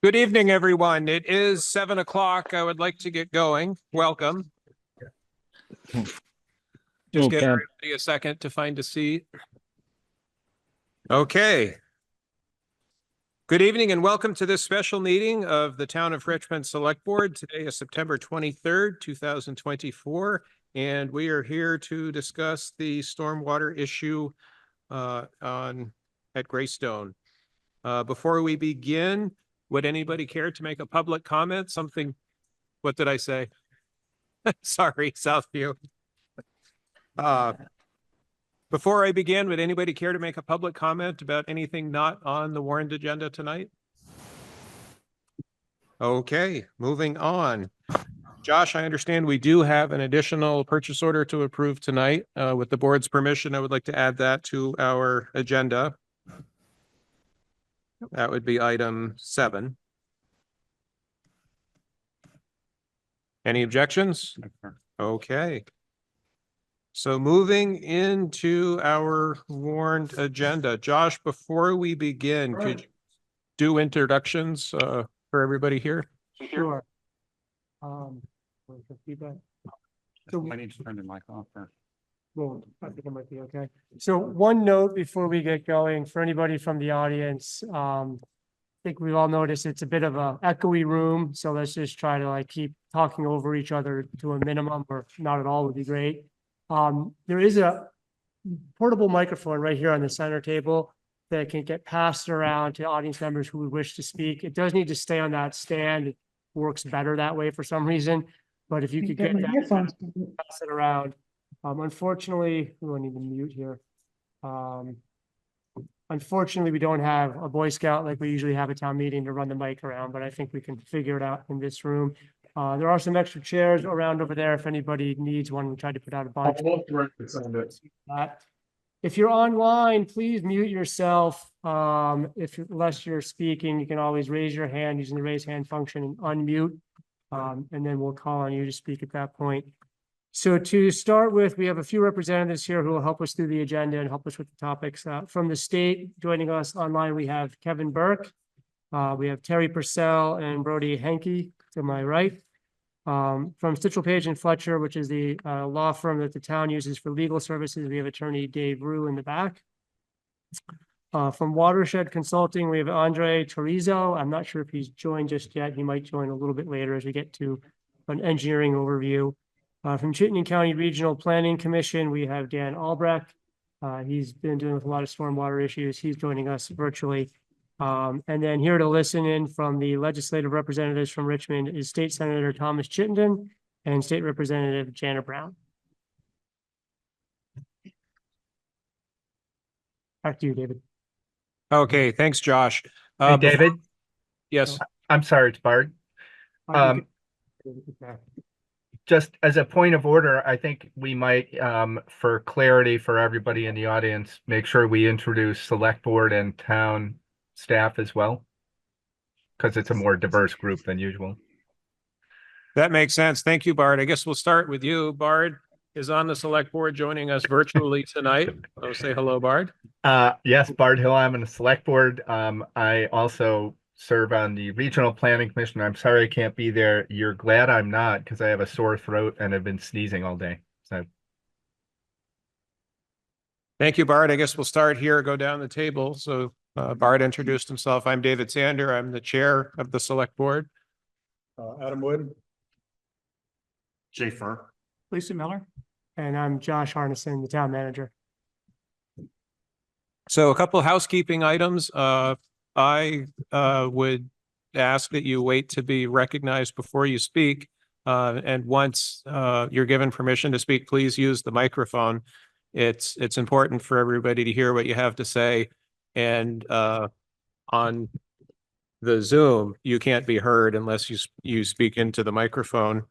Good evening, everyone. It is 7 o'clock. I would like to get going. Welcome. Just give everybody a second to find a seat. Okay. Good evening and welcome to this special meeting of the Town of Richmond Select Board. Today is September 23rd, 2024, and we are here to discuss the stormwater issue at Greystone. Before we begin, would anybody care to make a public comment? Something, what did I say? Sorry, Southview. Before I begin, would anybody care to make a public comment about anything not on the warrant agenda tonight? Okay, moving on. Josh, I understand we do have an additional purchase order to approve tonight. With the board's permission, I would like to add that to our agenda. That would be item 7. Any objections? Okay. So moving into our warrant agenda, Josh, before we begin, could you do introductions for everybody here? Sure. So I need to turn the mic off first. Well, I think it might be okay. So one note before we get going, for anybody from the audience, I think we've all noticed it's a bit of a echoey room, so let's just try to keep talking over each other to a minimum, or not at all would be great. There is a portable microphone right here on the center table that can get passed around to audience members who would wish to speak. It does need to stay on that stand. It works better that way for some reason, but if you could get that, pass it around. Unfortunately, we need to mute here. Unfortunately, we don't have a Boy Scout like we usually have at town meeting to run the mic around, but I think we can figure it out in this room. There are some extra chairs around over there if anybody needs one. We tried to put out a bunch. If you're online, please mute yourself. Unless you're speaking, you can always raise your hand using the raise hand function and unmute. And then we'll call on you to speak at that point. So to start with, we have a few representatives here who will help us through the agenda and help us with the topics. From the state, joining us online, we have Kevin Burke. We have Terry Purcell and Brody Henke to my right. From Stitchell Page and Fletcher, which is the law firm that the town uses for legal services, we have attorney Dave Rue in the back. From Watershed Consulting, we have Andre Torizo. I'm not sure if he's joined just yet. He might join a little bit later as we get to an engineering overview. From Chittenden County Regional Planning Commission, we have Dan Albrecht. He's been dealing with a lot of stormwater issues. He's joining us virtually. And then here to listen in from the legislative representatives from Richmond is State Senator Thomas Chittenden and State Representative Jana Brown. Back to you, David. Okay, thanks, Josh. Hey, David? Yes. I'm sorry, it's Bart. Just as a point of order, I think we might, for clarity for everybody in the audience, make sure we introduce select board and town staff as well, because it's a more diverse group than usual. That makes sense. Thank you, Bard. I guess we'll start with you. Bard is on the select board joining us virtually tonight. So say hello, Bard. Yes, Bard Hill. I'm on the select board. I also serve on the Regional Planning Commission. I'm sorry I can't be there. You're glad I'm not, because I have a sore throat and I've been sneezing all day. So thank you, Bard. I guess we'll start here, go down the table. So Bard introduced himself. I'm David Sander. I'm the chair of the select board. Adam Wood. Jay Fur. Lisa Miller. And I'm Josh Harnison, the town manager. So a couple of housekeeping items. I would ask that you wait to be recognized before you speak. And once you're given permission to speak, please use the microphone. It's important for everybody to hear what you have to say. And on the Zoom, you can't be heard unless you speak into the microphone.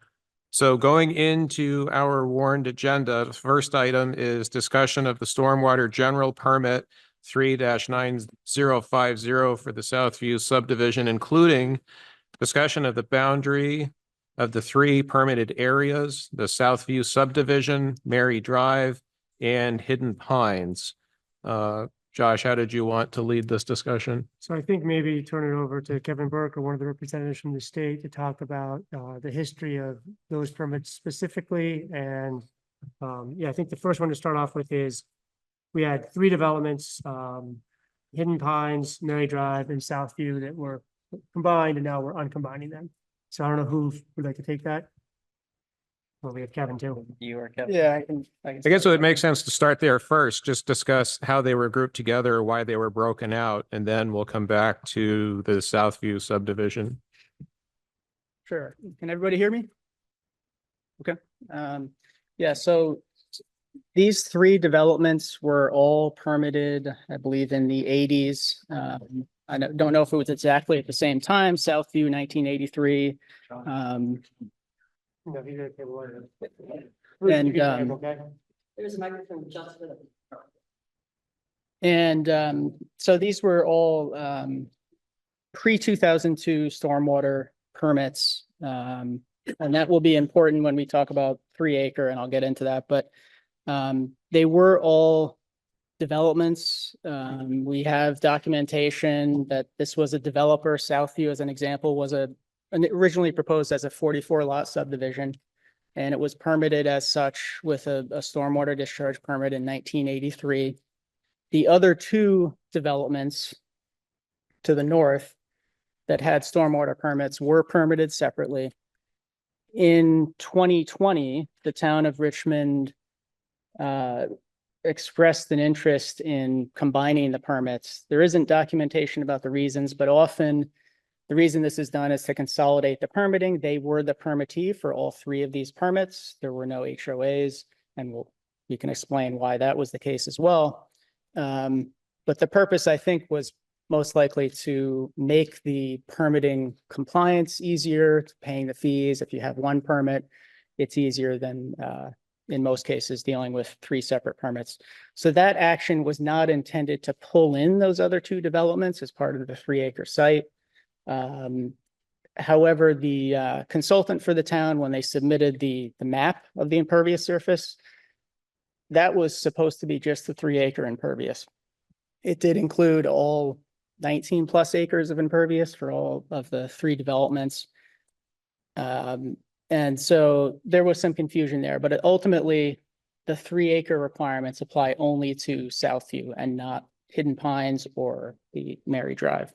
So going into our warned agenda, the first item is discussion of the stormwater general permit 3-9050 for the Southview subdivision, including discussion of the boundary of the 3 permitted areas, the Southview subdivision, Mary Drive, and Hidden Pines. Josh, how did you want to lead this discussion? So I think maybe turn it over to Kevin Burke or one of the representatives from the state to talk about the history of those permits specifically. And yeah, I think the first one to start off with is we had 3 developments, Hidden Pines, Mary Drive, and Southview that were combined, and now we're uncombining them. So I don't know who would like to take that. Well, we have Kevin too. You or Kevin? Yeah, I can. I guess it would make sense to start there first, just discuss how they were grouped together, why they were broken out, and then we'll come back to the Southview subdivision. Sure. Can everybody hear me? Okay. Yeah, so these 3 developments were all permitted, I believe, in the 80s. I don't know if it was exactly at the same time, Southview 1983. No, he's okay, we'll- And, Okay. There's a microphone just for the. And so these were all pre-2002 stormwater permits. And that will be important when we talk about 3 acre, and I'll get into that, but they were all developments. We have documentation that this was a developer. Southview, as an example, was originally proposed as a 44 lot subdivision. And it was permitted as such with a stormwater discharge permit in 1983. The other 2 developments to the north that had stormwater permits were permitted separately. In 2020, the town of Richmond expressed an interest in combining the permits. There isn't documentation about the reasons, but often the reason this is done is to consolidate the permitting. They were the permittee for all 3 of these permits. There were no HOAs, and we can explain why that was the case as well. But the purpose, I think, was most likely to make the permitting compliance easier, paying the fees. If you have 1 permit, it's easier than in most cases dealing with 3 separate permits. So that action was not intended to pull in those other 2 developments as part of the 3 acre site. However, the consultant for the town, when they submitted the map of the impervious surface, that was supposed to be just the 3 acre impervious. It did include all 19 plus acres of impervious for all of the 3 developments. And so there was some confusion there, but ultimately the 3 acre requirements apply only to Southview and not Hidden Pines or the Mary Drive.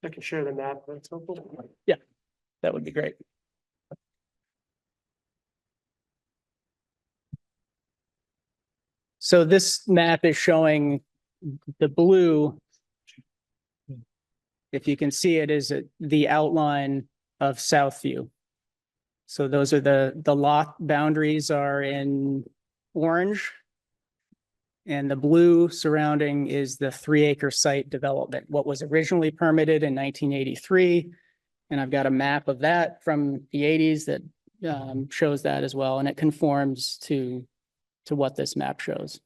I can share the map. That's helpful. Yeah, that would be great. So this map is showing the blue. If you can see it, is the outline of Southview. So those are the lot boundaries are in orange. And the blue surrounding is the 3 acre site development, what was originally permitted in 1983. And I've got a map of that from the 80s that shows that as well. And it conforms to what this map shows.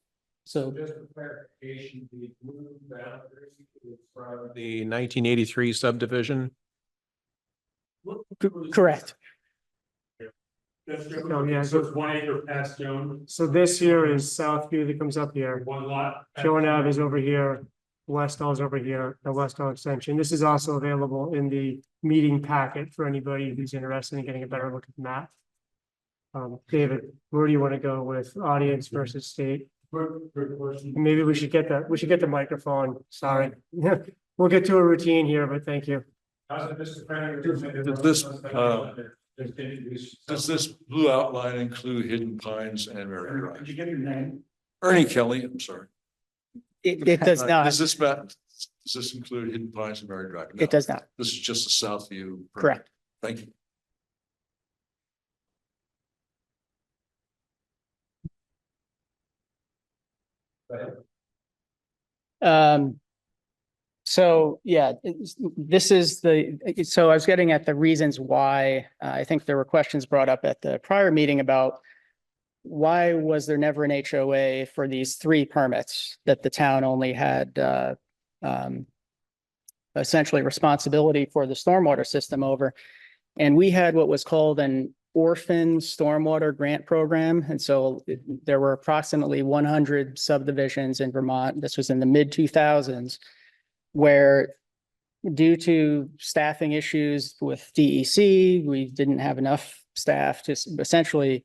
So Just for clarification, the blue boundary is from the 1983 subdivision. correct. Oh, yeah, so it's 1 acre past Joan, So this here is Southview that comes up here. 1 lot. Joan Ave is over here. Westall's over here, the Westall extension. This is also available in the meeting packet for anybody who's interested in getting a better look at the map. David, where do you want to go with audience versus state? Good question. Maybe we should get the microphone. Sorry. We'll get to a routine here, but thank you. Does this blue outline include Hidden Pines and Mary Drive? Could you give your name? Ernie Kelly, I'm sorry. It does not. Does this include Hidden Pines and Mary Drive? No. It does not. This is just a Southview. permit. Correct. Thank you. So yeah, this is so I was getting at the reasons why. I think there were questions brought up at the prior meeting about why was there never an HOA for these 3 permits that the town only had essentially responsibility for the stormwater system over. And we had what was called an orphan stormwater grant program. And so there were approximately 100 subdivisions in Vermont. This was in the mid 2000s, where due to staffing issues with DEC, we didn't have enough staff to essentially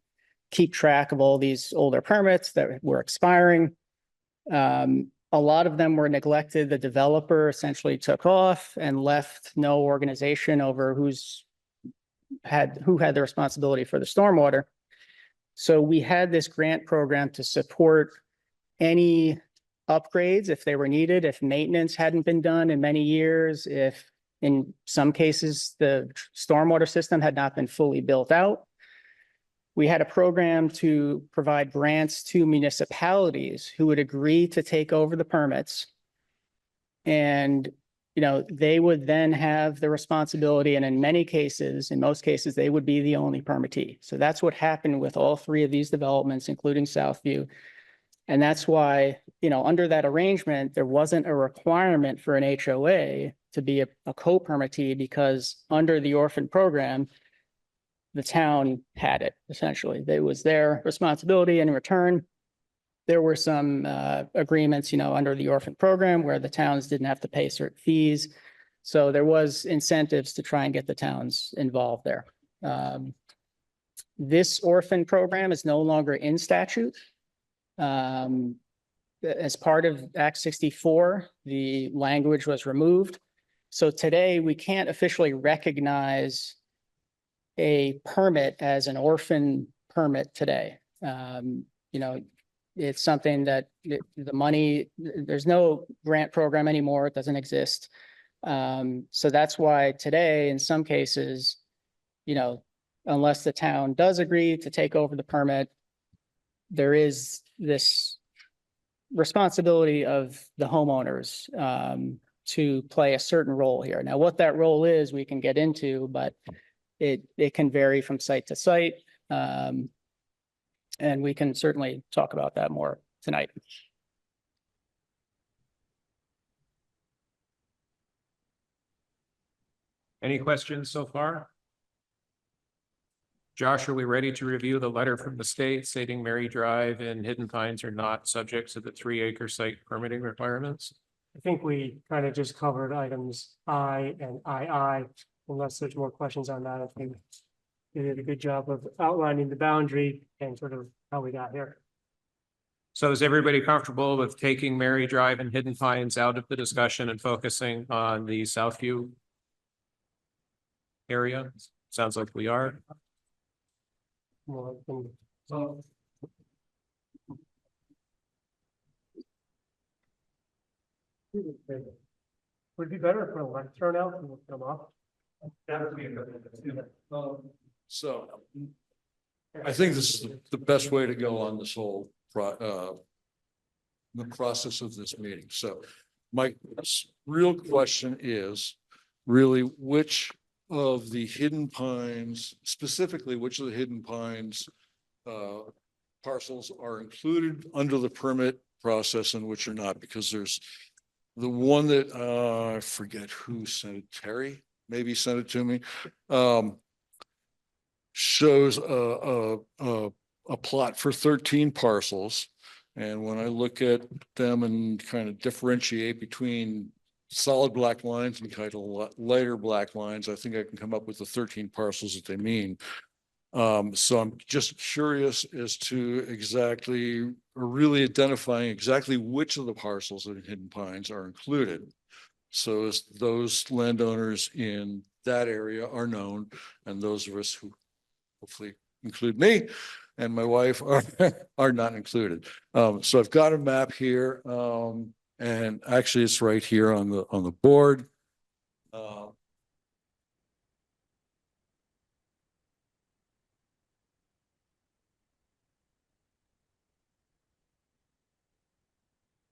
keep track of all these older permits that were expiring. A lot of them were neglected. The developer essentially took off and left no organization over who had the responsibility for the stormwater. So we had this grant program to support any upgrades if they were needed, if maintenance hadn't been done in many years, if in some cases the stormwater system had not been fully built out. We had a program to provide grants to municipalities who would agree to take over the permits. And, you know, they would then have the responsibility, and in most cases, they would be the only permittee. So that's what happened with all three of these developments, including Southview. And that's why, you know, under that arrangement, there wasn't a requirement for an HOA to be a co-permittee, because under the orphan program, the town had it, essentially. It was their responsibility. And in return, there were some agreements, you know, under the orphan program where the towns didn't have to pay certain fees. So there was incentives to try and get the towns involved there. This orphan program is no longer in statute. As part of Act 64, the language was removed. So today we can't officially recognize a permit as an orphan permit today. You know, it's something that the money, there's no grant program anymore. It doesn't exist. So that's why today, in some cases, you know, unless the town does agree to take over the permit, there is this responsibility of the homeowners to play a certain role here. Now, what that role is, we can get into, but it can vary from site to site. And we can certainly talk about that more tonight. Any questions so far? Josh, are we ready to review the letter from the state stating Mary Drive and Hidden Pines are not subject to the 3-acre site permitting requirements? I think we kind of just covered items I and II, unless there's more questions on that. I think we did a good job of outlining the boundary and sort of how we got here. So is everybody comfortable with taking Mary Drive and Hidden Pines out of the discussion and focusing on the Southview area? Sounds like we are. Well, would it be better if we let turnout and we'll come up? That would be a good. So I think this is the best way to go on this whole the process of this meeting. So my real question is really which of the Hidden Pines, specifically which of the Hidden Pines parcels are included under the permit process and which are not, because there's the one that I forget who sent it, Terry maybe sent it to me, shows a plot for 13 parcels. And when I look at them and kind of differentiate between solid black lines and kind of lighter black lines, I think I can come up with the 13 parcels that they mean. So I'm just curious as to exactly, or really identifying exactly which of the parcels in Hidden Pines are included. So as those landowners in that area are known, and those of us who hopefully include me and my wife are not included. So I've got a map here, and actually it's right here on the board.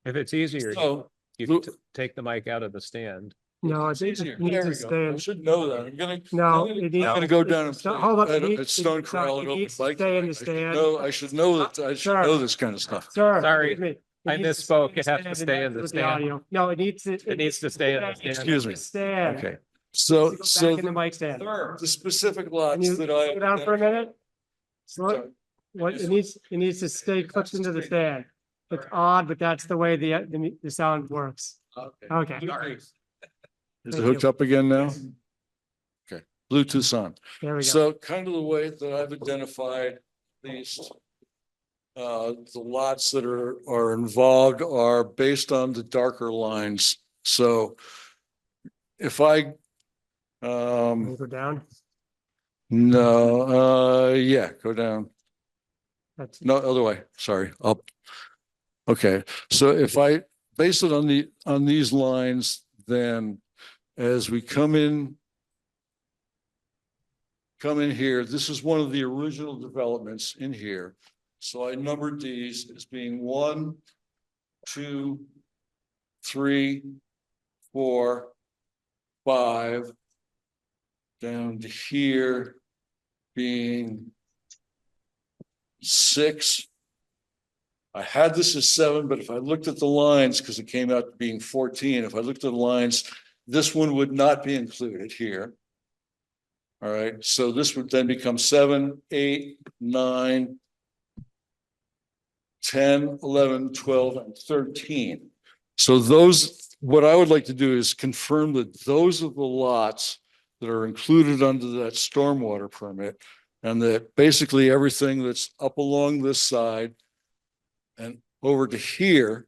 If it's easier, So you can take the mic out of the stand. No, it's easier. it needs There to we go. I stand. should know that. No, I'm it needs. gonna go down and play Hold up, it at needs- Stone Corral it and open needs to bike. stay in the I should stand. know that I should Sir. know this kind of stuff. Sir. Sorry, excuse me. It I needs to misspoke. stay It has to stay in the with stand. audio. No, it needs to. It needs to stay in the stand. Excuse me. Stand. Okay. So, Go so Back in the mic stand. the specific Can lots you that I. slow down for a minute? Slow, Sorry. what, it needs to stay clipped into the stand. It's odd, but that's the way the sound works. Okay. Is Thank it hooked you. up again now? Okay, Bluetooth's on. There we go. So kind of the way that I've identified these, the lots that are involved are based on the darker lines. So if I, Can we go down? no, yeah, go down. That's, No, other way, sorry, up. Okay, so if I base it on these lines, then as we come in here, this is one of the original developments in here. So I numbered these as being 1, 2, 3, 4, 5, down to here being 6. I had this as 7, but if I looked at the lines, because it came out being 14, if I looked at the lines, this one would not be included here. All right, so this would then become 7, 8, 9, 10, 11, 12, and 13. So those, what I would like to do is confirm that those are the lots that are included under that stormwater permit, and that basically everything that's up along this side and over to here,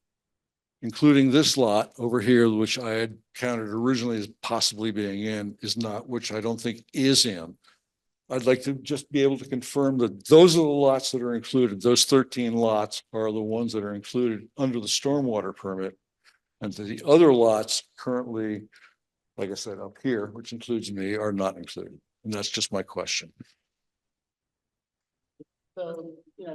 including this lot over here, which I had counted originally as possibly being in, is not, which I don't think is in. I'd like to just be able to confirm that those are the lots that are included. Those 13 lots are the ones that are included under the stormwater permit. And the other lots currently, like I said, up here, which includes me, are not included. And that's just my question. So,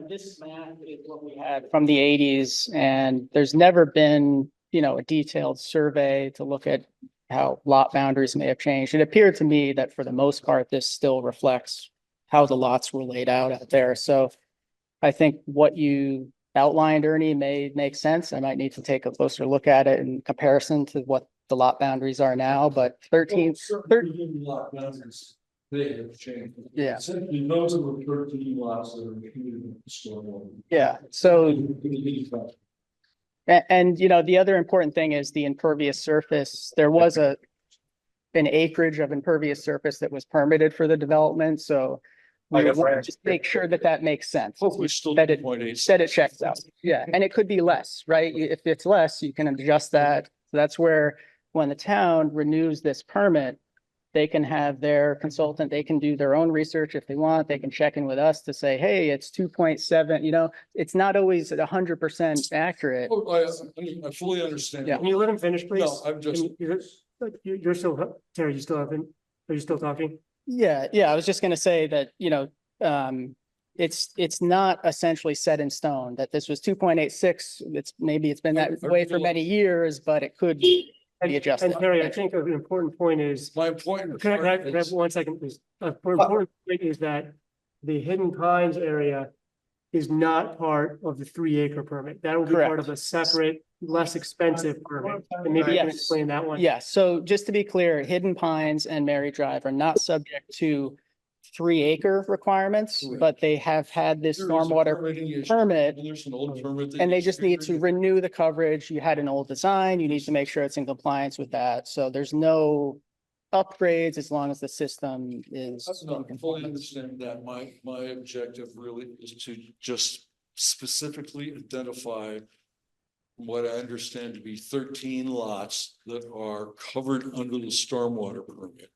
this map is what we had from the 80s, and there's never been, a detailed survey to look at how lot boundaries may have changed. It appeared to me that for the most part, this still reflects how the lots were laid out there. So I think what you outlined, Ernie, may make sense. I might need to take a closer look at it in comparison to what the lot boundaries are now, but 13. Lot boundaries, they have changed. Yeah. Essentially, those are the 13 lots that are included in the stormwater. Yeah, so and the other important thing is the impervious surface. There was an acreage of impervious surface that was permitted for the development, so we want to just make sure that that makes sense. Hopefully still That it 0.8. that it checks out. Yeah, and it could be less, right? If it's less, you can adjust that. So that's where when the town renews this permit, they can have their consultant, they can do their own research if they want. They can check in with us to say, hey, it's 2.7, it's not always 100% accurate. Oh, I fully understand. Yeah. can you let him finish, please? No, I'm just, You're still, Terry, you still haven't, are you still talking? Yeah, I was just gonna say that, it's not essentially set in stone, that this was 2.86. Maybe it's been that I way for realize- many years, but it could be adjusted. And Terry, I think an important point is, my point. can I have 1 second, please? An important point is that the Hidden Pines area is not part of the 3-acre permit. That will be part of a separate, less expensive permit. And maybe you can Yes. explain that one. Yeah, so just to be clear, Hidden Pines and Mary Drive are not subject to 3-acre requirements, Correct. but they have had this stormwater permit, There's an old permit. that and they needs just be need to renewed. renew the coverage. You had an old design, you need to make sure it's in compliance with that. So there's no upgrades as long as the system is. That's not, I fully understand that. My objective really is to just specifically identify what I understand to be 13 lots that are covered under the stormwater permit.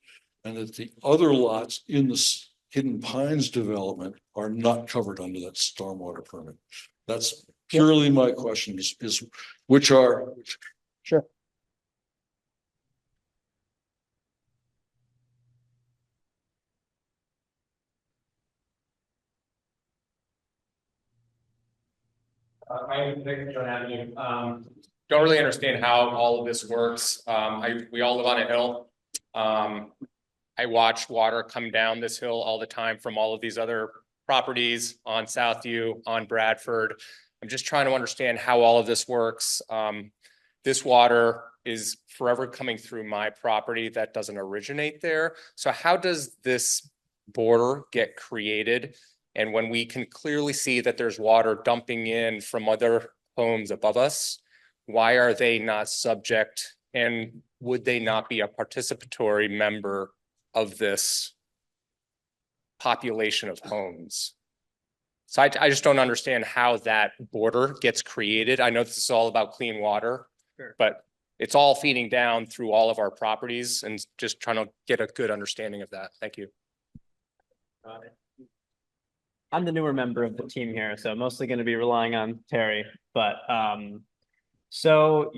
And that the other lots in the Hidden Pines development are not covered under that stormwater permit. That's purely my question is which are. Sure. I'm Nick John Avenue. Don't really understand how all of this works. We all live on a hill. I watch water come down this hill all the time from all of these other properties on Southview, on Bradford. I'm just trying to understand how all of this works. This water is forever coming through my property that doesn't originate there. So how does this border get created? And when we can clearly see that there's water dumping in from other homes above us, why are they not subject, and would they not be a participatory member of this population of homes? So I just don't understand how that border gets created. I know this is all about clean water, but it's all feeding down through all of our properties, and just trying to get a good understanding of that. Thank you. I'm the newer member of the team here, so mostly going to be relying on Terry, but so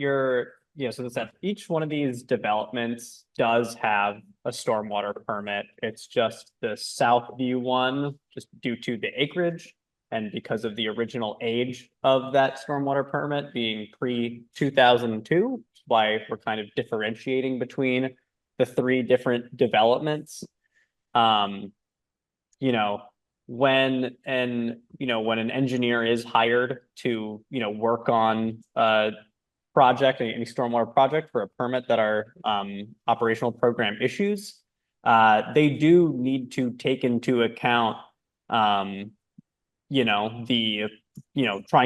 so that each one of these developments does have a stormwater permit. It's just the Southview one, just due to the acreage and because of the original age of that stormwater permit being pre-2002, why we're kind of differentiating between the three different developments. You know, when an engineer is hired to, work on a project, any stormwater project for a permit that our operational program issues, they do need to take into account, trying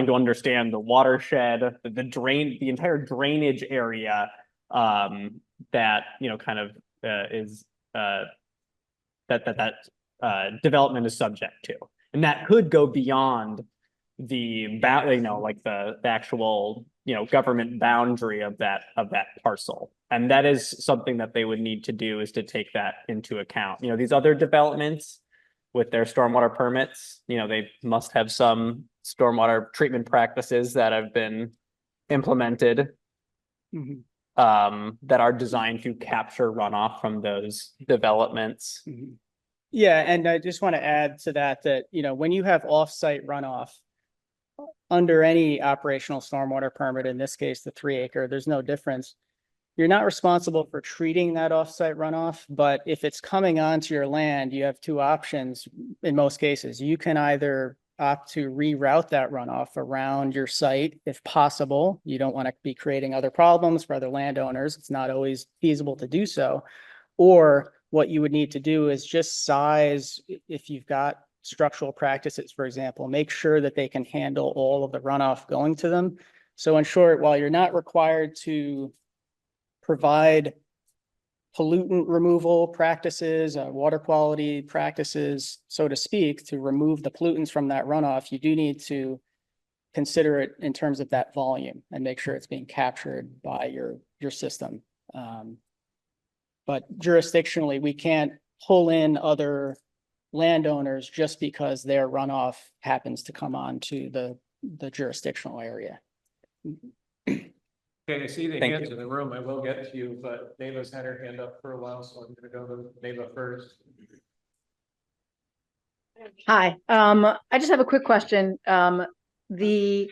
to understand the watershed, the entire drainage area, that, is, that development is subject to. And that could go beyond the actual, government boundary of that parcel. And that is something that they would need to do, is to take that into account. These other developments with their stormwater permits, they must have some stormwater treatment practices that have been implemented, that are designed to capture runoff from those developments. Yeah, and I just want to add to that, when you have off-site runoff under any operational stormwater permit, in this case, the 3 acre, there's no difference. You're not responsible for treating that off-site runoff, but if it's coming onto your land, you have two options in most cases. You can either opt to reroute that runoff around your site if possible. You don't want to be creating other problems for other landowners. It's not always feasible to do so. Or what you would need to do is just size, if you've got structural practices, for example, make sure that they can handle all of the runoff going to them. So in short, while you're not required to provide pollutant removal practices, water quality practices, so to speak, to remove the pollutants from that runoff, you do need to consider it in terms of that volume and make sure it's being captured by your system. But jurisdictionally, we can't pull in other landowners just because their runoff happens to come onto the jurisdictional area. Okay, I see the Thank hands you. in the room. I will get to you, but Neva's had her hand up for a while, so I'm gonna go to Neva first. Hi, I just have a quick question. The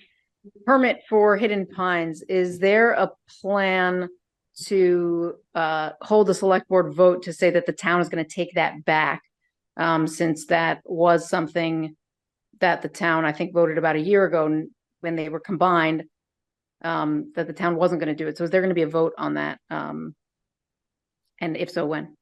permit for Hidden Pines, is there a plan to hold a select board vote to say that the town is going to take that back? Since that was something that the town, I think, voted about a year ago when they were combined, that the town wasn't going to do it. So is there going to be a vote on that? And if so, when?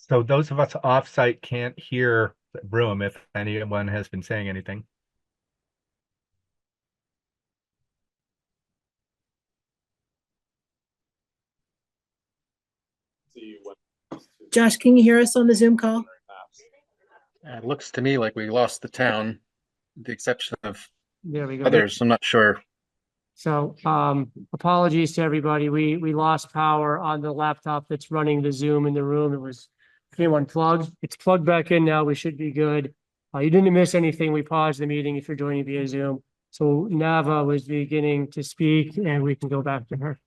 So those of us off-site can't hear the room if anyone has been saying anything. Josh, can you hear us on the Zoom call? It looks to me like we lost the town, with the exception of There we go. others. I'm not sure. So apologies to everybody. We lost power on the laptop that's running the Zoom in the room. It came unplugged. It's plugged back in now. We should be good. You didn't miss anything. We paused the meeting if you're joining via Zoom. So Nava was beginning to speak and we can go back to her.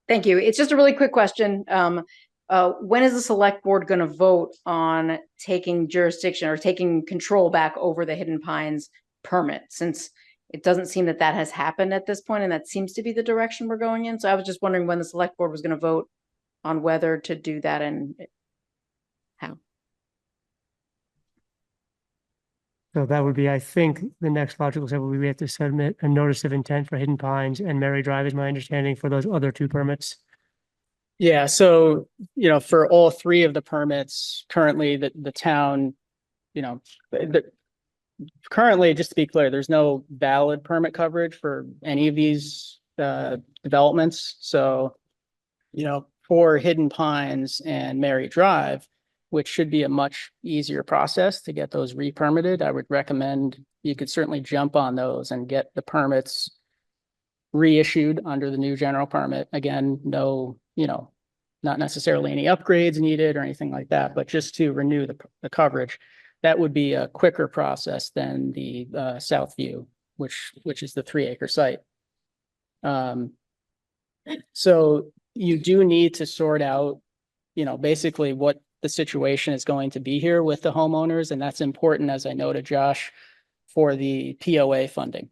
Thank you. It's just a really quick question. When is the select board going to vote on taking jurisdiction or taking control back over the Hidden Pines permit? Since it doesn't seem that that has happened at this point, and that seems to be the direction we're going in. So I was just wondering when the select board was going to vote on whether to do that and how. So that would be, I think, the next logical step would be we have to submit a notice of intent for Hidden Pines and Mary Drive is my understanding for those other two permits. Yeah, so, for all three of the permits, currently the town, currently, just to be clear, there's no valid permit coverage for any of these developments. So, for Hidden Pines and Mary Drive, which should be a much easier process to get those re-permitted, I would recommend you could certainly jump on those and get the permits reissued under the new general permit. Again, no, not necessarily any upgrades needed or anything like that, but just to renew the coverage. That would be a quicker process than the Southview, which is the 3-acre site. So you do need to sort out, basically what the situation is going to be here with the homeowners, and that's important, as I noted, Josh, for the POA funding.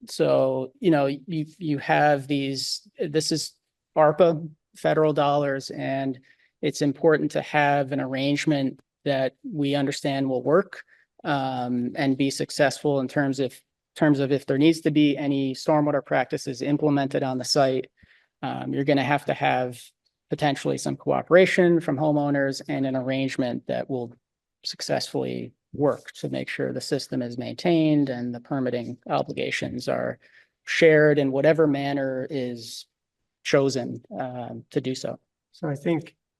So, you have this is ARPA federal dollars, and it's important to have an arrangement that we understand will work and be successful in terms of if there needs to be any stormwater practices implemented on the site. You're going to have potentially some cooperation from homeowners and an arrangement that will successfully work to make sure the system is maintained and the permitting obligations are shared in whatever manner is chosen to do so. So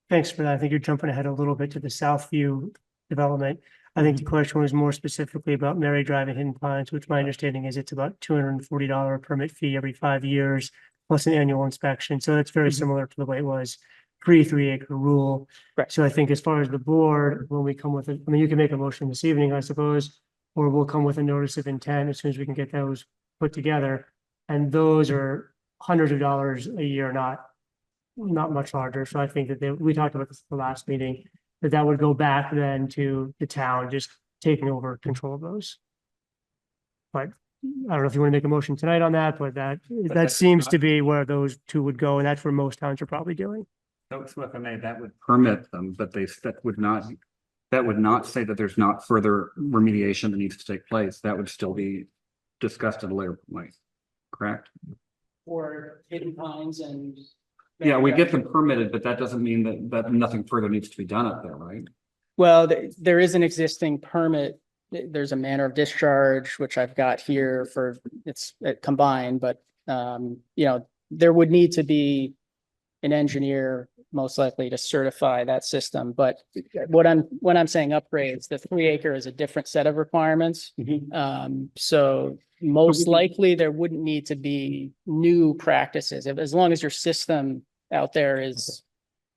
thanks for that. I think you're jumping ahead a little bit to the Southview development. I think the question was more specifically about Mary Drive and Hidden Pines, which my understanding is it's about $240 permit fee every 5 years, plus an annual inspection. So that's very similar to the way it was pre-3-acre rule. Right. So I think as far as the board, when we come with it, I mean, you can make a motion this evening, I suppose, or we'll come with a notice of intent as soon as we can get those put together. And those are hundreds of dollars a year, not much larger. So I think that we talked about this at the last meeting, that would go back then to the town just taking over control of those. But I don't know if you want to make a motion tonight on that, but that seems to be where those two would go, and that's where most towns are probably doing. So if I may, that would permit them, but that would not say that there's not further remediation that needs to take place. That would still be discussed at a later point, correct? For Hidden Pines and. Yeah, we get them permitted, but that doesn't mean that nothing further needs to be done up there, right? Well, there is an existing permit. There's a manner of discharge, which I've got here for it's combined, but there would need to be an engineer most likely to certify that system. But when I'm saying upgrades, the 3-acre is a different set of requirements. So most likely there wouldn't need to be new practices as long as your system out there is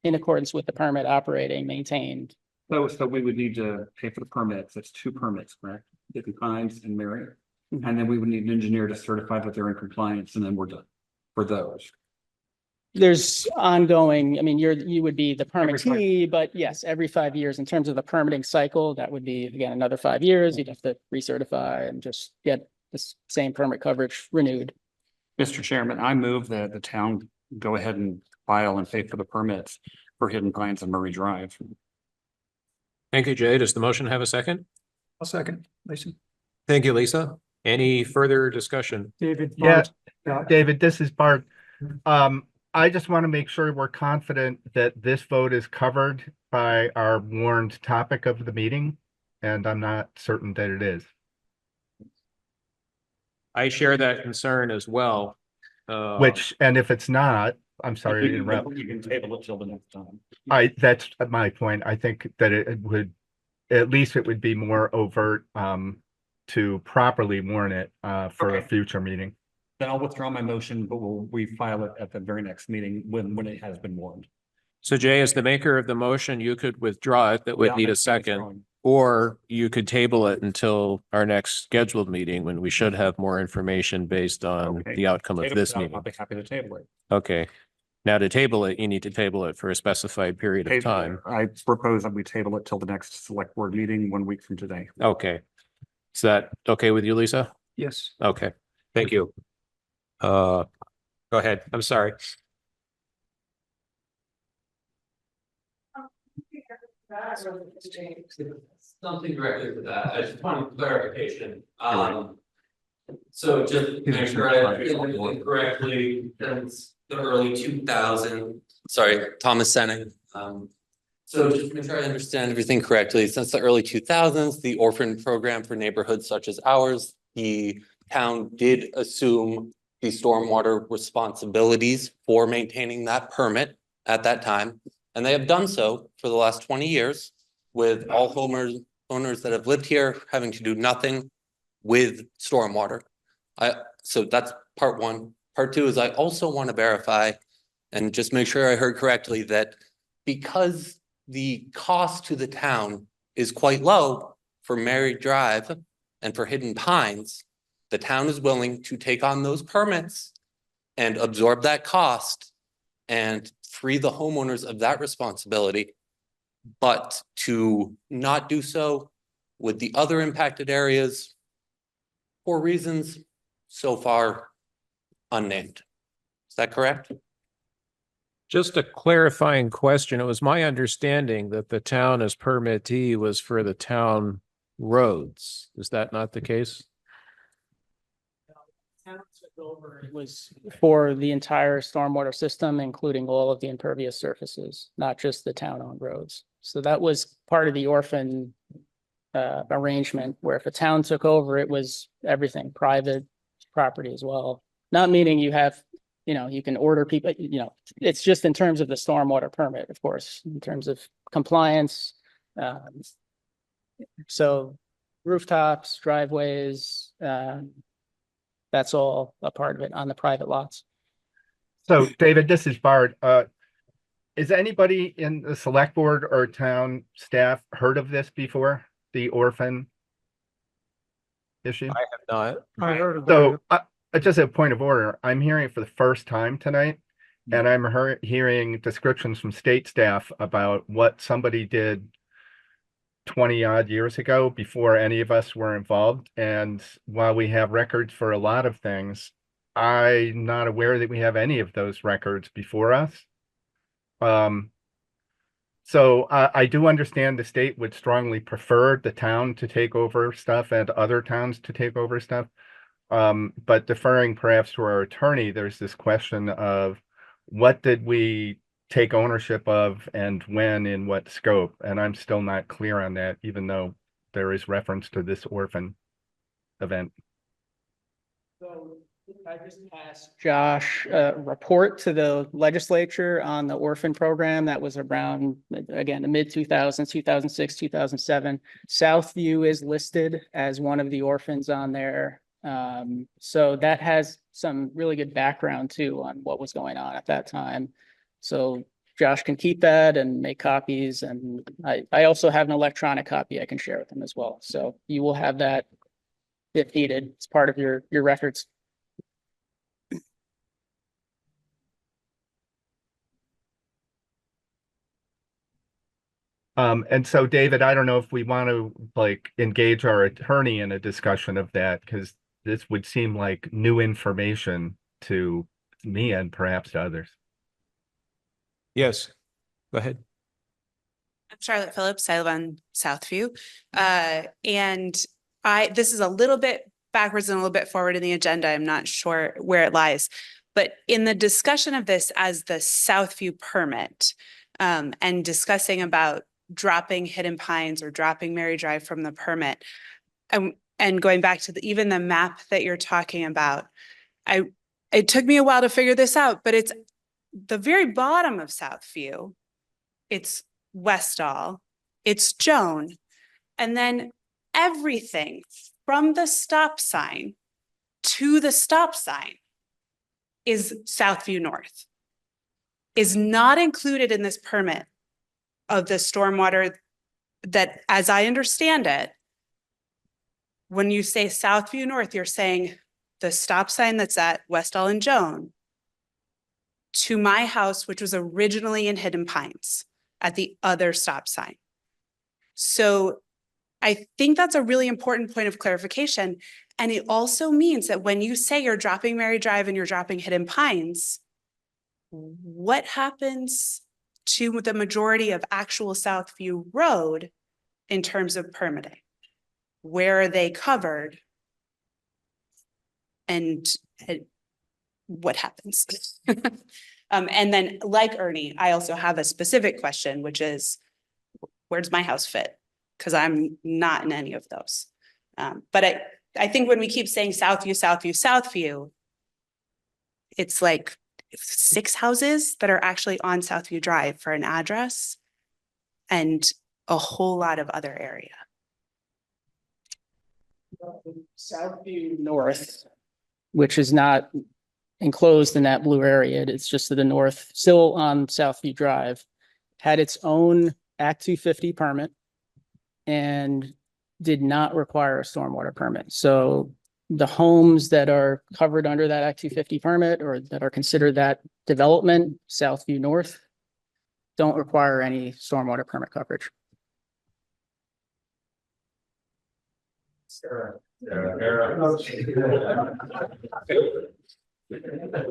in accordance with the permit operating, maintained. So we would need to pay for the permits. That's 2 permits, correct? Hidden Pines and Mary. And then we would need an engineer to certify that they're in compliance, and then we're done for those. There's ongoing, I mean, you would be the permittee, but yes, every 5 years in terms of the permitting cycle, that would be, again, another 5 years. You'd have to recertify and just get the same permit coverage renewed. Mr. Chairman, I move that the town go ahead and file and pay for the permits for Hidden Pines and Murray Drive. Thank you, Jay. Does the motion have a second? I'll second, Lisa. Thank you, Lisa. Any further discussion? David. Yeah, Bart. David, this is Bart. I just want to make sure we're confident that this vote is covered by our warned topic of the meeting, and I'm not certain that it is. I share that concern as well. And if it's not, I'm sorry to interrupt. You can table it till the next time. That's my point. I think that it would, at least it would be more overt to properly warn it for a future meeting. Then I'll withdraw my motion, but we'll refile it at the very next meeting when it has been warned. So Jay, as the maker of the motion, you could withdraw it. That would need a second. Or you could table it until our next scheduled meeting when we should have more information based on Okay. the outcome of Table this it, I'll meeting. be happy to table it. Okay. Now to table it, you need to table it for a specified period of time. I propose that we table it till the next select board meeting 1 week from today. Okay. Is that okay with you, Lisa? Yes. Okay, thank you. Go ahead. I'm sorry. Something directly to that, I just want clarification. So just to make sure I understand correctly, since the early 2000s, sorry, Thomas Senning. So just to make sure I understand everything correctly, since the early 2000s, the orphan program for neighborhoods such as ours, the town did assume the stormwater responsibilities for maintaining that permit at that time. And they have done so for the last 20 years with all owners that have lived here having to do nothing with stormwater. So that's part one. Part two is I also want to verify and just make sure I heard correctly that because the cost to the town is quite low for Mary Drive and for Hidden Pines, the town is willing to take on those permits and absorb that cost and free the homeowners of that responsibility, but to not do so with the other impacted areas for reasons so far unnamed. Is that correct? Just a clarifying question. It was my understanding that the town as permittee was for the town roads. Is that not the case? It was for the entire stormwater system, including all of the impervious surfaces, not just the town-owned roads. So that was part of the orphan arrangement, where if a town took over, it was everything, private property as well. Not meaning you have, you can order people, it's just in terms of the stormwater permit, of course, in terms of compliance. So rooftops, driveways, that's all a part of it on the private lots. So David, this is Bart. Is anybody in the select board or town staff heard of this before? The orphan issue? I have not. I heard of So just a point of order, I'm hearing it for the first time tonight. And I'm hearing descriptions from state staff about what somebody did 20 odd years ago before any of us were involved. And while we have records for a lot of things, I'm not aware that we have any of those records before us. So I do understand the state would strongly prefer the town to take over stuff and other towns to take over stuff. But deferring perhaps to our attorney, there's this question of what did we take ownership of and when, in what scope? And I'm still not clear on that, even though there is reference to this orphan event. So I just asked Josh a report to the legislature on the orphan program that was around, again, the mid 2000s, 2006, 2007. Southview is listed as one of the orphans on there. So that has some really good background too on what was going on at that time. So Josh can keep that and make copies. And I also have an electronic copy I can share with him as well. So you will have that if needed. It's part of your records. And so David, I don't know if we want to engage our attorney in a discussion of that, because this would seem like new information to me and perhaps to others. Yes, go ahead. I'm Charlotte Phillips. I live on Southview. And this is a little bit backwards and a little bit forward in the agenda. I'm not sure where it lies. But in the discussion of this as the Southview permit, and discussing about dropping Hidden Pines or dropping Mary Drive from the permit, and going back to even the map that you're talking about, it took me a while to figure this out, but it's the very bottom of Southview. It's Westall, it's Joan, and then everything from the stop sign to the stop sign is Southview North, is not included in this permit of the stormwater that as I understand it, when you say Southview North, you're saying the stop sign that's at Westall and Joan to my house, which was originally in Hidden Pines at the other stop sign. So I think that's a really important point of clarification. And it also means that when you say you're dropping Mary Drive and you're dropping Hidden Pines, what happens to the majority of actual Southview Road in terms of permitting? Where are they covered? And what happens? And then like Ernie, I also have a specific question, which is, where does my house fit? Because I'm not in any of those. But I think when we keep saying Southview, Southview, Southview, it's like 6 houses that are actually on Southview Drive for an address and a whole lot of other area. Southview North, which is not enclosed in that blue area, it's just to the north, still on Southview Drive, had its own Act 250 permit and did not require a stormwater permit. So the homes that are covered under that Act 250 permit or that are considered that development, Southview North, don't require any stormwater permit coverage.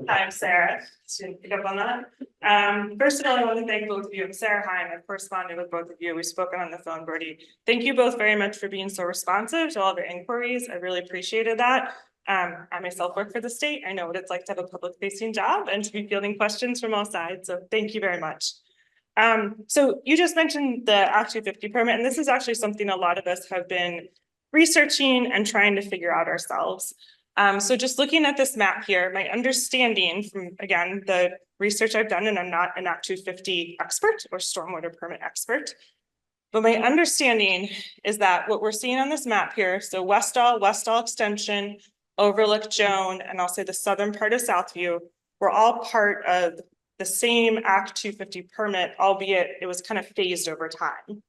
I'm Sarah, to pick up on that. First of all, I want to thank both of you. I'm Sarah Hine. I've corresponded with both of you. We've spoken on the phone, Brody. Thank you both very much for being so responsive to all of your inquiries. I really appreciated that. I myself work for the state. I know what it's like to have a public facing job and to be fielding questions from all sides. So thank you very much. So you just mentioned the Act 250 permit, and this is actually something a lot of us have been researching and trying to figure out ourselves. So just looking at this map here, my understanding from, again, the research I've done, and I'm not an Act 250 expert or stormwater permit expert, but my understanding is that what we're seeing on this map here, so Westall Extension, Overlook Joan, and I'll say the southern part of Southview, were all part of the same Act 250 permit, albeit it was kind of phased over time.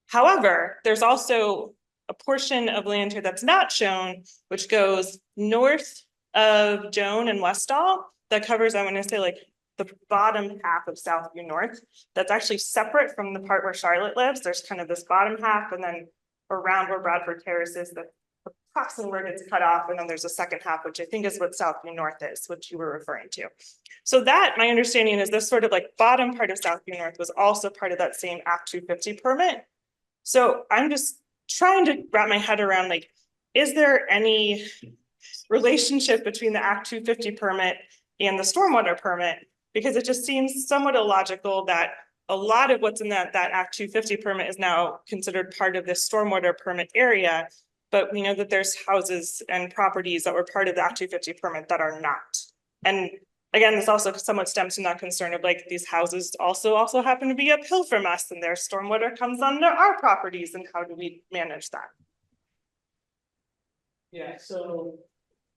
However, there's also a portion of land here that's not shown, which goes north of Joan and Westall, that covers, I want to say, like the bottom half of Southview North. That's actually separate from the part where Charlotte lives. There's kind of this bottom half, and then around where Bradford Terrace is, the crossing where it gets cut off, and then there's a second half, which I think is what Southview North is, which you were referring to. So that, my understanding is this sort of like bottom part of Southview North was also part of that same Act 250 permit. So I'm just trying to wrap my head around, like, is there any relationship between the Act 250 permit and the stormwater permit? Because it just seems somewhat illogical that a lot of what's in that Act 250 permit is now considered part of this stormwater permit area. But we know that there's houses and properties that were part of the Act 250 permit that are not. And again, this also somewhat stems from that concern of like these houses also happen to be uphill from us, and their stormwater comes under our properties, and how do we manage that? Yeah, so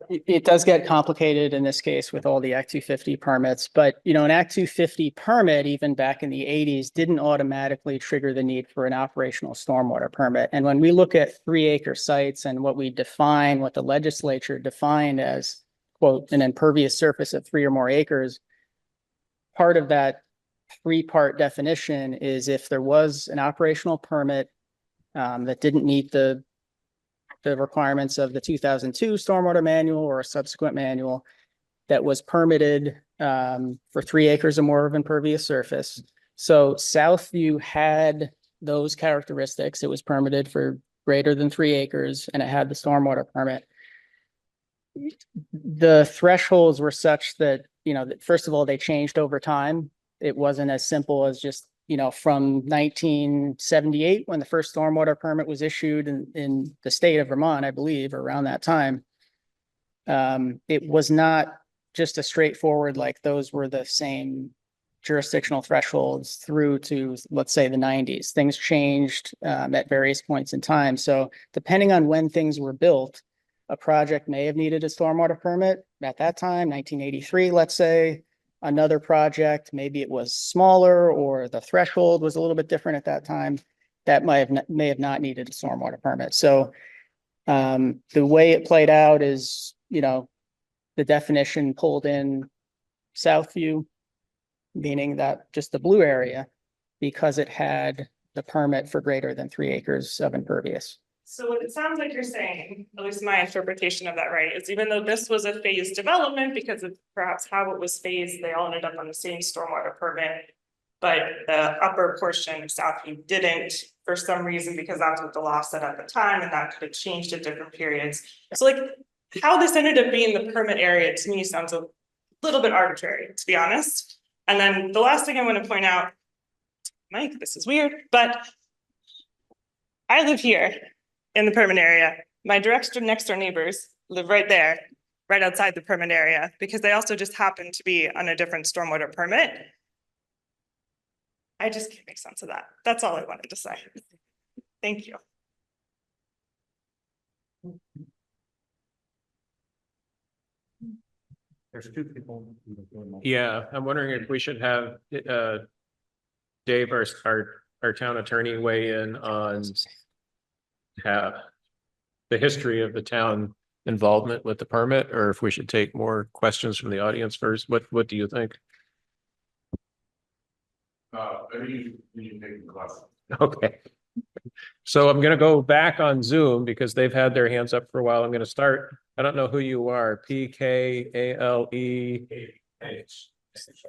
it does get complicated in this case with all the Act 250 permits, but you know, an Act 250 permit, even back in the 80s, didn't automatically trigger the need for an operational stormwater permit. And when we look at 3-acre sites and what we define, what the legislature defined as, quote, an impervious surface of 3 or more acres, part of that 3-part definition is if there was an operational permit that didn't meet the requirements of the 2002 stormwater manual or a subsequent manual that was permitted for 3 acres or more of impervious surface. So Southview had those characteristics. It was permitted for greater than 3 acres and it had the stormwater permit. The thresholds were such that, you know, that first of all, they changed over time. It wasn't as simple as just, you know, from 1978, when the first stormwater permit was issued in the state of Vermont, I believe, around that time. It was not just a straightforward, like those were the same jurisdictional thresholds through to, let's say, the 90s. Things changed at various points in time. So depending on when things were built, a project may have needed a stormwater permit at that time, 1983, let's say. Another project, maybe it was smaller or the threshold was a little bit different at that time. that may have not needed a stormwater permit. So the way it played out is, the definition pulled in Southview, meaning that just the blue area, because it had the permit for greater than 3 acres of impervious. So what it sounds like you're saying, at least my interpretation of that, right, is even though this was a phased development because of perhaps how it was phased, they all ended up on the same stormwater permit. But the upper portion of Southview didn't for some reason, because that's what the law said at the time, and that could have changed at different periods. So like how this ended up being the permit area to me sounds a little bit arbitrary, to be honest. And then the last thing I want to point out, Mike, this is weird, but I live here in the permit area. My next door neighbors live right there, right outside the permit area, because they also just happen to be on a different stormwater permit. I just can't make sense of that. That's all I wanted to say. Thank you. There's 2 people. Yeah, I'm wondering if we should have Dave, our town attorney, weigh in on the history of the town involvement with the permit, or if we should take more questions from the audience first. What do you think? Okay. So I'm gonna go back on Zoom because they've had their hands up for a while. I'm gonna start. I don't know who you are. PKALE.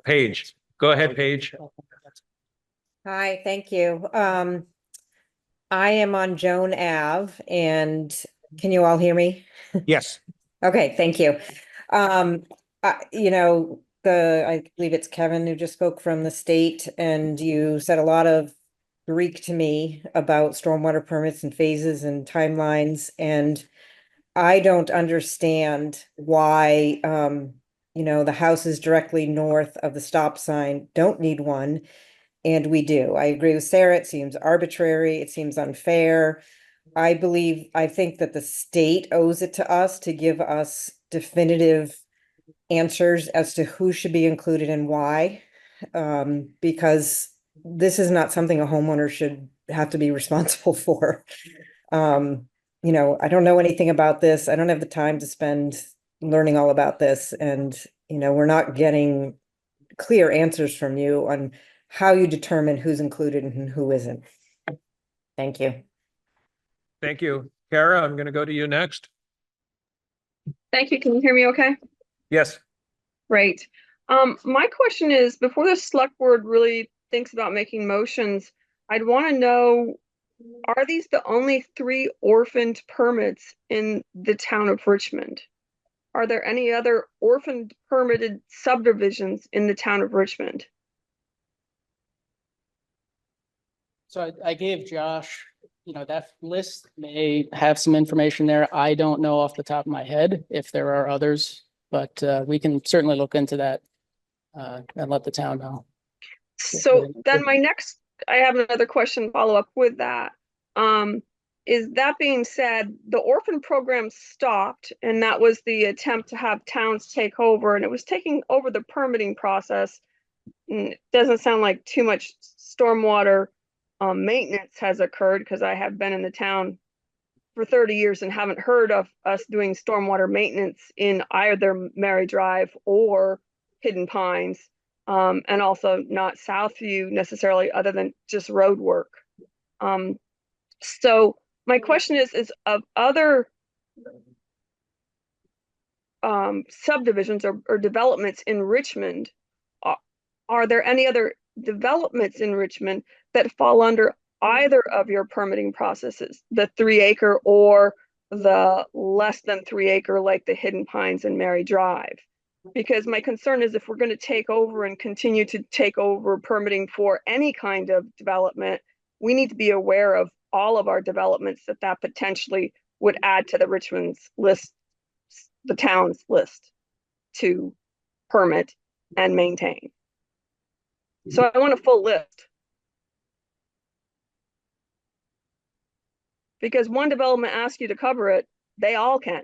Paige. Go ahead, Paige. Hi, thank you. I am on Joan Ave, and can you all hear me? Yes. Okay, thank you. I believe it's Kevin who just spoke from the state, and you said a lot of Greek to me about stormwater permits and phases and timelines, and I don't understand why, the houses directly north of the stop sign don't need one, and we do. I agree with Sarah. It seems arbitrary. It seems unfair. I think that the state owes it to us to give us definitive answers as to who should be included and why, because this is not something a homeowner should have to be responsible for. I don't know anything about this. I don't have the time to spend learning all about this. And, we're not getting clear answers from you on how you determine who's included and who isn't. Thank you. Thank you. Kara, I'm gonna go to you next. Thank you. Can you hear me okay? Yes. Great. My question is, before the select board really thinks about making motions, I'd want to know, are these the only 3 orphaned permits in the town of Richmond? Are there any other orphaned permitted subdivisions in the town of Richmond? So I gave Josh, that list may have some information there. I don't know off the top of my head if there are others, but we can certainly look into that and let the town know. So then I have another question follow up with that. Is that being said, the orphan program stopped, and that was the attempt to have towns take over, and it was taking over the permitting process. And it doesn't sound like too much stormwater maintenance has occurred, because I have been in the town for 30 years and haven't heard of us doing stormwater maintenance in either Mary Drive or Hidden Pines, and also not Southview necessarily, other than just road work. So my question is of other subdivisions or developments in Richmond, are there any other developments in Richmond that fall under either of your permitting processes, the 3 acre or the less than 3 acre, like the Hidden Pines and Mary Drive? Because my concern is, if we're going to take over and continue to take over permitting for any kind of development, we need to be aware of all of our developments that potentially would add to the Richmond's list, the town's list to permit and maintain. So I want a full list. Because one development asks you to cover it, they all can.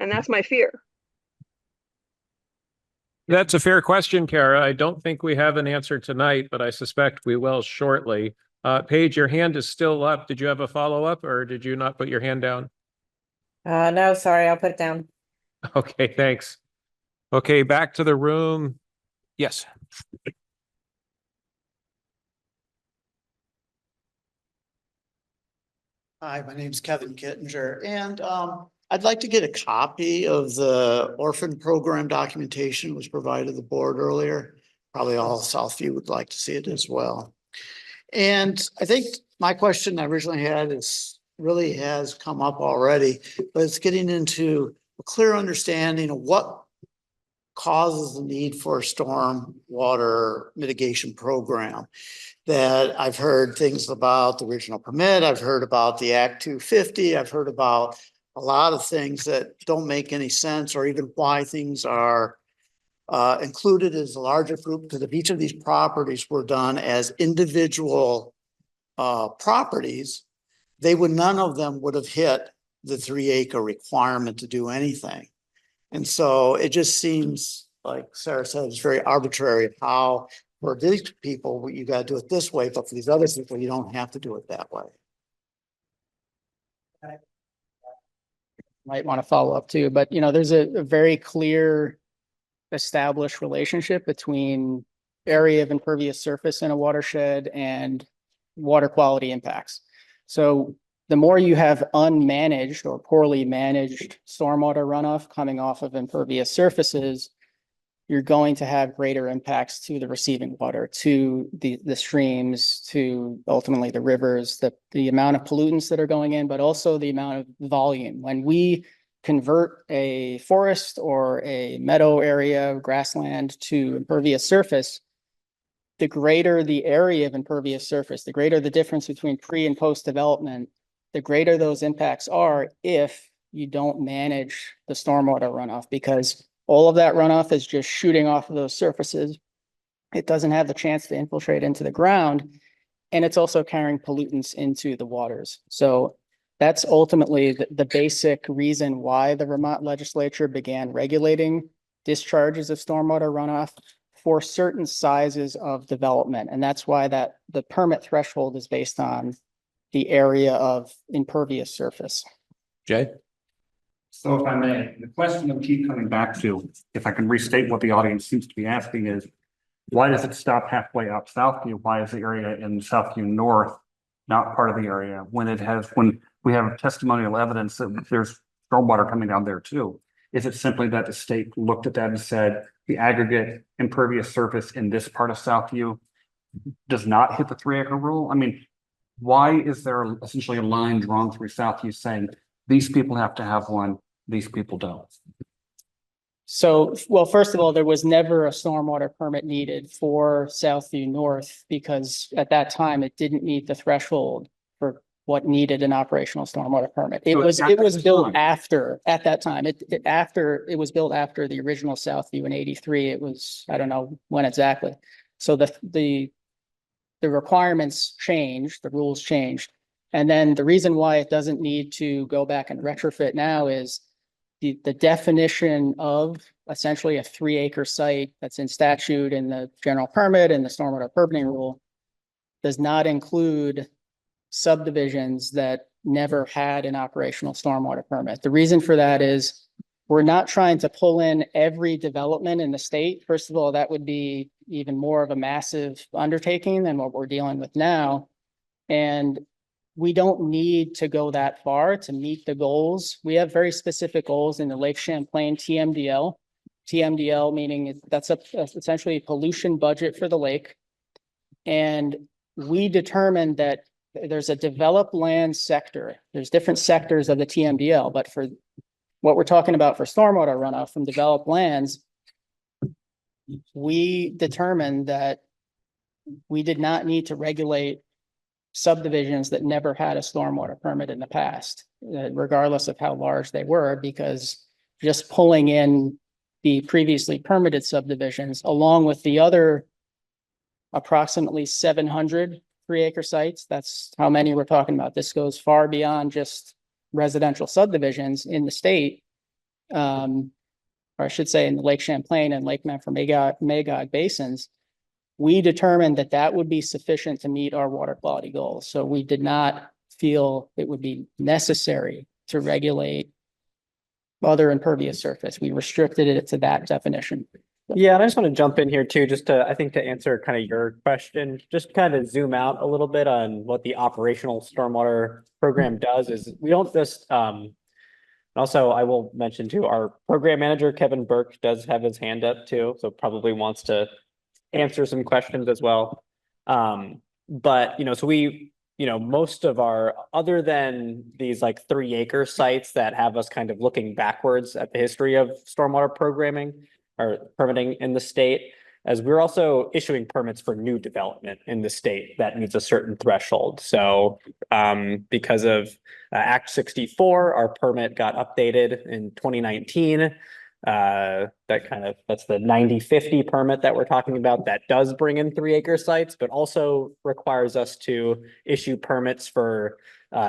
And that's my fear. That's a fair question, Kara. I don't think we have an answer tonight, but I suspect we will shortly. Paige, your hand is still up. Did you have a follow-up or did you not put your hand down? No, sorry, I'll put it down. Okay, thanks. Okay, back to the room. Yes. Hi, my name's Kevin Kittinger, and I'd like to get a copy of the orphan program documentation was provided to the board earlier. Probably all Southview would like to see it as well. And I think my question I originally had is really has come up already, but it's getting into a clear understanding of what causes the need for a storm water mitigation program. That I've heard things about the original permit, I've heard about the Act 250, I've heard about a lot of things that don't make any sense, or even why things are included as a larger group, because if each of these properties were done as individual properties, none of them would have hit the 3-acre requirement to do anything. And so it just seems, like Sarah said, it's very arbitrary of how for these people, you gotta do it this way, but for these other people, you don't have to do it that way. Might want to follow up too, but there's a very clear established relationship between area of impervious surface in a watershed and water quality impacts. So the more you have unmanaged or poorly managed stormwater runoff coming off of impervious surfaces, you're going to have greater impacts to the receiving water, to the streams, to ultimately the rivers, the amount of pollutants that are going in, but also the amount of volume. When we convert a forest or a meadow area, grassland to impervious surface, the greater the area of impervious surface, the greater the difference between pre and post development, the greater those impacts are if you don't manage the stormwater runoff, because all of that runoff is just shooting off of those surfaces. It doesn't have the chance to infiltrate into the ground, and it's also carrying pollutants into the waters. So that's ultimately the basic reason why the Vermont legislature began regulating discharges of stormwater runoff for certain sizes of development. And that's why the permit threshold is based on the area of impervious surface. Jay? So if I may, the question I keep coming back to, if I can restate what the audience seems to be asking is, why does it stop halfway up Southview? Why is the area in Southview North not part of the area when we have testimonial evidence that there's stormwater coming down there too? Is it simply that the state looked at that and said the aggregate impervious surface in this part of Southview does not hit the 3-acre rule? I mean, why is there essentially a line drawn through Southview saying these people have to have one, these people don't? So, well, first of all, there was never a stormwater permit needed for Southview North because at that time it didn't meet the threshold for what needed an operational stormwater permit. It was built after, at that time, it was built after the original Southview in 83. It was, I don't know when exactly. So the requirements changed, the rules changed. And then the reason why it doesn't need to go back and retrofit now is the definition of essentially a 3-acre site that's in statute in the general permit and the stormwater permitting rule does not include subdivisions that never had an operational stormwater permit. The reason for that is we're not trying to pull in every development in the state. First of all, that would be even more of a massive undertaking than what we're dealing with now. And we don't need to go that far to meet the goals. We have very specific goals in the Lake Champlain TMDL. TMDL meaning that's essentially a pollution budget for the lake. And we determined that there's a developed land sector. There's different sectors of the TMDL, but for what we're talking about for stormwater runoff from developed lands, we determined that we did not need to regulate subdivisions that never had a stormwater permit in the past, regardless of how large they were, because just pulling in the previously permitted subdivisions along with the other approximately 700 3-acre sites, that's how many we're talking about. This goes far beyond just residential subdivisions in the state, or I should say in the Lake Champlain and Lake Memphremagog basins. we determined that that would be sufficient to meet our water quality goals. So we did not feel it would be necessary to regulate other impervious surface. We restricted it to that definition. Yeah, and I just want to jump in here too, just to, I think to answer kind of your question, just kind of zoom out a little bit on what the operational stormwater program does is we don't just, also I will mention too, our program manager, Kevin Burke, does have his hand up too, so probably wants to answer some questions as well. But, you know, so we, you know, most of our, other than these like 3-acre sites that have us kind of looking backwards at the history of stormwater programming or permitting in the state, as we're also issuing permits for new development in the state that meets a certain threshold. So because of Act 64, our permit got updated in 2019. That's the 9050 permit that we're talking about that does bring in 3-acre sites, but also requires us to issue permits for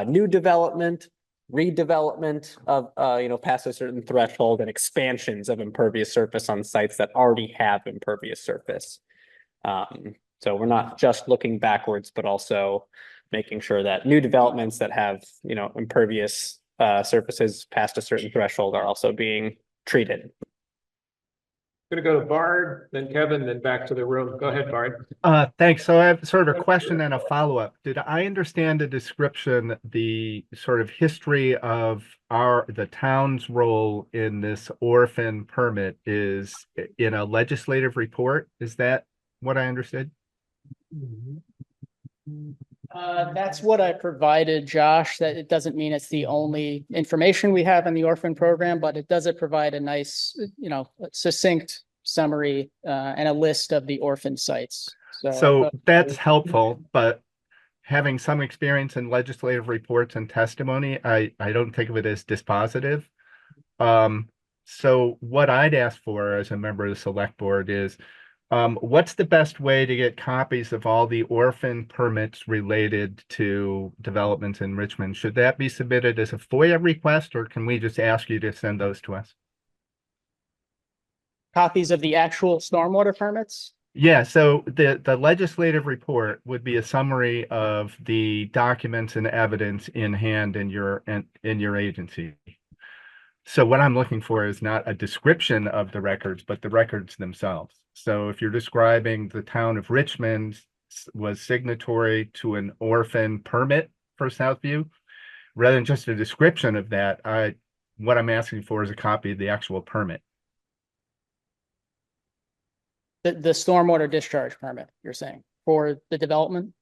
new development, redevelopment of, past a certain threshold, and expansions of impervious surface on sites that already have impervious surface. So we're not just looking backwards, but also making sure that new developments that have, impervious surfaces past a certain threshold are also being treated. Gonna go to Bard, then Kevin, then back to the room. Go ahead, Bard. Thanks. So I have sort of a question and a follow-up. Did I understand the description, the sort of history of the town's role in this orphan permit is in a legislative report? Is that what I understood? That's what I provided, Josh. That it doesn't mean it's the only information we have in the orphan program, but it does provide a nice, succinct summary and a list of the orphan sites. So that's helpful, but having some experience in legislative reports and testimony, I don't think of it as dispositive. So what I'd ask for as a member of the select board is, what's the best way to get copies of all the orphan permits related to developments in Richmond? Should that be submitted as a FOIA request, or can we just ask you to send those to us? Copies of the actual stormwater permits? Yeah, so the legislative report would be a summary of the documents and evidence in hand in your agency. So what I'm looking for is not a description of the records, but the records themselves. So if you're describing the town of Richmond was signatory to an orphan permit for Southview, rather than just a description of that, what I'm asking for is a copy of the actual permit. The stormwater discharge permit, you're saying, for the development?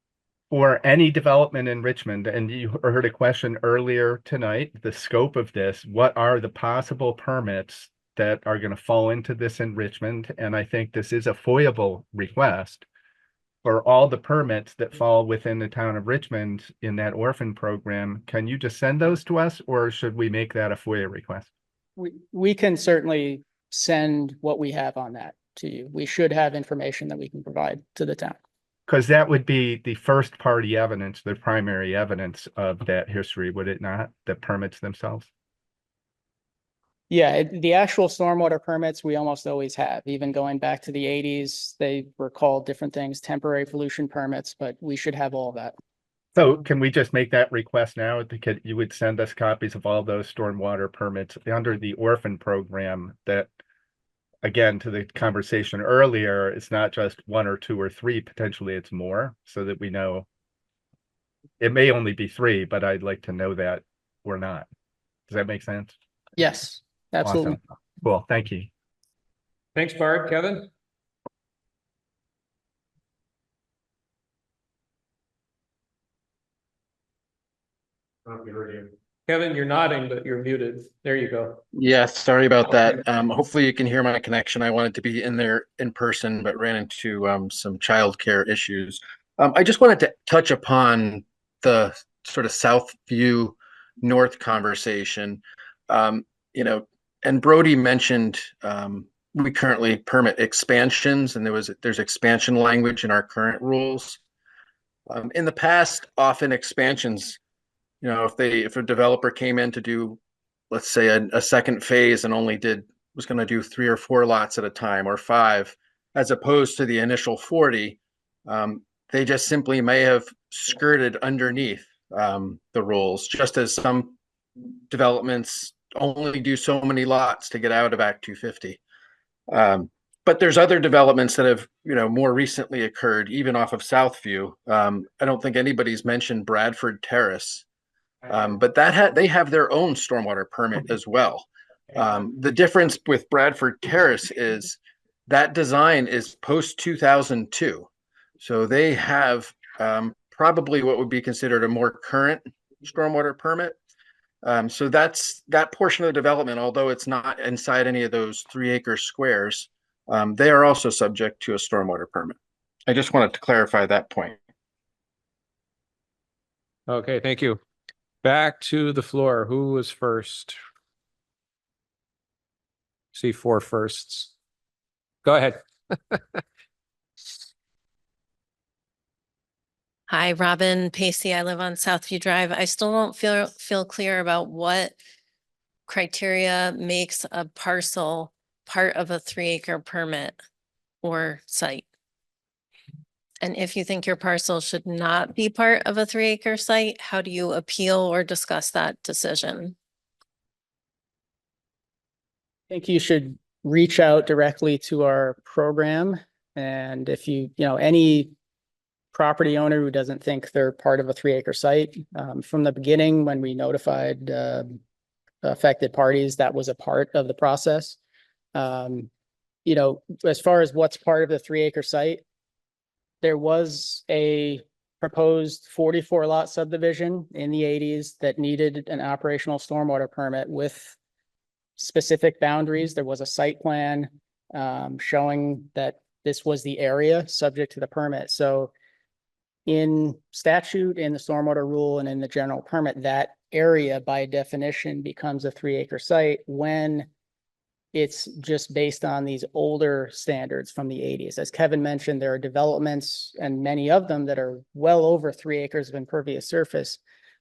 For any development in Richmond, and you heard a question earlier tonight, the scope of this, what are the possible permits that are going to fall into this in Richmond? And I think this is a FOIA-able request for all the permits that fall within the town of Richmond in that orphan program. Can you just send those to us, or should we make that a FOIA request? We can certainly send what we have on that to you. We should have information that we can provide to the town. Because that would be the first party evidence, the primary evidence of that history, would it not? The permits themselves? Yeah, the actual stormwater permits we almost always have, even going back to the 80s, they were called different things, temporary pollution permits, but we should have all of that. So can we just make that request now? You would send us copies of all those stormwater permits under the orphan program that, again, to the conversation earlier, it's not just 1 or 2 or 3, potentially it's more, so that we know. It may only be 3, but I'd like to know that or not. Does that make sense? Yes, absolutely. Awesome. Cool, thank you. Thanks, Bard. Kevin? Kevin, you're nodding, but you're muted. There you go. Yeah, sorry about that. Hopefully you can hear my connection. I wanted to be in there in person, but ran into some childcare issues. I just wanted to touch upon the sort of Southview North conversation. And Brody mentioned we currently permit expansions, and there's expansion language in our current rules. In the past, often expansions, if a developer came in to do, let's say, a second phase and only was going to do 3 or 4 lots at a time, or 5, as opposed to the initial 40. They just simply may have skirted underneath the rules, just as some developments only do so many lots to get out of Act 250. But there's other developments that have, more recently occurred, even off of Southview. I don't think anybody's mentioned Bradford Terrace, but they have their own stormwater permit as well. The difference with Bradford Terrace is that design is post 2002. So they have probably what would be considered a more current stormwater permit. So that's that portion of the development, although it's not inside any of those 3-acre squares, they are also subject to a stormwater permit. I just wanted to clarify that point. Okay, thank you. Back to the floor. Who was first? See 4 firsts. Go ahead. Hi, Robin Pacey. I live on Southview Drive. I still don't feel clear about what criteria makes a parcel part of a 3-acre permit or site. And if you think your parcel should not be part of a 3-acre site, how do you appeal or discuss that decision? I think you should reach out directly to our program. And if any property owner who doesn't think they're part of a 3-acre site, from the beginning, when we notified affected parties, that was a part of the process. As far as what's part of the 3-acre site, there was a proposed 44 lot subdivision in the 80s that needed an operational stormwater permit with specific boundaries. There was a site plan showing that this was the area subject to the permit. So in statute, in the stormwater rule, and in the general permit, that area by definition becomes a 3-acre site when it's just based on these older standards from the 80s. As Kevin mentioned, there are developments, and many of them, that are well over 3 acres of impervious surface.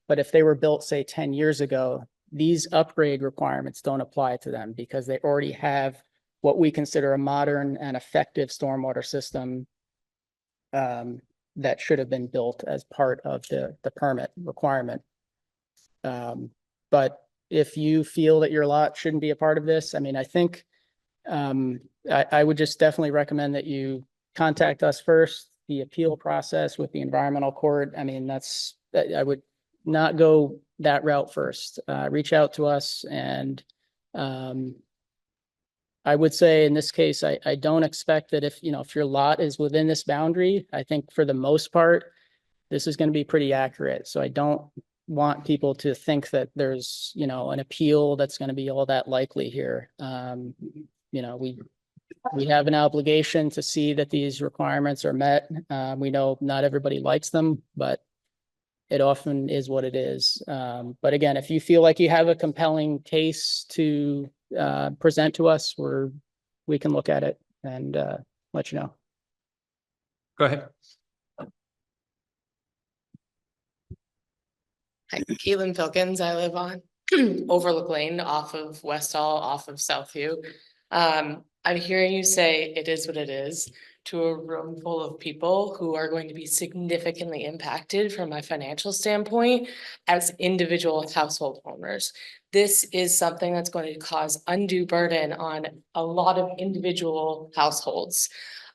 But if they were built, say, 10 years ago, these upgrade requirements don't apply to them because they already have what we consider a modern and effective stormwater system that should have been built as part of the permit requirement. But if you feel that your lot shouldn't be a part of this, I think I would just definitely recommend that you contact us first. The appeal process with the environmental court, I would not go that route first. Reach out to us, and I would say in this case, I don't expect that if your lot is within this boundary, I think for the most part, this is going to be pretty accurate. So I don't want people to think that there's, an appeal that's going to be all that likely here. We have an obligation to see that these requirements are met. We know not everybody likes them, but it often is what it is. But again, if you feel like you have a compelling case to present to us, we can look at it and let you know. Go ahead. Hi, Caitlin Filkins. I live on Overlook Lane off of Westall, off of Southview. I'm hearing you say it is what it is to a room full of people who are going to be significantly impacted from a financial standpoint as individual household owners. This is something that's going to cause undue burden on a lot of individual households.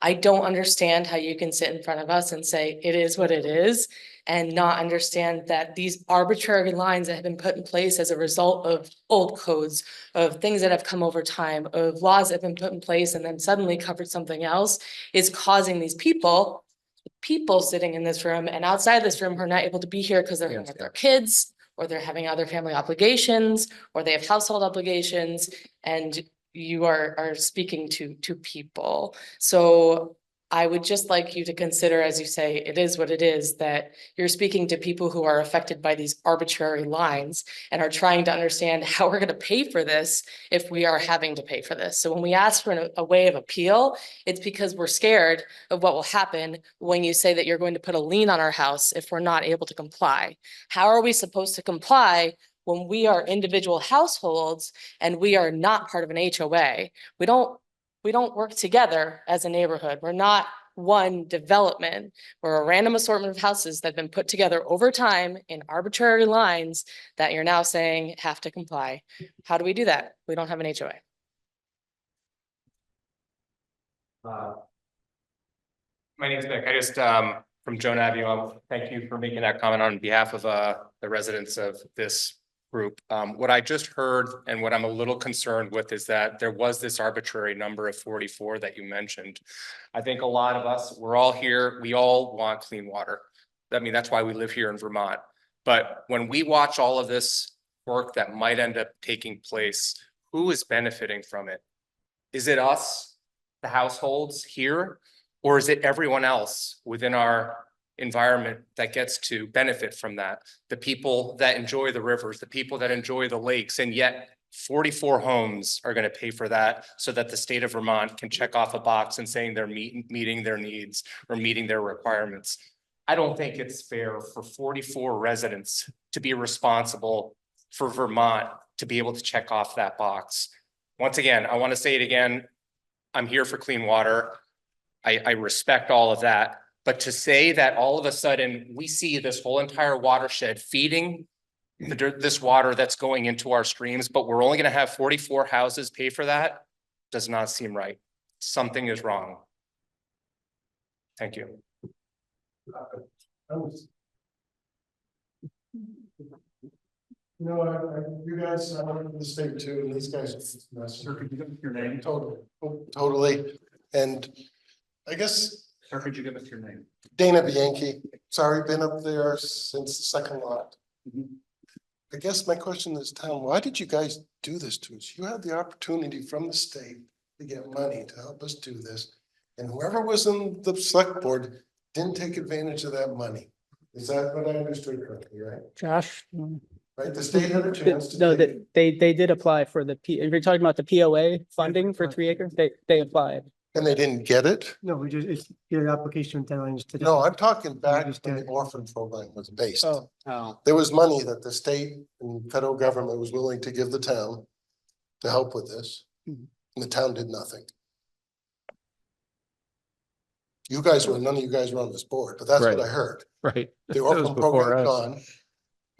I don't understand how you can sit in front of us and say it is what it is and not understand that these arbitrary lines that have been put in place as a result of old codes, of things that have come over time, of laws that have been put in place and then suddenly covered something else, is causing these people sitting in this room and outside this room who are not able to be here because they're home with their kids, or they're having other family obligations, or they have household obligations, and you are speaking to people. So I would just like you to consider, as you say, it is what it is, that you're speaking to people who are affected by these arbitrary lines and are trying to understand how we're going to pay for this if we are having to pay for this. So when we ask for a way of appeal, it's because we're scared of what will happen when you say that you're going to put a lien on our house if we're not able to comply. How are we supposed to comply when we are individual households and we are not part of an HOA? We don't We don't work together as a neighborhood. We're not one development. We're a random assortment of houses that have been put together over time in arbitrary lines that you're now saying have to comply. How do we do that? We don't have an HOA. My name's Nick. I just, from Joan Avenue, thank you for making that comment on behalf of, the residents of this group. What I just heard and what I'm a little concerned with is that there was this arbitrary number of 44 that you mentioned. I think a lot of us, we're all here, we all want clean water. I mean, that's why we live here in Vermont. But when we watch all of this work that might end up taking place, who is benefiting from it? Is it us, the households here? Or is it everyone else within our environment that gets to benefit from that? The people that enjoy the rivers, the people that enjoy the lakes, and yet 44 homes are going to pay for that so that the state of Vermont can check off a box and saying they're meeting their needs or meeting their requirements. I don't think it's fair for 44 residents to be responsible for Vermont to be able to check off that box. Once again, I want to say it again. I'm here for clean water. I respect all of that, but to say that all of a sudden we see this whole entire watershed feeding this water that's going into our streams, but we're only going to have 44 houses pay for that, does not seem right. Something is wrong. Thank you. You know, you guys, I went to the state too, and these guys, sir, could you give us your name? Totally. And I guess. Sir, could you give us your name? Dana Bianchi. Sorry, been up there since the second lot. I guess my question is, town, why did you guys do this to us? You had the opportunity from the state to get money to help us do this. And whoever was in the select board didn't take advantage of that money. Is that what I understood correctly, right? Josh? Right, the state had a chance to. No, they did apply for the if you're talking about the POA funding for 3 acres, they applied. And they didn't get it? No, we just, it's your application deadlines today. No, I'm talking back when the orphan program was based. Oh. There was money that the state and federal government was willing to give the town to help with this. And the town did nothing. You guys were, none of you guys were on this board, but that's what I heard. Right. The That was orphan before program's us. gone.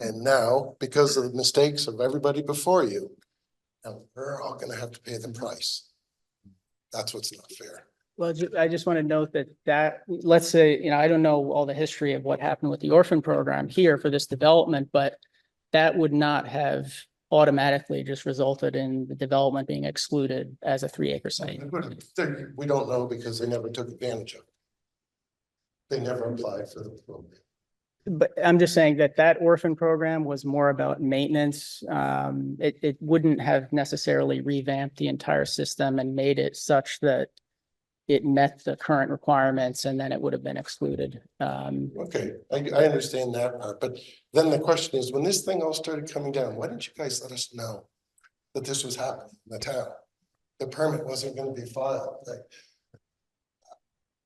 And now, because of the mistakes of everybody before you, now we're all gonna have to pay the price. That's what's not fair. Well, I just want to note that let's say, I don't know all the history of what happened with the orphan program here for this development, but that would not have automatically just resulted in the development being excluded as a 3 acre site. We don't know because they never took advantage of it. They never applied for the program. But I'm just saying that orphan program was more about maintenance. It wouldn't have necessarily revamped the entire system and made it such that it met the current requirements and then it would have been excluded. Okay, I understand that part, but then the question is, when this thing all started coming down, why didn't you guys let us know that this was happening in the town? The permit wasn't going to be filed.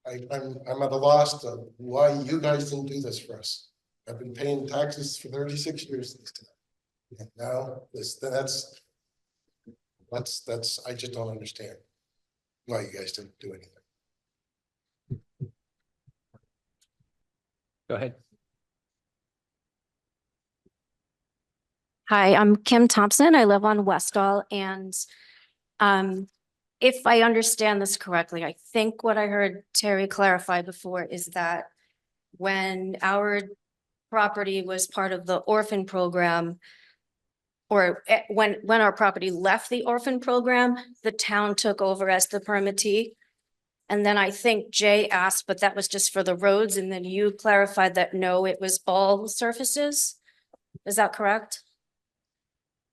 I'm at a loss of why you guys didn't do this for us. I've been paying taxes for 36 years this time. And now that's I just don't understand why you guys didn't do anything. Go ahead. Hi, I'm Kim Thompson. I live on Westall, and if I understand this correctly, I think what I heard Terry clarify before is that when our property was part of the orphan program, or when our property left the orphan program, the town took over as the permittee. And then I think Jay asked, but that was just for the roads, and then you clarified that no, it was all surfaces. Is that correct?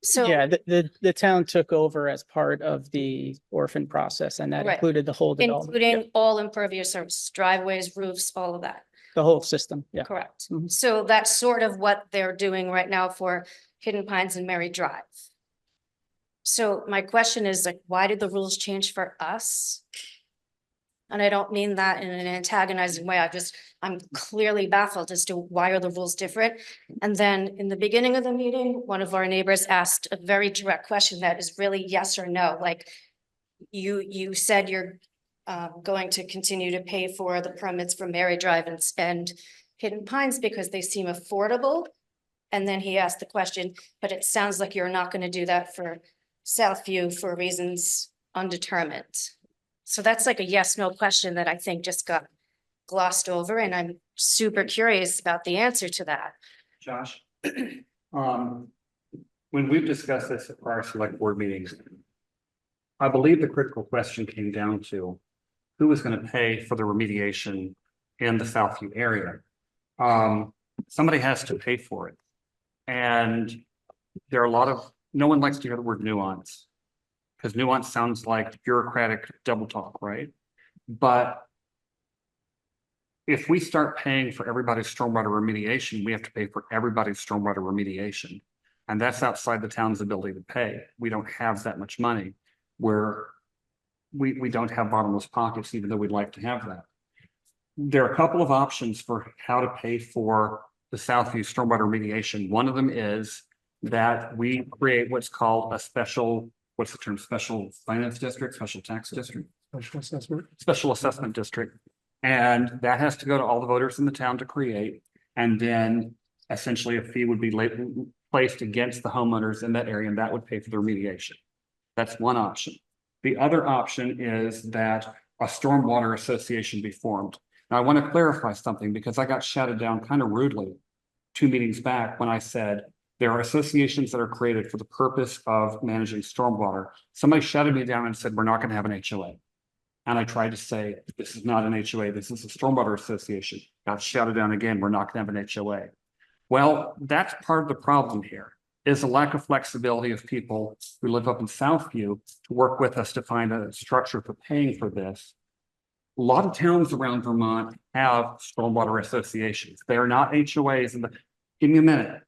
So Yeah, the town took over as part of the orphan process, and that Right. included the whole development. including all impervious surface, driveways, roofs, all of that. The whole system, yeah. Correct. So that's sort of what they're doing right now for Hidden Pines and Mary Drive. So my question is, like, why did the rules change for us? And I don't mean that in an antagonizing way. I'm clearly baffled as to why are the rules different? And then in the beginning of the meeting, one of our neighbors asked a very direct question that is really yes or no, like, you said you're going to continue to pay for the permits for Mary Drive and Hidden Pines because they seem affordable. And then he asked the question, but it sounds like you're not going to do that for Southview for reasons undetermined. So that's like a yes, no question that I think just got glossed over, and I'm super curious about the answer to that. Josh, when we've discussed this at our select board meetings, I believe the critical question came down to who was going to pay for the remediation in the Southview area. Somebody has to pay for it. And there are a lot of, no one likes to hear the word nuance, because nuance sounds like bureaucratic double talk, right? But if we start paying for everybody's stormwater remediation, we have to pay for everybody's stormwater remediation. And that's outside the town's ability to pay. We don't have that much money where we don't have bottomless pockets, even though we'd like to have that. There are a couple of options for how to pay for the Southview stormwater remediation. One of them is that we create what's called a special, what's the term? Special finance district, special tax district, special assessment district. And that has to go to all the voters in the town to create. And then essentially a fee would be placed against the homeowners in that area, and that would pay for the remediation. That's one option. The other option is that a stormwater association be formed. Now I want to clarify something because I got shouted down kind of rudely 2 meetings back when I said there are associations that are created for the purpose of managing stormwater. Somebody shouted me down and said, we're not going to have an HOA. And I tried to say, this is not an HOA, this is a stormwater association. Got shouted down again, we're not going to have an HOA. Well, that's part of the problem here, is a lack of flexibility of people who live up in Southview to work with us to find a structure for paying for this. A lot of towns around Vermont have stormwater associations. They are not HOAs. Give me a minute.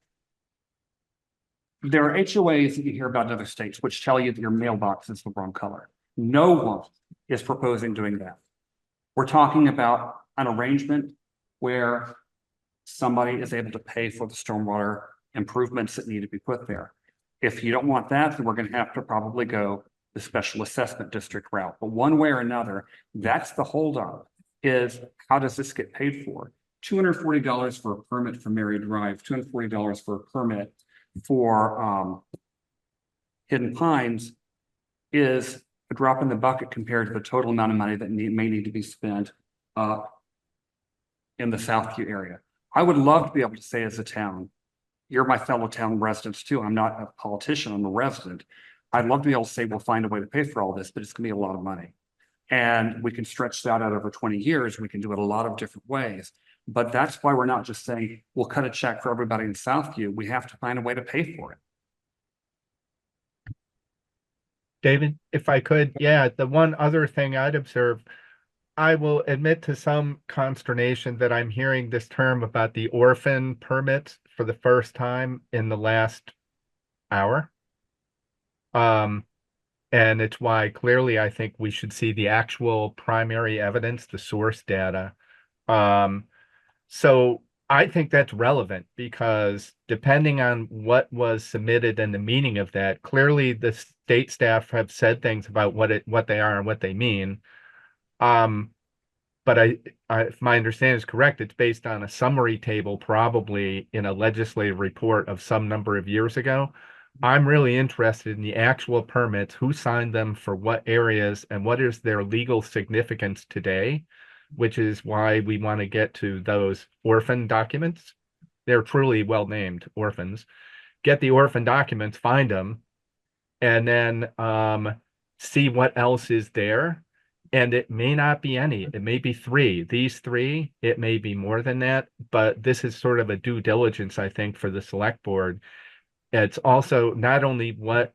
There are HOAs that you hear about in other states, which tell you that your mailbox is the wrong color. No one is proposing doing that. We're talking about an arrangement where somebody is able to pay for the stormwater improvements that need to be put there. If you don't want that, then we're going to have to probably go the special assessment district route. But one way or another, that's the holdup, is how does this get paid for? $240 for a permit for Mary Drive, $240 for a permit for Hidden Pines is a drop in the bucket compared to the total amount of money that may need to be spent in the Southview area. I would love to be able to say as a town, you're my fellow town residents too. I'm not a politician, I'm a resident. I'd love to be able to say, we'll find a way to pay for all this, but it's gonna be a lot of money. And we can stretch that out over 20 years. We can do it a lot of different ways. But that's why we're not just saying, we'll cut a check for everybody in Southview. We have to find a way to pay for it. David, if I could, yeah, the one other thing I'd observe, I will admit to some consternation that I'm hearing this term about the orphan permits for the first time in the last hour. And it's why clearly I think we should see the actual primary evidence, the source data. So I think that's relevant because depending on what was submitted and the meaning of that, clearly the state staff have said things about what they are and what they mean. But if my understanding is correct, it's based on a summary table, probably in a legislative report of some number of years ago. I'm really interested in the actual permits, who signed them for what areas, and what is their legal significance today, which is why we want to get to those orphan documents. They're truly well-named orphans. Get the orphan documents, find them, and then see what else is there. And it may not be any, it may be 3. These 3, it may be more than that, but this is sort of a due diligence, I think, for the select board. It's also not only what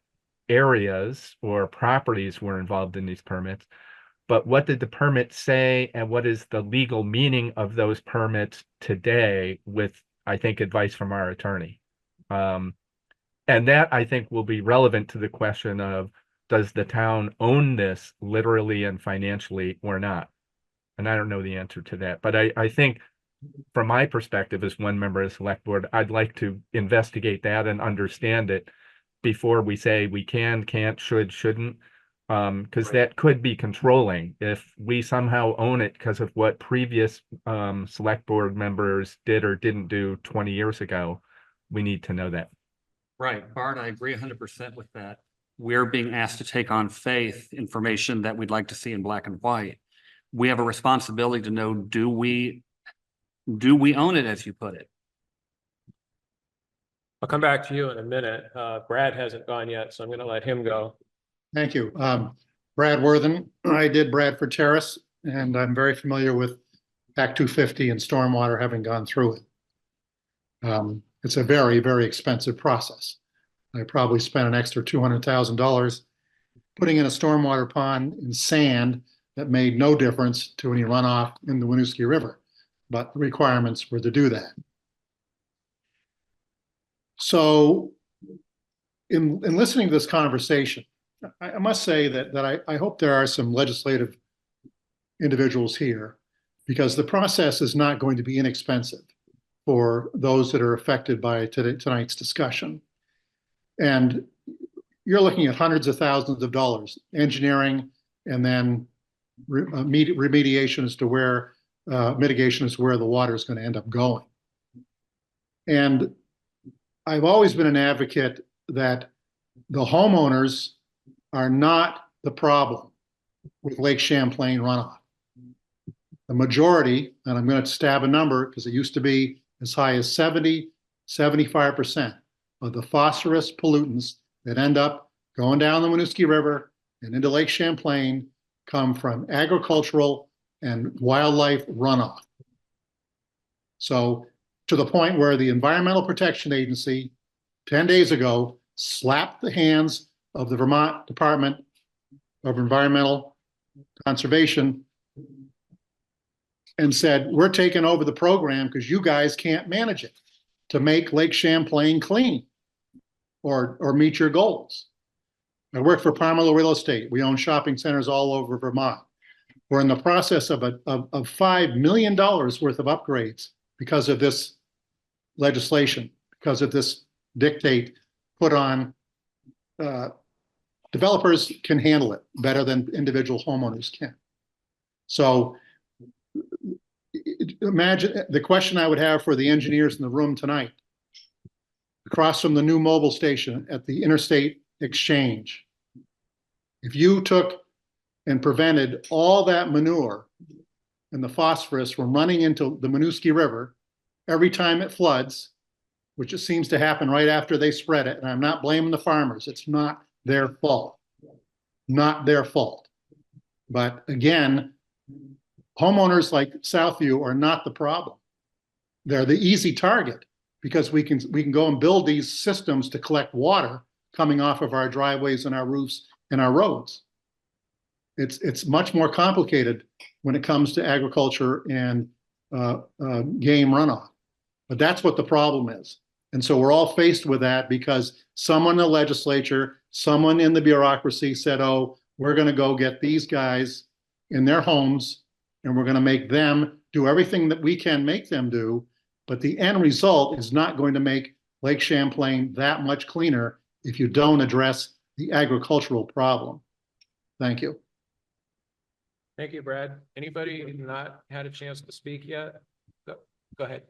areas or properties were involved in these permits, but what did the permit say and what is the legal meaning of those permits today with, I think, advice from our attorney. And that, I think, will be relevant to the question of, does the town own this literally and financially or not? And I don't know the answer to that, but I think from my perspective as one member of the select board, I'd like to investigate that and understand it before we say we can, can't, should, shouldn't. Because that could be controlling if we somehow own it because of what previous select board members did or didn't do 20 years ago. We need to know that. Right, Bart, I agree 100% with that. We're being asked to take on faith information that we'd like to see in black and white. We have a responsibility to know, do we own it, as you put it? I'll come back to you in a minute. Brad hasn't gone yet, so I'm going to let him go. Thank you. Brad Worthen. I did Bradford Terrace, and I'm very familiar with Act 250 and stormwater, having gone through it. It's a very, very expensive process. I probably spent an extra $200,000 putting in a stormwater pond in sand that made no difference to any runoff in the Winooski River, but the requirements were to do that. So in listening to this conversation, I must say that I hope there are some legislative individuals here, because the process is not going to be inexpensive for those that are affected by tonight's discussion. And you're looking at hundreds of thousands of dollars, engineering, and then remediation as to where, mitigation is where the water is going to end up going. And I've always been an advocate that the homeowners are not the problem with Lake Champlain runoff. The majority, and I'm going to stab a number because it used to be as high as 75% of the phosphorus pollutants that end up going down the Winooski River and into Lake Champlain come from agricultural and wildlife runoff. So to the point where the Environmental Protection Agency 10 days ago slapped the hands of the Vermont Department of Environmental Conservation and said, we're taking over the program because you guys can't manage it to make Lake Champlain clean or meet your goals. I work for Palmer Real Estate. We own shopping centers all over Vermont. We're in the process of $5 million worth of upgrades because of this legislation, because of this dictate put on. Developers can handle it better than individual homeowners can. So imagine the question I would have for the engineers in the room tonight. Across from the new mobile station at the Interstate Exchange, if you took and prevented all that manure and the phosphorus from running into the Winooski River every time it floods, which it seems to happen right after they spread it, and I'm not blaming the farmers, it's not their fault. Not their fault. But again, homeowners like Southview are not the problem. They're the easy target because we can go and build these systems to collect water coming off of our driveways and our roofs and our roads. It's much more complicated when it comes to agriculture and game runoff. But that's what the problem is. And so we're all faced with that because someone in the legislature, someone in the bureaucracy said, oh, we're going to go get these guys in their homes and we're going to make them do everything that we can make them do. But the end result is not going to make Lake Champlain that much cleaner if you don't address the agricultural problem. Thank you. Thank you, Brad. Anybody who's not had a chance to speak yet? Go ahead.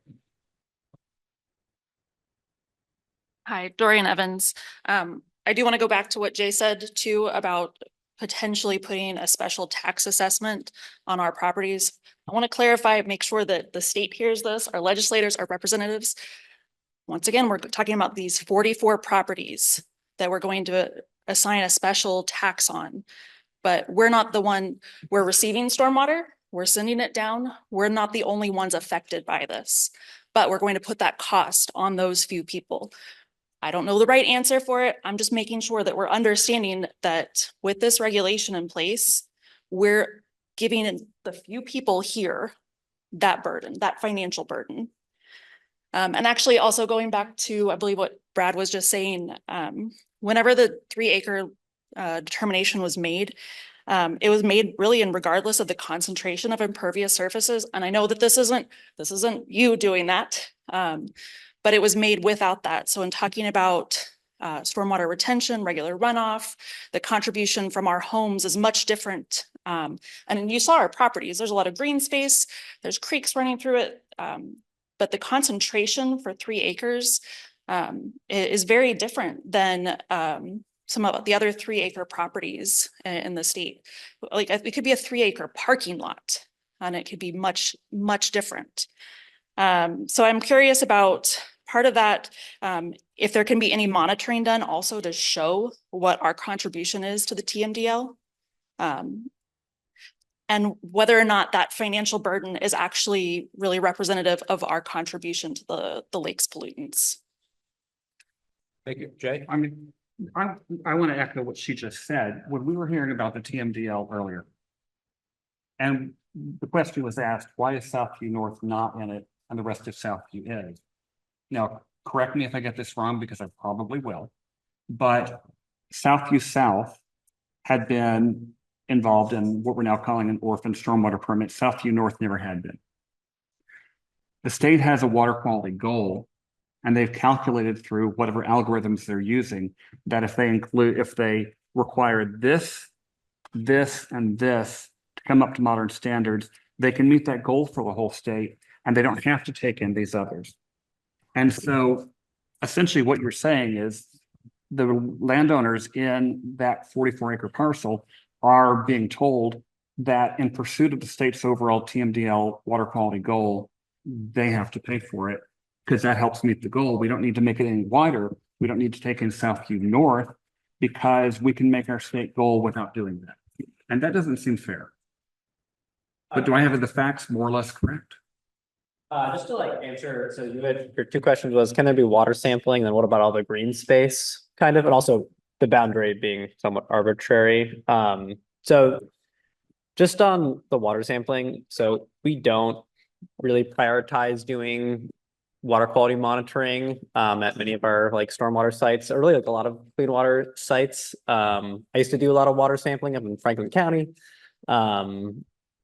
Hi, Dorian Evans. I do want to go back to what Jay said too about potentially putting a special tax assessment on our properties. I want to clarify, make sure that the state hears this, our legislators, our representatives. Once again, we're talking about these 44 properties that we're going to assign a special tax on. But we're not the one, we're receiving stormwater, we're sending it down. We're not the only ones affected by this, but we're going to put that cost on those few people. I don't know the right answer for it. I'm just making sure that we're understanding that with this regulation in place, we're giving the few people here that burden, that financial burden. And actually also going back to, I believe what Brad was just saying, whenever the 3-acre determination was made, it was made really in regardless of the concentration of impervious surfaces. And I know that this isn't you doing that, but it was made without that. So in talking about stormwater retention, regular runoff. The contribution from our homes is much different. And you saw our properties, there's a lot of green space, there's creeks running through it. But the concentration for 3 acres is very different than some of the other 3-acre properties in the state. Like it could be a 3-acre parking lot and it could be much, much different. So I'm curious about part of that, if there can be any monitoring done also to show what our contribution is to the TMDL. And whether or not that financial burden is actually really representative of our contribution to the lake's pollutants. Thank you, Jay. I mean, I want to echo what she just said. When we were hearing about the TMDL earlier, and the question was asked, why is Southview North not in it and the rest of Southview is? Now, correct me if I get this wrong, because I probably will, but Southview South had been involved in what we're now calling an orphan stormwater permit. Southview North never had been. The state has a water quality goal, and they've calculated through whatever algorithms they're using that if they require this, and this to come up to modern standards, they can meet that goal for the whole state, and they don't have to take in these others. And so essentially what you're saying is the landowners in that 44-acre parcel are being told that in pursuit of the state's overall TMDL water quality goal, they have to pay for it because that helps meet the goal. We don't need to make it any wider. We don't need to take in Southview North because we can make our state goal without doing that. And that doesn't seem fair. But do I have the facts more or less correct? Just to like answer, so you had your 2 questions was, can there be water sampling? And then what about all the green space kind of, and also the boundary being somewhat arbitrary. So just on the water sampling, so we don't really prioritize doing water quality monitoring at many of our like stormwater sites, or really like a lot of clean water sites. I used to do a lot of water sampling up in Franklin County.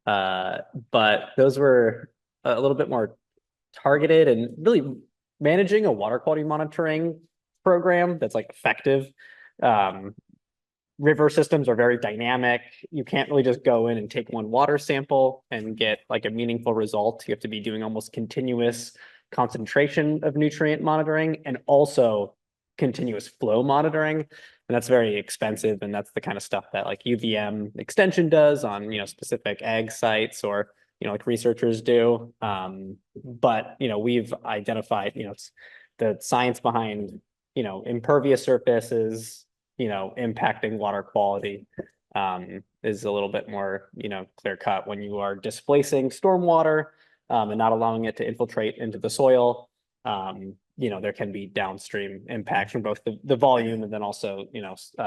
But those were a little bit more targeted, and really managing a water quality monitoring program that's like effective. River systems are very dynamic. You can't really just go in and take one water sample and get like a meaningful result. You have to be doing almost continuous concentration of nutrient monitoring and also continuous flow monitoring. And that's very expensive. And that's the kind of stuff that like UVM extension does on, specific ag sites, or, like researchers do. But, we've identified, it's the science behind, impervious surfaces, impacting water quality is a little bit more, clear cut when you are displacing stormwater and not allowing it to infiltrate into the soil. There can be downstream impacts from both the volume and then also,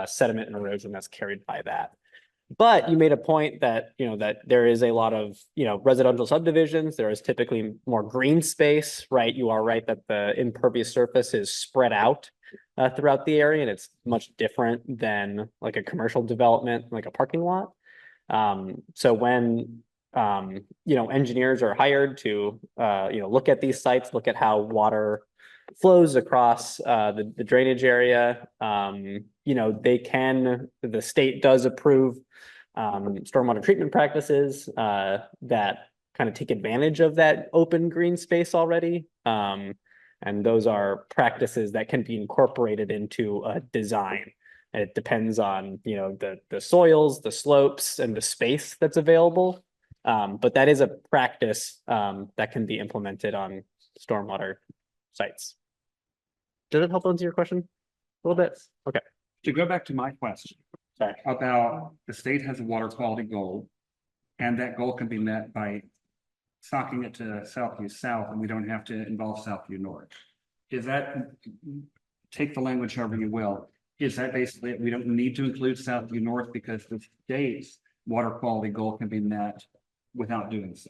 sediment and erosion that's carried by that. But you made a point that, that there is a lot of, residential subdivisions. There is typically more green space, right? You are right that the impervious surface is spread out throughout the area, and it's much different than like a commercial development, like a parking lot. So when, engineers are hired to, look at these sites, look at how water flows across the drainage area, the state does approve stormwater treatment practices that kind of take advantage of that open green space already. And those are practices that can be incorporated into a design. It depends on, the soils, the slopes, and the space that's available. But that is a practice that can be implemented on stormwater sites. Does it help answer your question a little bit? Okay. To go back to my question about the state has a water quality goal, and that goal can be met by stocking it to Southview South, and we don't have to involve Southview North. Is that, take the language however you will, is that basically we don't need to include Southview North because the state's water quality goal can be met without doing so?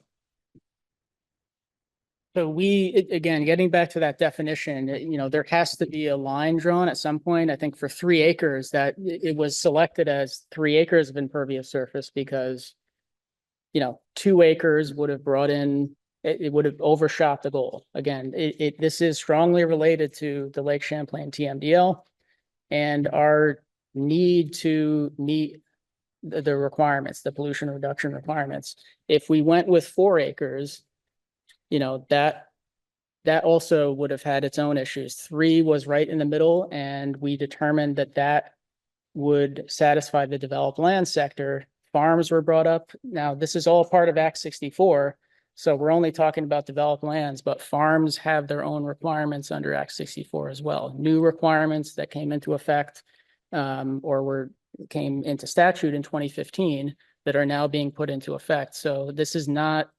So again, getting back to that definition, there has to be a line drawn at some point. I think for 3 acres that it was selected as 3 acres of impervious surface because, 2 acres would have brought in, it would have overshot the goal. Again, this is strongly related to the Lake Champlain TMDL. and our need to meet the requirements, the pollution reduction requirements. If we went with 4 acres, you know, that also would have had its own issues. 3 was right in the middle, and we determined that that would satisfy the developed land sector. Farms were brought up. Now, this is all part of Act 64. So we're only talking about developed lands, but farms have their own requirements under Act 64 as well. New requirements that came into effect came into statute in 2015 that are now being put into effect. So this is not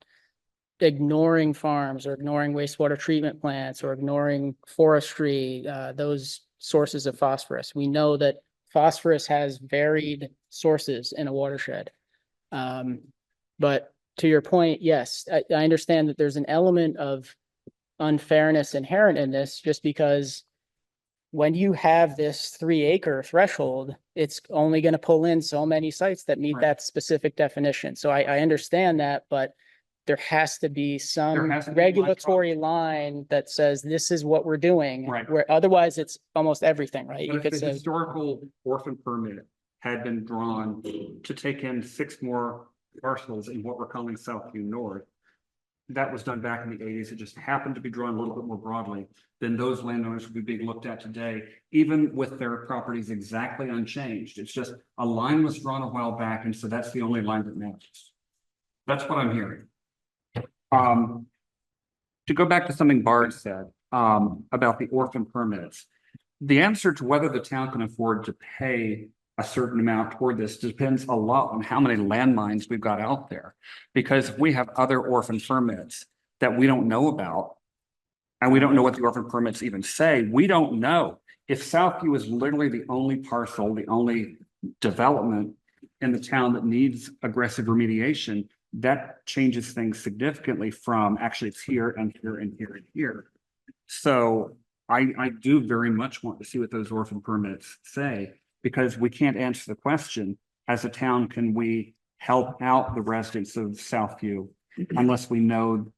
ignoring farms or ignoring wastewater treatment plants or ignoring forestry, those sources of phosphorus. We know that phosphorus has varied sources in a watershed. But to your point, yes, I understand that there's an element of unfairness inherent in this, just because when you have this 3-acre threshold, it's only going to pull in so many sites that meet that specific definition. So I understand that, but there has to be some regulatory line that says this is what we're doing. Right. Where otherwise it's almost everything, right? But You if could the say, historical orphan permit had been drawn to take in 6 more parcels in what we're calling Southview North, that was done back in the 80s. It just happened to be drawn a little bit more broadly. Then those landowners would be being looked at today, even with their properties exactly unchanged. It's just a line was drawn a while back, and so that's the only line that matters. That's what I'm hearing. To go back to something Bart said about the orphan permits, the answer to whether the town can afford to pay a certain amount toward this depends a lot on how many landmines we've got out there, because we have other orphan permits that we don't know about, and we don't know what the orphan permits even say. We don't know if Southview is literally the only parcel, the only development in the town that needs aggressive remediation. That changes things significantly from actually it's here and here and here and here. So I do very much want to see what those orphan permits say, because we can't answer the question, as a town, can we help out the residents of Southview unless we know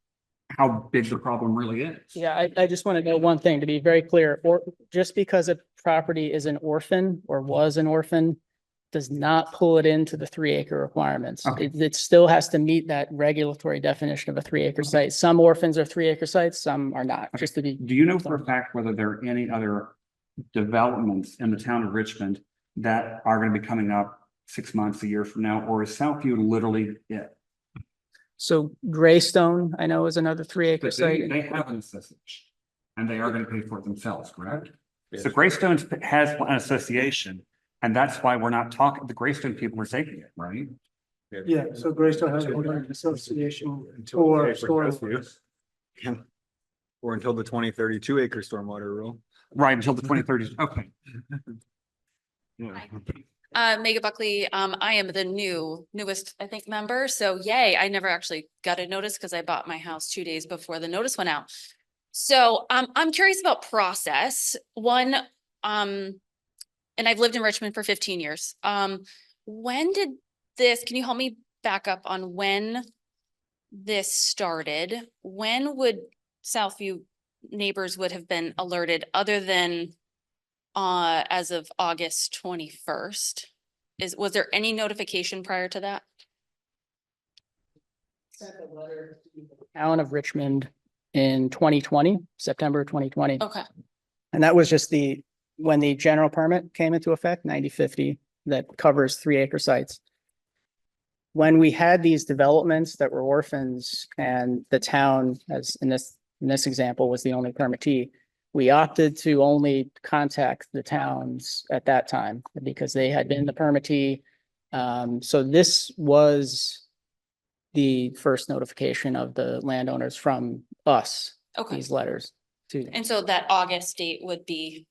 how big the problem really is? yeah, I just want to know one thing, to be very clear, or just because a property is an orphan or was an orphan does not pull it into the 3-acre requirements. Okay. It still has to meet that regulatory definition of a 3-acre site. Some orphans are 3-acre sites, some are not, just to be. Do you know for a fact whether there are any other developments in the town of Richmond that are going to be coming up 6 months, a year from now, or is Southview literally it? So Greystone, I know, is another 3-acre But site. they have an association, and they are going to pay for it themselves, correct? So Greystone has an association, and that's why we're not talking, the Greystone people are taking it, right? Yeah, so Greystone has an association for stormwater. Or until the 2032 acre stormwater rule. Right, until the 2030s, okay. Yeah. Megan Buckley, I am the newest, I think, member. So yay, I never actually got a notice because I bought my house 2 days before the notice went out. So I'm curious about process. One, and I've lived in Richmond for 15 years. When did this, can you help me back up on when this started? When would Southview neighbors would have been alerted, other than as of August 21st? Was there any notification prior to that? Sent a letter to the town of Richmond in 2020, September 2020. Okay. And that was just when the general permit came into effect, 9050, that covers 3-acre sites. When we had these developments that were orphans, and the town, as in this example, was the only permittee, we opted to only contact the towns at that time because they had been the permittee. So this was the first notification of the landowners from us. Okay. These letters to. And so that August date would be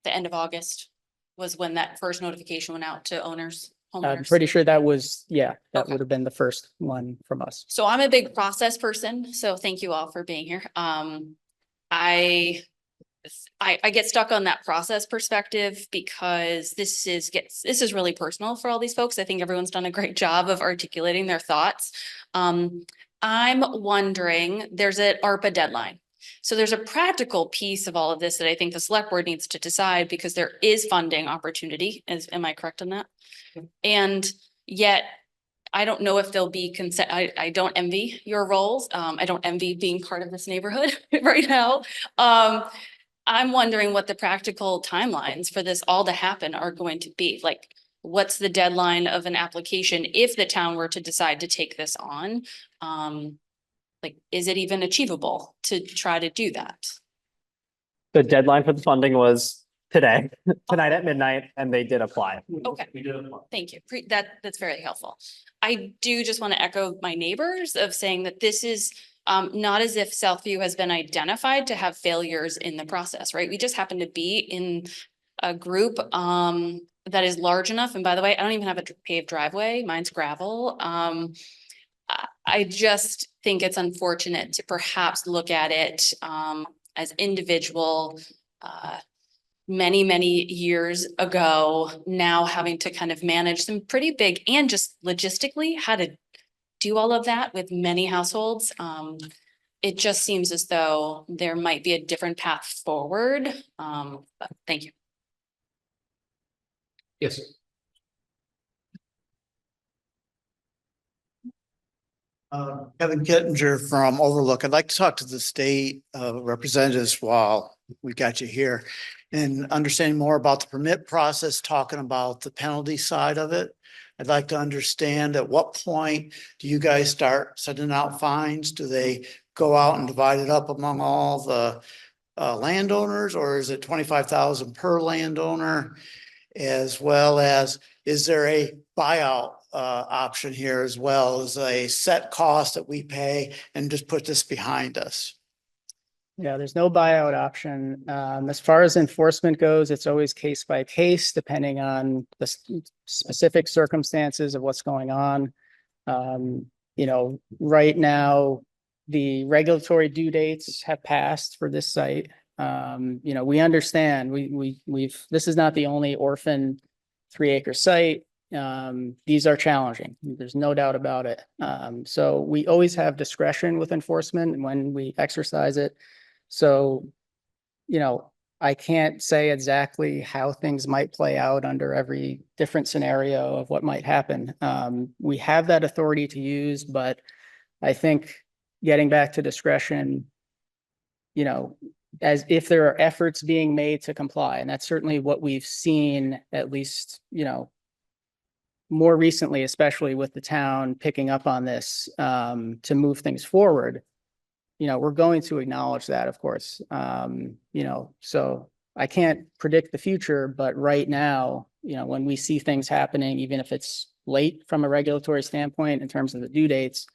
the end of August was when that first notification went out to owners, I'm homeowners. pretty sure that was, that would have been the first one from us. So I'm a big process person, so thank you all for being here. I get stuck on that process perspective because this is really personal for all these folks. I think everyone's done a great job of articulating their thoughts. I'm wondering, there's an ARPA deadline. So there's a practical piece of all of this that I think the select board needs to decide, because there is funding opportunity. Am I correct on that? And yet, I don't know if there'll be consent. I don't envy your roles. I don't envy being part of this neighborhood right now. I'm wondering what the practical timelines for this all to happen are going to be. Like, what's the deadline of an application if the town were to decide to take this on? Like, is it even achievable to try to do that? The deadline for the funding was tonight at midnight, and they did apply. Okay, thank you. That's very helpful. I do just want to echo my neighbors of saying that this is not as if Southview has been identified to have failures in the process, right? We just happen to be in a group that is large enough. And by the way, I don't even have a paved driveway. Mine's gravel. I just think it's unfortunate to perhaps look at it as individual many years ago, now having to kind of manage some pretty big, and just logistically how to do all of that with many households. It just seems as though there might be a different path forward. But thank you. Yes. Kevin Kittinger from Overlook. I'd like to talk to the state representatives while we got you here, and understanding more about the permit process, talking about the penalty side of it. I'd like to understand, at what point do you guys start sending out fines? Do they go out and divide it up among all the landowners, or is it 25,000 per landowner? As well as, is there a buyout option here as well as a set cost that we pay and just put this behind us? Yeah, there's no buyout option. As far as enforcement goes, it's always case by case, depending on the specific circumstances of what's going on. You know, right now, the regulatory due dates have passed for this site. You know, we understand this is not the only orphan 3-acre site. These are challenging. There's no doubt about it. So we always have discretion with enforcement when we exercise it. So, you know, I can't say exactly how things might play out under every different scenario of what might happen. We have that authority to use, but I think getting back to discretion, you know, as if there are efforts being made to comply, and that's certainly what we've seen, at least, you know, more recently, especially with the town picking up on this to move things forward. You know, we're going to acknowledge that, of course. You know, so I can't predict the future, but right now, you know, when we see things happening, even if it's late from a regulatory standpoint in terms of the due dates,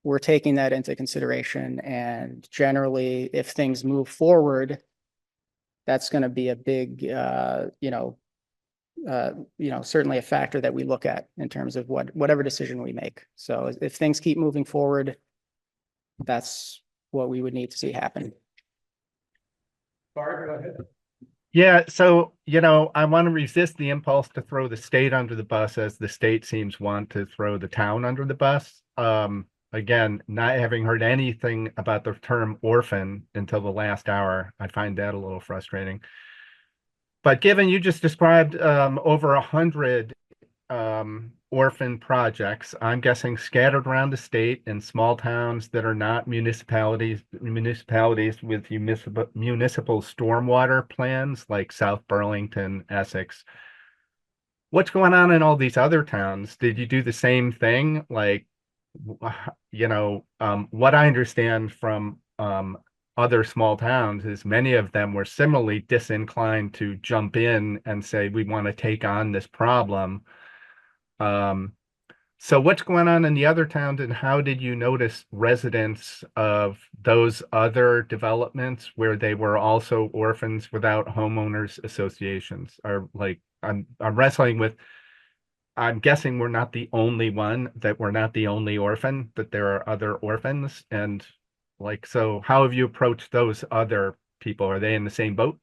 we're taking that into consideration. And generally, if things move forward, that's going to be a big, you know, certainly a factor that we look at in terms of whatever decision we make. So if things keep moving forward, that's what we would need to see happen. Bart, go ahead. Yeah, so, you know, I want to resist the impulse to throw the state under the bus, as the state seems want to throw the town under the bus. Again, not having heard anything about the term orphan until the last hour, I find that a little frustrating. But given you just described over 100 orphan projects, I'm guessing scattered around the state in small towns that are not municipalities with municipal stormwater plans like South Burlington, Essex. What's going on in all these other towns? Did you do the same thing? Like, you know, what I understand from other small towns is many of them were similarly disinclined to jump in and say, we want to take on this problem. So what's going on in the other towns, and how did you notice residents of those other developments where they were also orphans without homeowners associations? Or like, I'm wrestling with, I'm guessing we're not the only one, that we're not the only orphan, that there are other orphans. And like, so how have you approached those other people? Are they in the same boat?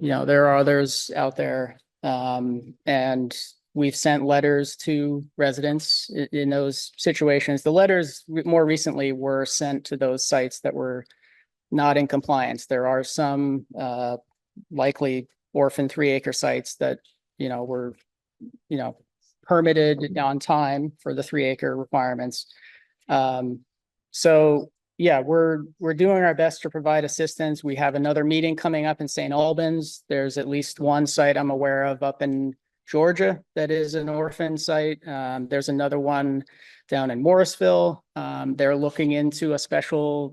You know, there are others out there. And, we've sent letters to residents in those situations. The letters more recently were sent to those sites that were not in compliance. There are some likely orphan 3-acre sites that, were, permitted on time for the 3-acre requirements. So yeah, we're doing our best to provide assistance. We have another meeting coming up in St. Albans. There's at least one site I'm aware of up in Georgia that is an orphan site. There's another one down in Morrisville. They're looking into a special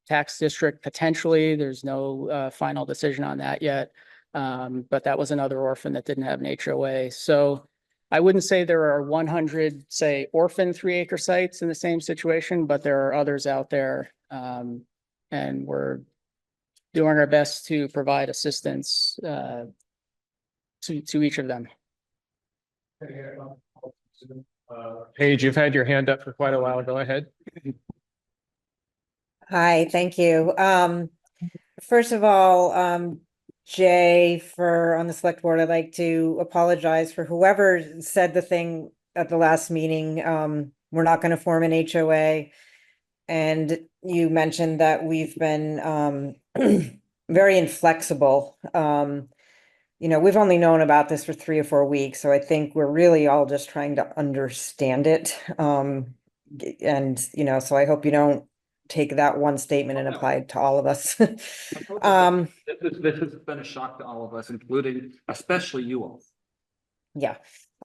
tax district potentially. There's no final decision on that yet. But that was another orphan that didn't have an HOA. So I wouldn't say there are 100, say, orphan 3-acre sites in the same situation, but there are others out there. And we're doing our best to provide assistance to each of them. Paige, you've had your hand up for quite a while. Go ahead. Hi, thank you. First of all, Jay, on the select board, I'd like to apologize for whoever said the thing at the last meeting. We're not going to form an HOA. And you mentioned that we've been very inflexible. We've only known about this for 3 or 4 weeks, so I think we're really all just trying to understand it. So I hope you don't take that one statement and apply it to all of us. This has been a shock to all of us, including especially you all. Yeah.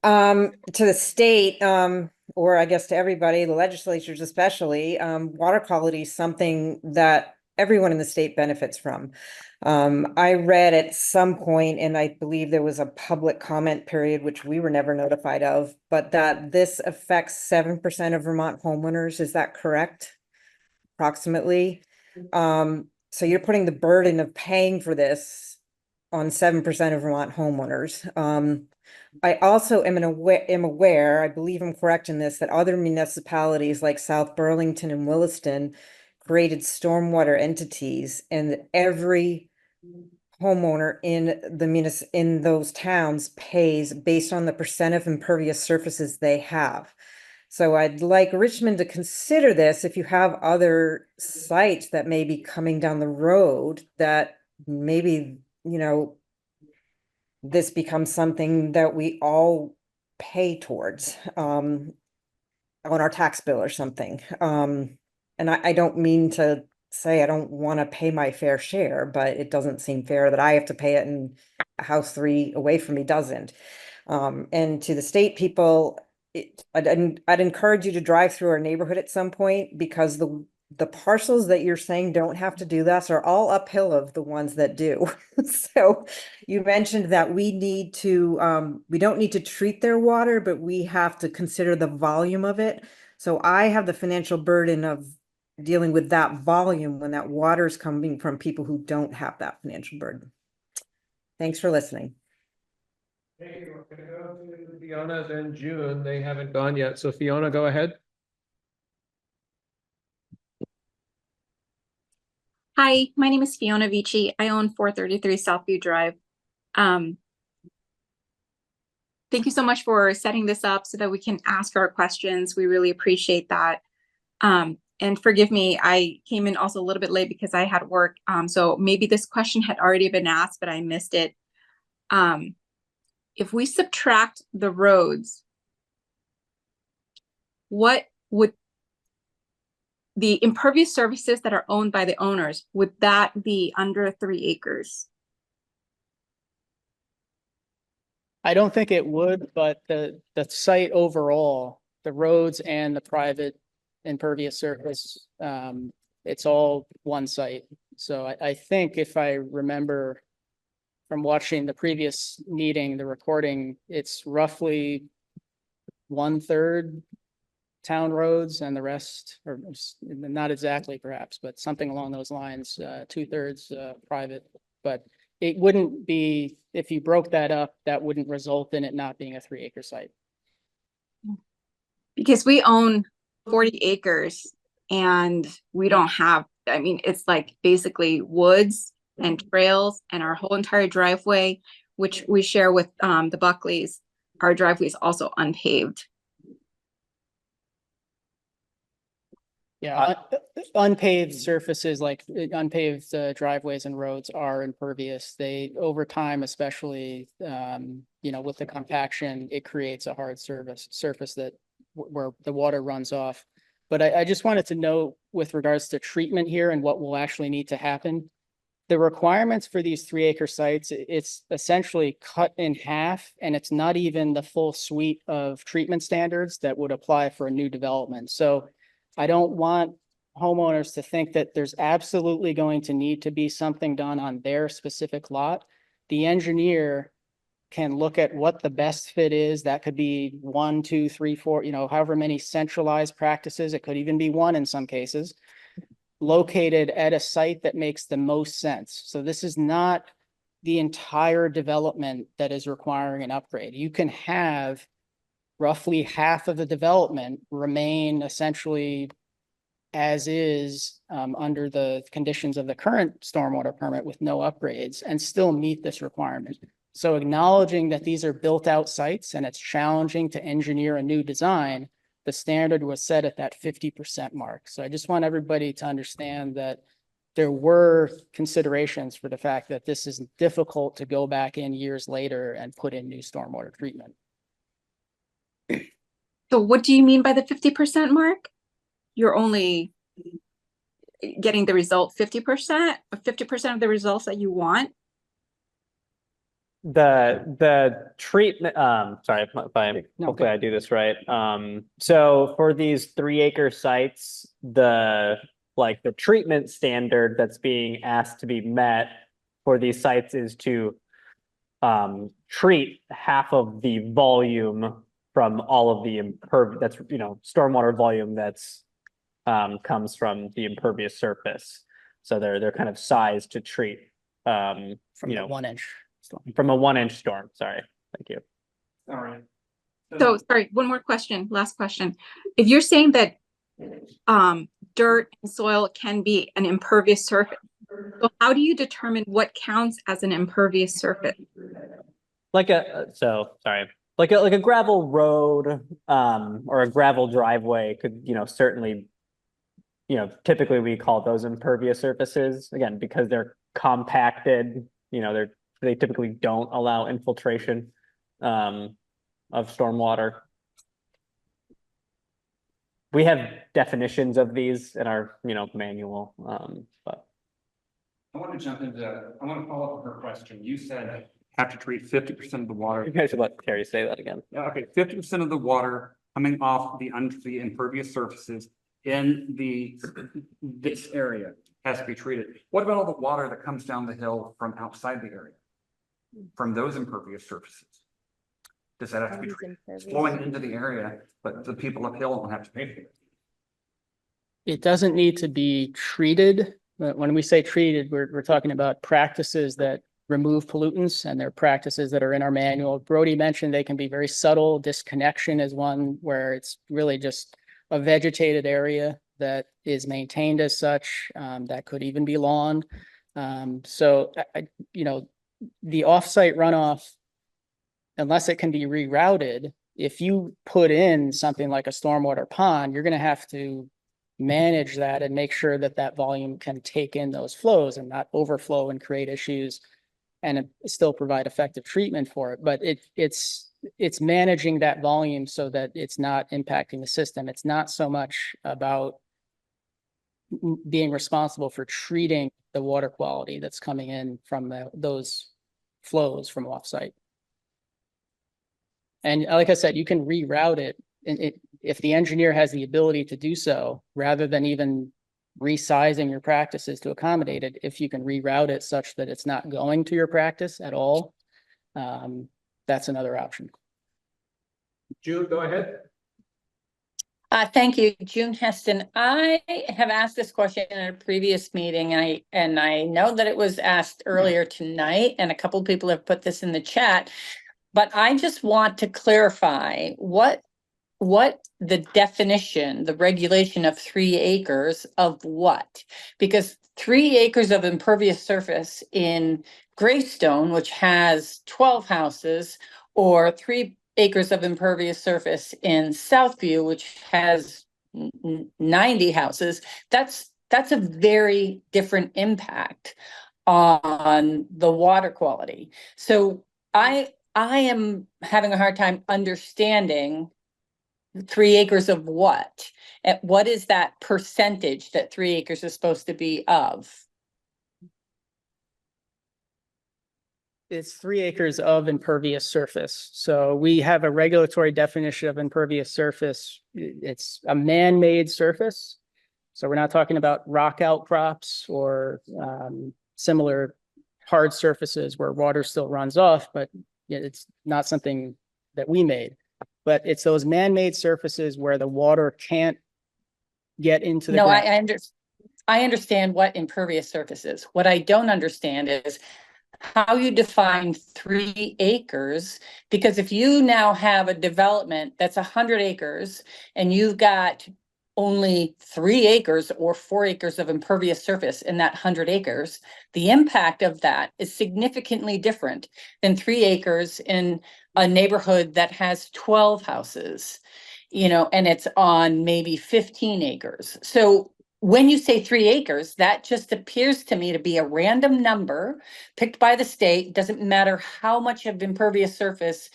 To the state, or I guess to everybody, the legislatures especially, water quality is something that everyone in the state benefits from. I read at some point, and I believe there was a public comment period, which we were never notified of, but that this affects 7% of Vermont homeowners. Is that correct? Approximately. So you're putting the burden of paying for this on 7% of Vermont homeowners. I also am aware, I believe I'm correct in this, that other municipalities like South Burlington and Williston created stormwater entities, and every homeowner in those towns pays based on the percent of impervious surfaces they have. So I'd like Richmond to consider this if you have other sites that may be coming down the road, that maybe, this becomes something that we all pay towards on our tax bill or something. And I don't mean to say I don't want to pay my fair share, but it doesn't seem fair that I have to pay it and a house 3 away from me doesn't. And to the state people, I'd encourage you to drive through our neighborhood at some point, because the parcels that you're saying don't have to do this are all uphill of the ones that do. So you mentioned that we don't need to treat their water, but we have to consider the volume of it. So I have the financial burden of dealing with that volume when that water is coming from people who don't have that financial burden. Thanks for listening. Hey, we're gonna go to Fiona, then June. They haven't gone yet. So Fiona, go ahead. Hi, my name is Fiona Vici. I own 433 Southview Drive. Thank you so much for setting this up so that we can ask our questions. We really appreciate that. And forgive me, I came in also a little bit late because I had work. So maybe this question had already been asked, but I missed it. If we subtract the roads, what would the impervious surfaces that are owned by the owners, would that be under 3 acres? I don't think it would, but the site overall, the roads and the private impervious surface, it's all one site. So I think if I remember from watching the previous meeting, the recording, it's roughly 1/3 town roads and the rest, or not exactly perhaps, but something along those lines, 2/3 private. But it wouldn't be, if you broke that up, that wouldn't result in it not being a 3-acre site. Because we own 40 acres and we don't have, I mean, it's like basically woods and trails and our whole entire driveway, which we share with the Buckleys. our driveway is also unpaved. Yeah, unpaved surfaces like unpaved driveways and roads are impervious. They, over time, especially, with the compaction, it creates a hard surface that where the water runs off. But I just wanted to know with regards to treatment here and what will actually need to happen. The requirements for these 3-acre sites, it's essentially cut in half, and it's not even the full suite of treatment standards that would apply for a new development. So I don't want homeowners to think that there's absolutely going to need to be something done on their specific lot. The engineer can look at what the best fit is. That could be 1, 2, 3, 4, however many centralized practices. It could even be 1 in some cases, located at a site that makes the most sense. So this is not the entire development that is requiring an upgrade. You can have roughly half of the development remain essentially as is under the conditions of the current stormwater permit with no upgrades and still meet this requirement. So acknowledging that these are built out sites and it's challenging to engineer a new design, the standard was set at that 50% mark. So I just want everybody to understand that there were considerations for the fact that this is difficult to go back in years later and put in new stormwater treatment. So what do you mean by the 50% mark? You're only getting the result 50%, or 50% of the results that you want? The treatment, sorry, hopefully I do this right. So for these 3-acre sites, the treatment standard that's being asked to be met for these sites is to treat half of the volume from all of the that's stormwater volume that's comes from the impervious surface. So they're kind of sized to treat From the 1 inch storm. From a 1-inch storm. Sorry, thank you. All right. So sorry, one more question, last question. If you're saying that dirt and soil can be an impervious surface, so how do you determine what counts as an impervious surface? Like a gravel road or a gravel driveway could certainly typically we call those impervious surfaces, again because they're compacted. They typically don't allow infiltration of stormwater. We have definitions of these in our manual, but I want to jump into, I want to follow up on her question. You said have to treat 50% of the water. You guys should let Terry say that again. Yeah, okay, 50% of the water coming off the impervious surfaces in this area has to be treated. What about all the water that comes down the hill from outside the area? From those impervious surfaces? Does that have to be treated? It's flowing into the area, but the people uphill don't have to pay for it. It doesn't need to be treated. But when we say treated, we're talking about practices that remove pollutants, and they're practices that are in our manual. Brody mentioned they can be very subtle. Disconnection is one where it's really just a vegetated area that is maintained as such. That could even be lawn. So the offsite runoff, unless it can be rerouted, if you put in something like a stormwater pond, you're going to have to manage that and make sure that that volume can take in those flows and not overflow and create issues, and still provide effective treatment for it. But it's managing that volume so that it's not impacting the system. It's not so much about being responsible for treating the water quality that's coming in from those flows from offsite. And like I said, you can reroute it, if the engineer has the ability to do so, rather than even resizing your practices to accommodate it. If you can reroute it such that it's not going to your practice at all, that's another option. Jude, go ahead. Thank you, June Heston. I have asked this question in a previous meeting, and I know that it was asked earlier tonight, and a couple of people have put this in the chat, but I just want to clarify what the definition, the regulation of 3 acres of what? Because 3 acres of impervious surface in Greystone, which has 12 houses, or 3 acres of impervious surface in Southview, which has 90 houses, that's a very different impact on the water quality. So I am having a hard time understanding 3 acres of what? And what is that percentage that 3 acres is supposed to be of? It's 3 acres of impervious surface. So we have a regulatory definition of impervious surface. It's a man-made surface. So we're not talking about rock outcrops or similar hard surfaces where water still runs off, but it's not something that we made. But it's those man-made surfaces where the water can't get into the No, ground. I understand what impervious surface is. What I don't understand is how you define 3 acres, because if you now have a development that's 100 acres and you've got only 3 acres or 4 acres of impervious surface in that 100 acres, the impact of that is significantly different than 3 acres in a neighborhood that has 12 houses, you know, and it's on maybe 15 acres. So when you say 3 acres, that just appears to me to be a random number picked by the state. Doesn't matter how much of impervious surface,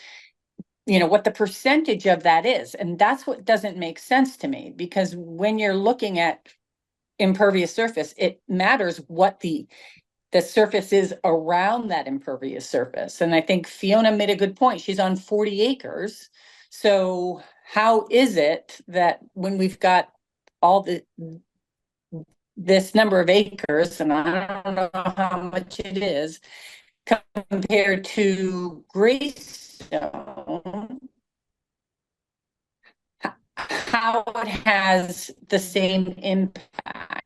you know, what the percentage of that is. And that's what doesn't make sense to me, because when you're looking at impervious surface, it matters what the surface is around that impervious surface. And I think Fiona made a good point. She's on 40 acres. So how is it that when we've got all this number of acres, and I don't know how much it is, compared to Greystone, how it has the same impact.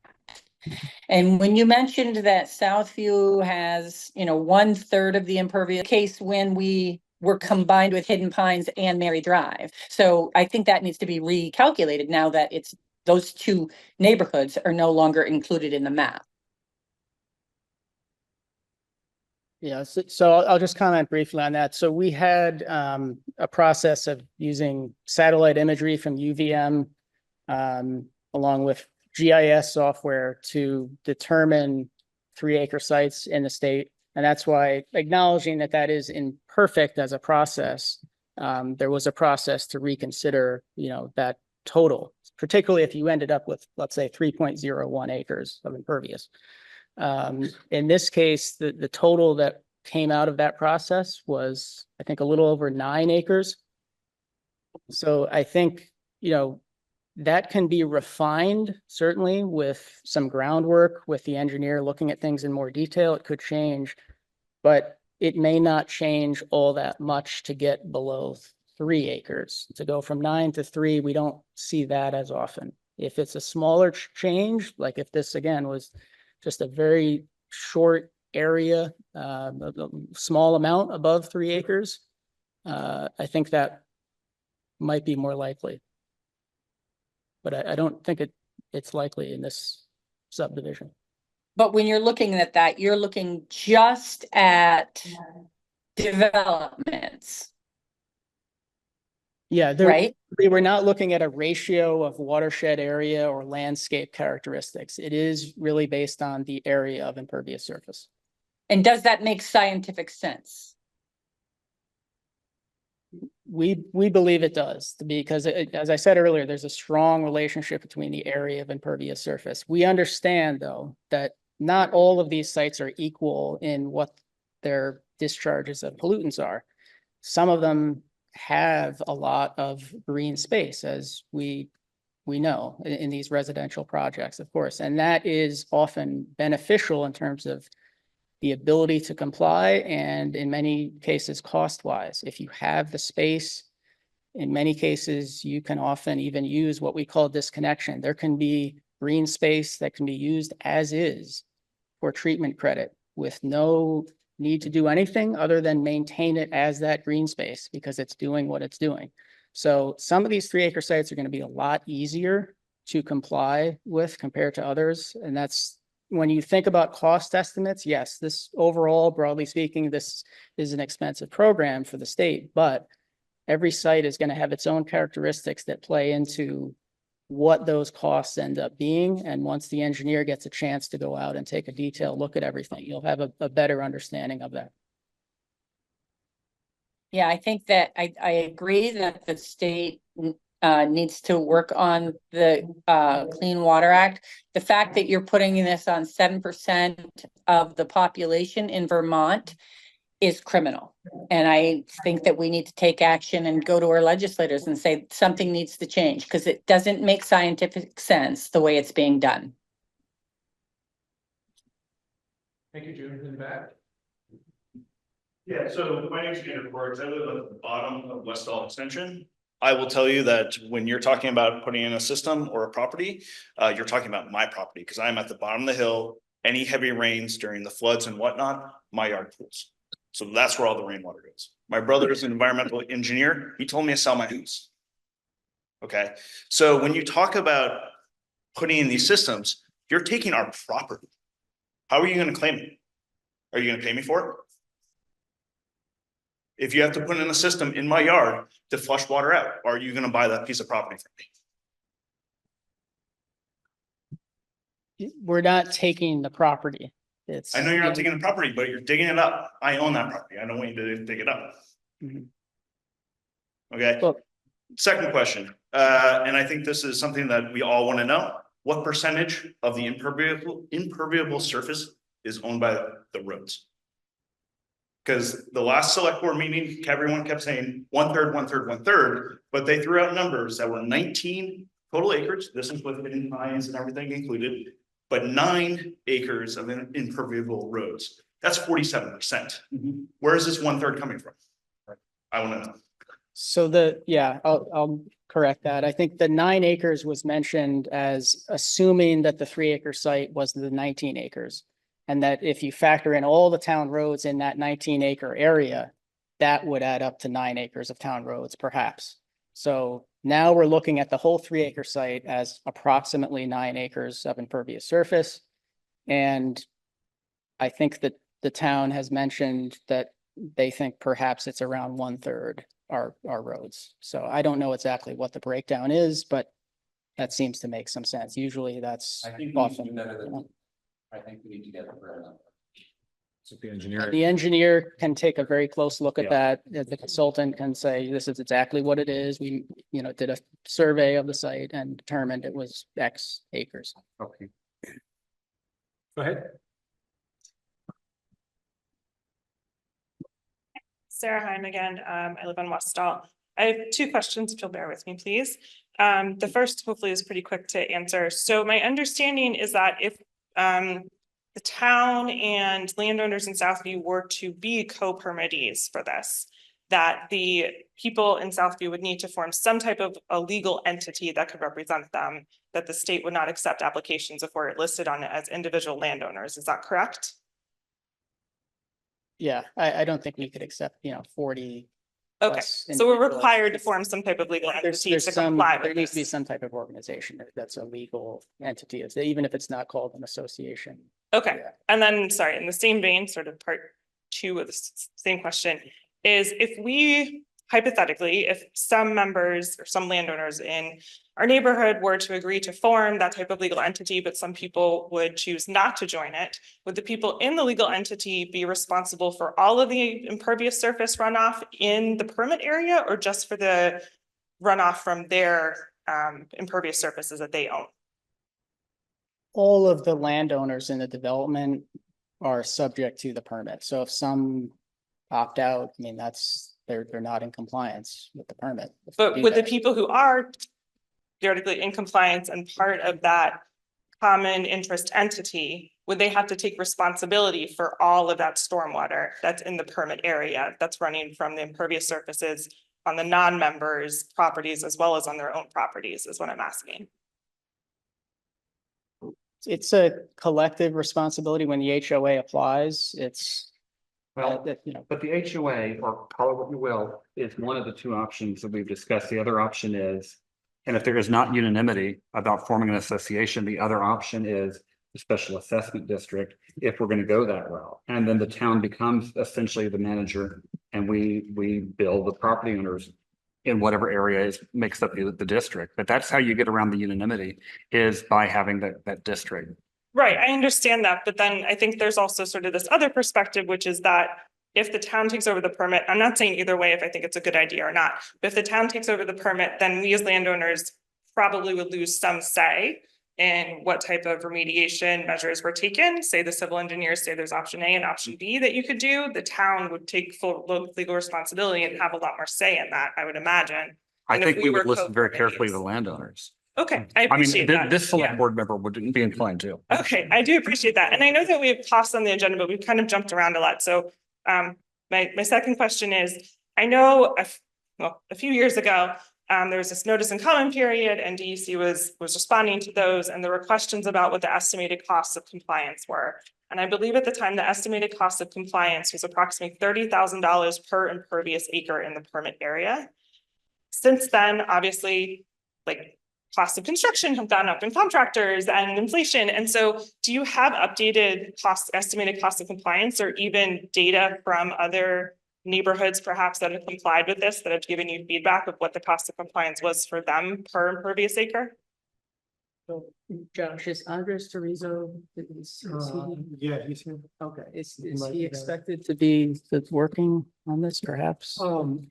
And when you mentioned that Southview has, you know, 1/3 of the impervious case when we were combined with Hidden Pines and Mary Drive. So I think that needs to be recalculated now that it's those 2 neighborhoods are no longer included in the map. Yeah, so I'll just comment briefly on that. So we had a process of using satellite imagery from UVM along with GIS software to determine 3 acre sites in the state. And that's why, acknowledging that that is imperfect as a process, there was a process to reconsider, you know, that total, particularly if you ended up with, let's say, 3.01 acres of impervious. In this case, the total that came out of that process was, I think, a little over 9 acres. So I think, you know, that can be refined, certainly with some groundwork, with the engineer looking at things in more detail. It could change, but it may not change all that much to get below 3 acres. To go from 9 to 3, we don't see that as often. If it's a smaller change, like if this again was just a very short area, a small amount above 3 acres, I think that might be more likely. But I don't think it's likely in this subdivision. But when you're looking at that, you're looking just at developments. Yeah, right. We were not looking at a ratio of watershed area or landscape characteristics. It is really based on the area of impervious surface. And does that make scientific sense? We believe it does, because as I said earlier, there's a strong relationship between the area of impervious surface. We understand, though, that not all of these sites are equal in what their discharges of pollutants are. Some of them have a lot of green space, as we know in these residential projects, of course, and that is often beneficial in terms of the ability to comply, and in many cases, cost-wise. If you have the space, in many cases, you can often even use what we call disconnection. There can be green space that can be used as is for treatment credit with no need to do anything other than maintain it as that green space because it's doing what it's doing. So some of these 3 acre sites are going to be a lot easier to comply with compared to others. And that's when you think about cost estimates, yes, this overall, broadly speaking, this is an expensive program for the state, but every site is going to have its own characteristics that play into what those costs end up being. And once the engineer gets a chance to go out and take a detailed look at everything, you'll have a better understanding of that. Yeah, I think that I agree that the state needs to work on the Clean Water Act. The fact that you're putting this on 7% of the population in Vermont is criminal. And I think that we need to take action and go to our legislators and say something needs to change, because it doesn't make scientific sense the way it's being done. Thank you, June, in the back. Yeah, so my name's Andrew Borgs. I live at the bottom of Westall Extension. I will tell you that when you're talking about putting in a system or a property, you're talking about my property, because I'm at the bottom of the hill. Any heavy rains during the floods and whatnot, my yard pools. So that's where all the rainwater goes. My brother is an environmental engineer. He told me to sell my house. Okay, so when you talk about putting in these systems, you're taking our property. How are you going to claim it? Are you going to pay me for it? If you have to put in a system in my yard to flush water out, are you going to buy that piece of property from me? We're not taking the property. I know you're not taking the property, but you're digging it up. I own that property. I don't want you to dig it up. Okay. Well, second question, and I think this is something that we all want to know. What percentage of the impermeable surface is owned by the roads? Because the last select board meeting, everyone kept saying 1/3, 1/3, 1/3, but they threw out numbers that were 19 total acres. This is with hidden pines and everything included, but 9 acres of impermeable roads. That's 47%. Where is this 1/3 coming from? I want to know. So I'll correct that. I think the 9 acres was mentioned as assuming that the 3-acre site was the 19 acres. And that if you factor in all the town roads in that 19-acre area, that would add up to 9 acres of town roads, perhaps. So now we're looking at the whole 3-acre site as approximately 9 acres of impervious surface. And I think that the town has mentioned that they think perhaps it's around 1/3 our roads. So I don't know exactly what the breakdown is, but that seems to make some sense. Usually that's often. I think we need to get the So the engineer. The engineer can take a very close look at that. The consultant can say, this is exactly what it is. We, did a survey of the site and determined it was X acres. Okay. Go ahead. Sarah Heim again. I live on Westall. I have 2 questions, if you'll bear with me, please. The first hopefully is pretty quick to answer. So my understanding is that if the town and landowners in Southview were to be co-permittees for this, that the people in Southview would need to form some type of a legal entity that could represent them, that the state would not accept applications if we're listed on it as individual landowners. Is that correct? Yeah, I don't think we could accept, 40. Okay, so we're required to form some type of legal entity to comply with there needs to be this. some type of organization that's a legal entity, even if it's not called an association. Okay, and then, sorry, in the same vein, sort of part 2 of the same question is, if we hypothetically, if some members or some landowners in our neighborhood were to agree to form that type of legal entity, but some people would choose not to join it, would the people in the legal entity be responsible for all of the impervious surface runoff in the permit area, or just for the runoff from their impervious surfaces that they own? All of the landowners in the development are subject to the permit. So if some opt out, they're not in compliance with the permit. But with the people who are theoretically in compliance and part of that common interest entity, would they have to take responsibility for all of that stormwater that's in the permit area that's running from the impervious surfaces on the non-members' properties as well as on their own properties, is what I'm asking? It's a collective responsibility when the HOA applies. But the HOA, or call it what you will, is one of the 2 options that we've discussed. The other option is, and if there is not unanimity about forming an association, the other option is the special assessment district, if we're going to go that route. And then the town becomes essentially the manager, and we bill the property owners in whatever area makes up the district. But that's how you get around the unanimity, is by having that district. Right, I understand that, but then I think there's also sort of this other perspective, which is that if the town takes over the permit, I'm not saying either way if I think it's a good idea or not, but if the town takes over the permit, then we as landowners probably would lose some say in what type of remediation measures were taken. Say the civil engineers say there's option A and option B that you could do, the town would take full legal responsibility and have a lot more say in that, I would imagine. I And if think we would were listen very carefully to the landowners. Okay, I I mean, appreciate that. this Yeah. select board member wouldn't be inclined to. Okay, I do appreciate that. And I know that we have costs on the agenda, but we've kind of jumped around a lot. So my second question is, I know a few years ago, there was this notice and comment period and DEC was responding to those, and there were questions about what the estimated costs of compliance were. And I believe at the time, the estimated cost of compliance was approximately $30,000 per impervious acre in the permit area. Since then, obviously, like costs of construction have gone up in contractors and inflation. And so do you have updated estimated cost of compliance, or even data from other neighborhoods perhaps that have complied with this, that have given you feedback of what the cost of compliance was for them per impervious acre? So, Josh, is Andres Terizo, Yeah, he's here. okay, is might he be expected to be working on this perhaps?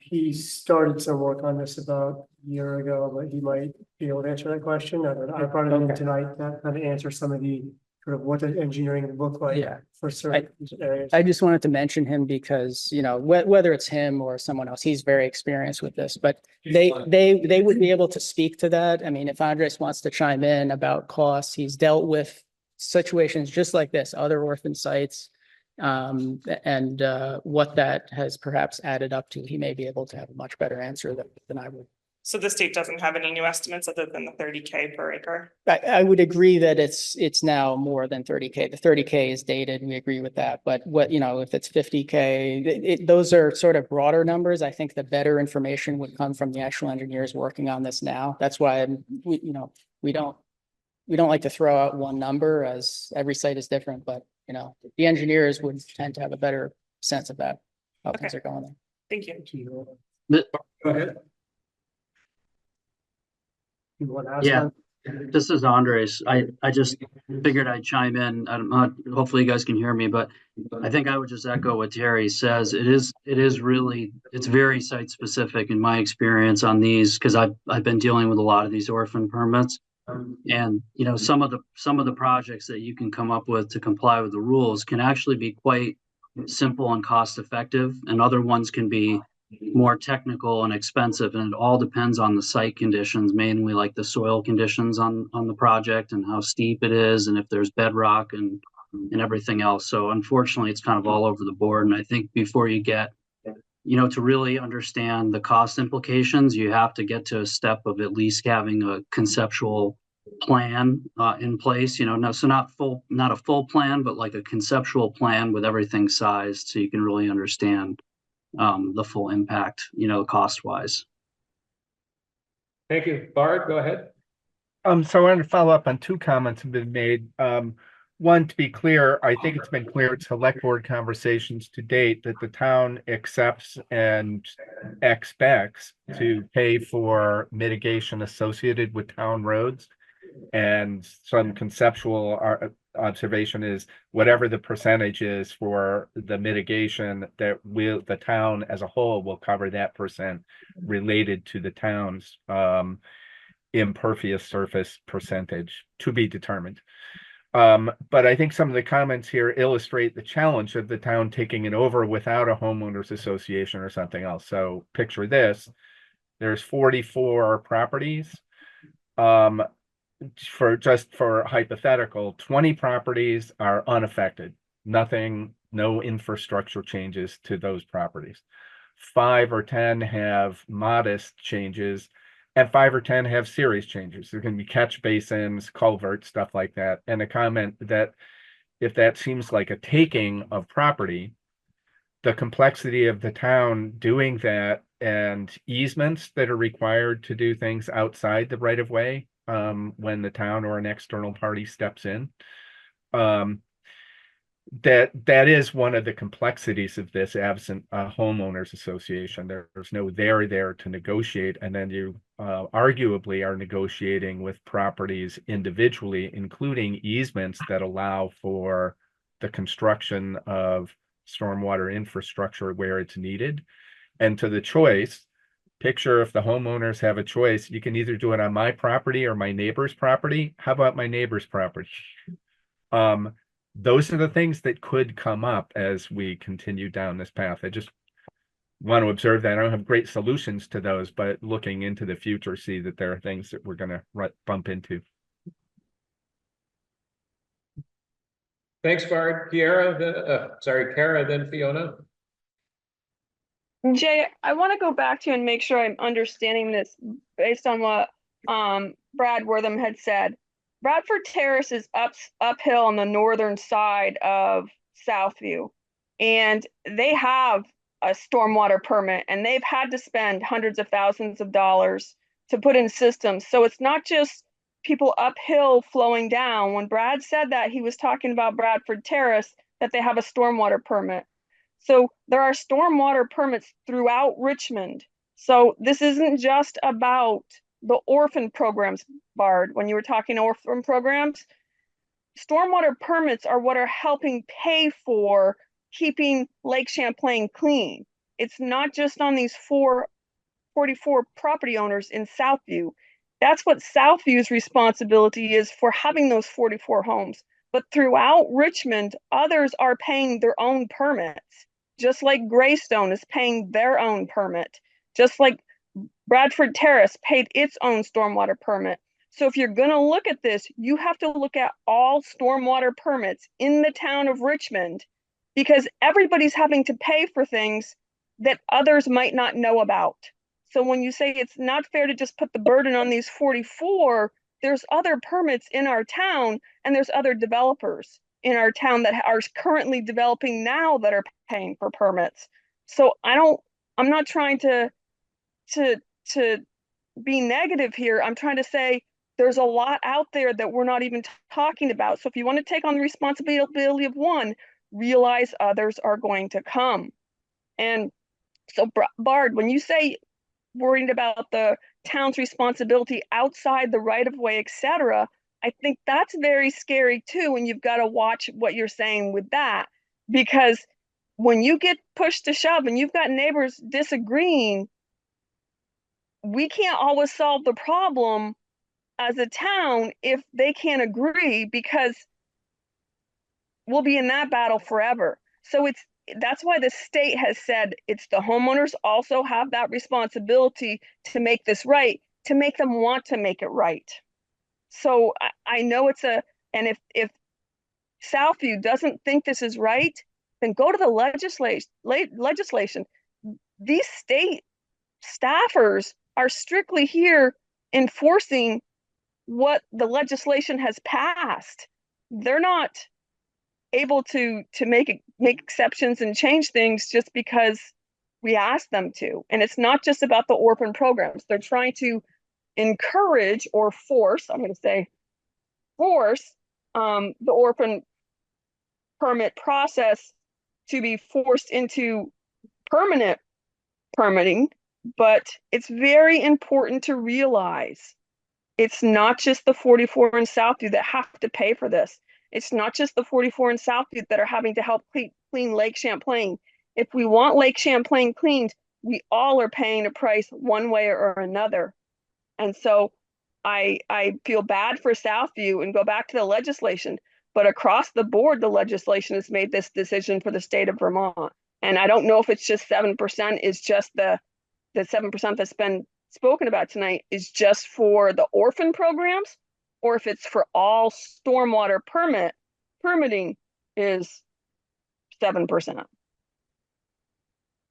He started some work on this about a year ago, but he might be able to answer that question. I brought him in Okay. tonight to kind of answer some of the sort of what the engineering would look like Yeah. for certain areas. I just wanted to mention him because, you know, whether it's him or someone else, he's very experienced with this, but they would be able to speak to that. I mean, if Andres wants to chime in about costs, he's dealt with situations just like this, other orphan sites. And what that has perhaps added up to, he may be able to have a much better answer than I would. So the state doesn't have any new estimates other than the 30K per acre? I would agree that it's now more than 30K. The 30K is dated. We agree with that. But what, you know, if it's 50K, those are sort of broader numbers. I think the better information would come from the actual engineers working on this now. That's why we don't like to throw out one number, as every site is different, but you know, the engineers would tend to have a better sense of that, how things are going there. Thank you. Go ahead. You want to ask Yeah, them? this is Andres. I just figured I'd chime in. I'm not, hopefully you guys can hear me, but I think I would just echo what Terry says. It is really, it's very site specific in my experience on these, because I've been dealing with a lot of these orphan permits. And, you know, some of the projects that you can come up with to comply with the rules can actually be quite simple and cost effective, and other ones can be more technical and expensive, and it all depends on the site conditions, mainly like the soil conditions on the project and how steep it is, and if there's bedrock and everything else. So unfortunately, it's kind of all over the board. And I think before you get, you know, to really understand the cost implications, you have to get to a step of at least having a conceptual plan in place, you know, not a full plan, but like a conceptual plan with everything sized, so you can really understand the full impact, you know, cost wise. Thank you. Bard, go ahead. So I wanted to follow up on two comments that have been made. One, to be clear, I think it's been clear at select board conversations to date that the town accepts and expects to pay for mitigation associated with town roads. And some conceptual observation is whatever the percentage is for the mitigation, that the town as a whole will cover that percent related to the town's impervious surface percentage, to be determined. But I think some of the comments here illustrate the challenge of the town taking it over without a homeowners association or something else. So picture this: there's 44 properties. For hypothetical, 20 properties are unaffected. Nothing, no infrastructure changes to those properties. 5 or 10 have modest changes, and 5 or 10 have serious changes. There can be catch basins, culverts, stuff like that. And a comment that if that seems like a taking of property, the complexity of the town doing that and easements that are required to do things outside the right of way when the town or an external party steps in. That is one of the complexities of this absent homeowners association. There's no there to negotiate, and then you arguably are negotiating with properties individually, including easements that allow for the construction of stormwater infrastructure where it's needed. And to the choice, picture if the homeowners have a choice, you can either do it on my property or my neighbor's property. How about my neighbor's property? Those are the things that could come up as we continue down this path. I just want to observe that. I don't have great solutions to those, but looking into the future, see that there are things that we're going to bump into. Thanks, Bart. Kara, then Fiona. Jay, I want to go back to you and make sure I'm understanding this based on what Brad Wortham had said. Bradford Terrace is uphill on the northern side of Southview, and they have a stormwater permit, and they've had to spend hundreds of thousands of dollars to put in systems. So it's not just people uphill flowing down. When Brad said that, he was talking about Bradford Terrace, that they have a stormwater permit. So there are stormwater permits throughout Richmond. So this isn't just about the orphan programs, Bard. When you were talking orphan programs, stormwater permits are what are helping pay for keeping Lake Champlain clean. It's not just on these 44 property owners in Southview. That's what Southview's responsibility is, for having those 44 homes. But throughout Richmond, others are paying their own permits, just like Greystone is paying their own permit, just like Bradford Terrace paid its own stormwater permit. So if you're going to look at this, you have to look at all stormwater permits in the town of Richmond, because everybody's having to pay for things that others might not know about. So when you say it's not fair to just put the burden on these 44, there's other permits in our town, and there's other developers in our town that are currently developing now that are paying for permits. So I'm not trying to be negative here. I'm trying to say there's a lot out there that we're not even talking about. So if you want to take on the responsibility of one, realize others are going to come. And so Bard, when you say worried about the town's responsibility outside the right of way, etc., I think that's very scary too. And you've got to watch what you're saying with that, because when you get pushed to shove and you've got neighbors disagreeing, we can't always solve the problem as a town if they can't agree, because we'll be in that battle forever. So that's why the state has said it's the homeowners also have that responsibility to make this right, to make them want to make it right. So I know and if Southview doesn't think this is right, then go to the legislation. These state staffers are strictly here enforcing what the legislation has passed. They're not able to make exceptions and change things just because we ask them to. And it's not just about the orphan programs. They're trying to encourage or force, I'm going to say force, the orphan permit process to be forced into permanent permitting. But it's very important to realize it's not just the 44 in Southview that have to pay for this. It's not just the 44 in Southview that are having to help clean Lake Champlain. If we want Lake Champlain cleaned, we all are paying a price one way or another. And so I feel bad for Southview and go back to the legislation, but across the board, the legislation has made this decision for the state of Vermont. And I don't know if it's just 7% is just the 7% that's been spoken about tonight is just for the orphan programs, or if it's for all stormwater permitting is 7%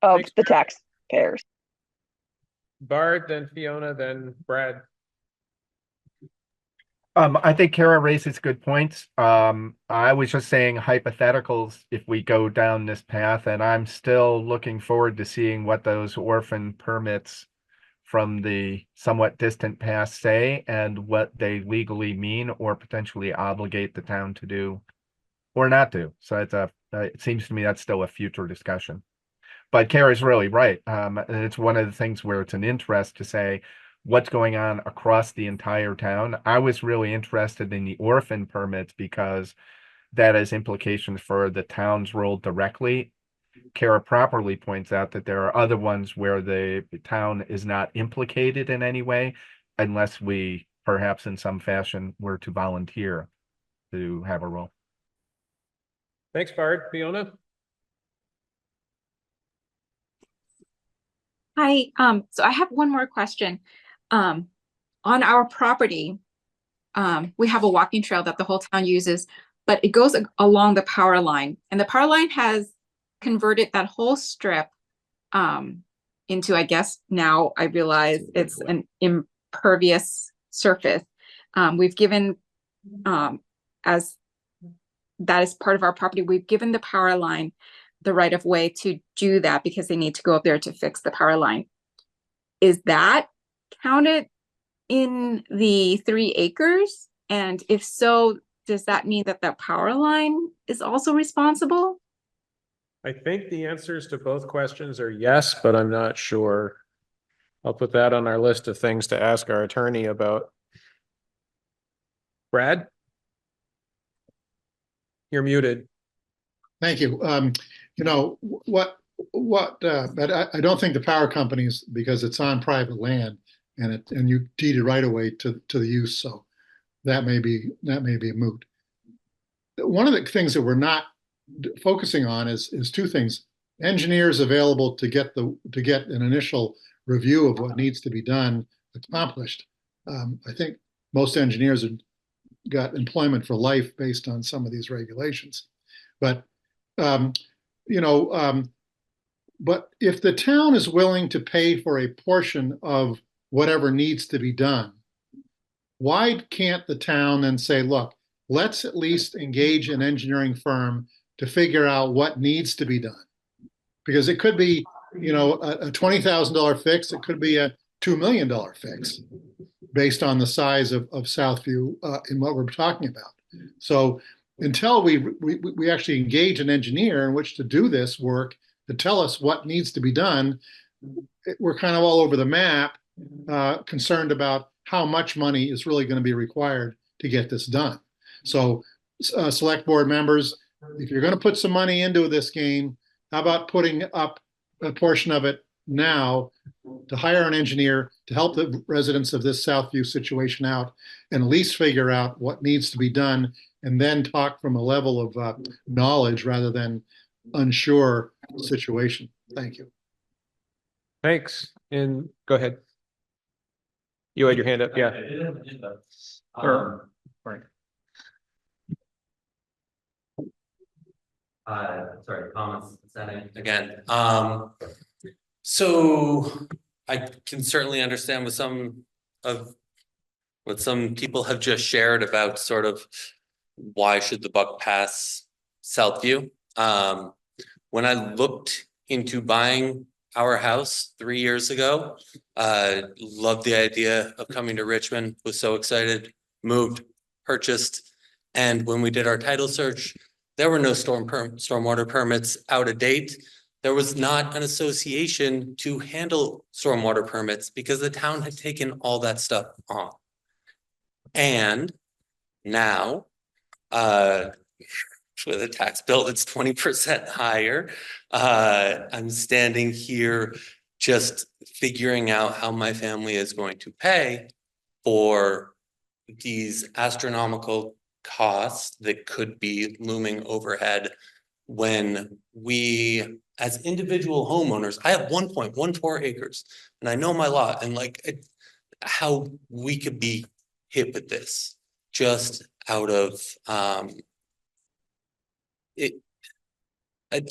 of the taxpayers. Bard, then Fiona, then Brad. I think Kara raises good points. I was just saying hypotheticals if we go down this path, and I'm still looking forward to seeing what those orphan permits from the somewhat distant past say and what they legally mean or potentially obligate the town to do. or not do. So it seems to me that's still a future discussion. But Carrie's really right. And it's one of the things where it's an interest to say what's going on across the entire town. I was really interested in the orphan permits because that has implications for the town's role directly. Kara properly points out that there are other ones where the town is not implicated in any way, unless we perhaps in some fashion were to volunteer to have a role. Thanks, Bard. Fiona? Hi, so I have one more question. On our property, we have a walking trail that the whole town uses, but it goes along the power line, and the power line has converted that whole strip into, I guess now I realize it's an impervious surface. We've given, as that is part of our property, we've given the power line the right of way to do that because they need to go up there to fix the power line. Is that counted in the 3 acres? And if so, does that mean that the power line is also responsible? I think the answers to both questions are yes, but I'm not sure. I'll put that on our list of things to ask our attorney about. Brad? You're muted. Thank you. You know, but I don't think the power companies, because it's on private land and you deeded right away to the use. So that may be a moot. One of the things that we're not focusing on is 2 things. Engineers available to get an initial review of what needs to be done accomplished. I think most engineers have got employment for life based on some of these regulations. But but if the town is willing to pay for a portion of whatever needs to be done, why can't the town then say, look, let's at least engage an engineering firm to figure out what needs to be done? Because it could be, a $20,000 fix, it could be a $2 million fix based on the size of Southview in what we're talking about. So until we actually engage an engineer in which to do this work, to tell us what needs to be done, we're kind of all over the map, concerned about how much money is really going to be required to get this done. So select board members, if you're going to put some money into this game, how about putting up a portion of it now to hire an engineer to help the residents of this Southview situation out and at least figure out what needs to be done, and then talk from a level of knowledge rather than unsure situation. Thank you. Thanks. And go ahead. You had your hand up, yeah. Sorry, comments again. So I can certainly understand with some of what some people have just shared about sort of why should the buck pass Southview. When I looked into buying our house 3 years ago, loved the idea of coming to Richmond, was so excited, moved, purchased. And when we did our title search, there were no stormwater permits out of date. There was not an association to handle stormwater permits because the town had taken all that stuff on. And now, with a tax bill that's 20% higher, I'm standing here just figuring out how my family is going to pay for these astronomical costs that could be looming overhead when we, as individual homeowners, I have 1.14 acres and I know my lot, and how we could be hit with this just out of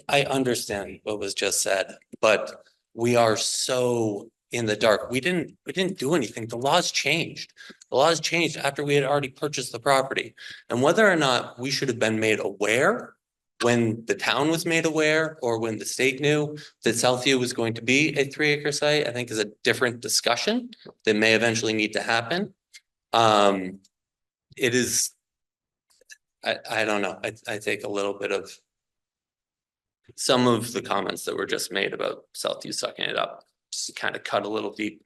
I understand what was just said, but we are so in the dark. We didn't do anything. The laws changed. The laws changed after we had already purchased the property. And whether or not we should have been made aware when the town was made aware or when the state knew that Southview was going to be a 3-acre site, I think is a different discussion that may eventually need to happen. It is, I don't know. I take a little bit of some of the comments that were just made about Southview sucking it up, just kind of cut a little deep.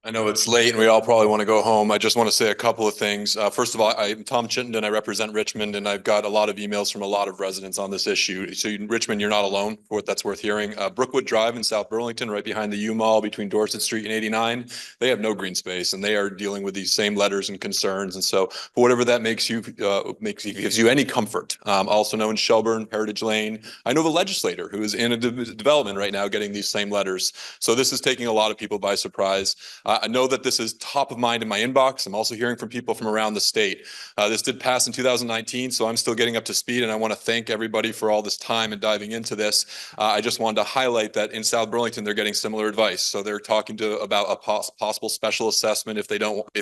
I know it's late and we all probably want to go home. I just want to say a couple of things. First of all, I'm Tom Chittenden. I represent Richmond, and I've got a lot of emails from a lot of residents on this issue. So Richmond, you're not alone, for what that's worth hearing. Brookwood Drive in South Burlington, right behind the U Mall between Dorset Street and 89, they have no green space and they are dealing with these same letters and concerns. And so for whatever that gives you any comfort. Also know in Shelburne, Heritage Lane, I know the legislator who is in a development right now getting these same letters. So this is taking a lot of people by surprise. I know that this is top of mind in my inbox. I'm also hearing from people from around the state. This did pass in 2019, so I'm still getting up to speed, and I want to thank everybody for all this time and diving into this. I just wanted to highlight that in South Burlington, they're getting similar advice. So they're talking about a possible special assessment if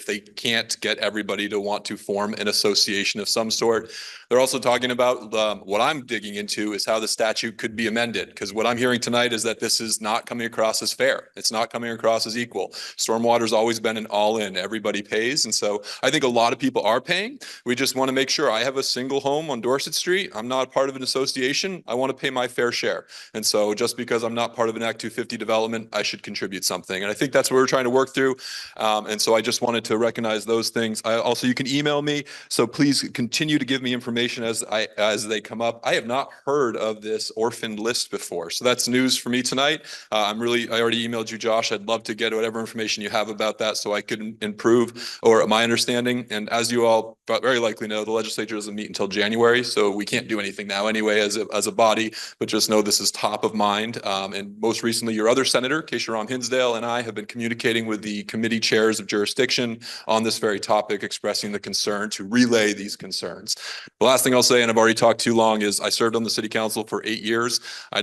they can't get everybody to want to form an association of some sort. They're also talking about what I'm digging into is how the statute could be amended, because what I'm hearing tonight is that this is not coming across as fair. It's not coming across as equal. Stormwater's always been an all-in, everybody pays. And so I think a lot of people are paying. We just want to make sure. I have a single home on Dorset Street. I'm not part of an association. I want to pay my fair share. And so just because I'm not part of an Act 250 development, I should contribute something. And I think that's what we're trying to work through. And so I just wanted to recognize those things. Also, you can email me. So please continue to give me information as they come up. I have not heard of this orphaned list before. So that's news for me tonight. I already emailed you, Josh. I'd love to get whatever information you have about that so I could improve or my understanding. And as you all very likely know, the legislature doesn't meet until January, so we can't do anything now anyway as a body, but just know this is top of mind. And most recently, your other senator, Keisha Hinsdale, and I have been communicating with the committee chairs of jurisdiction on this very topic, expressing the concern to relay these concerns. The last thing I'll say, and I've already talked too long, is I served on the city council for 8 years. I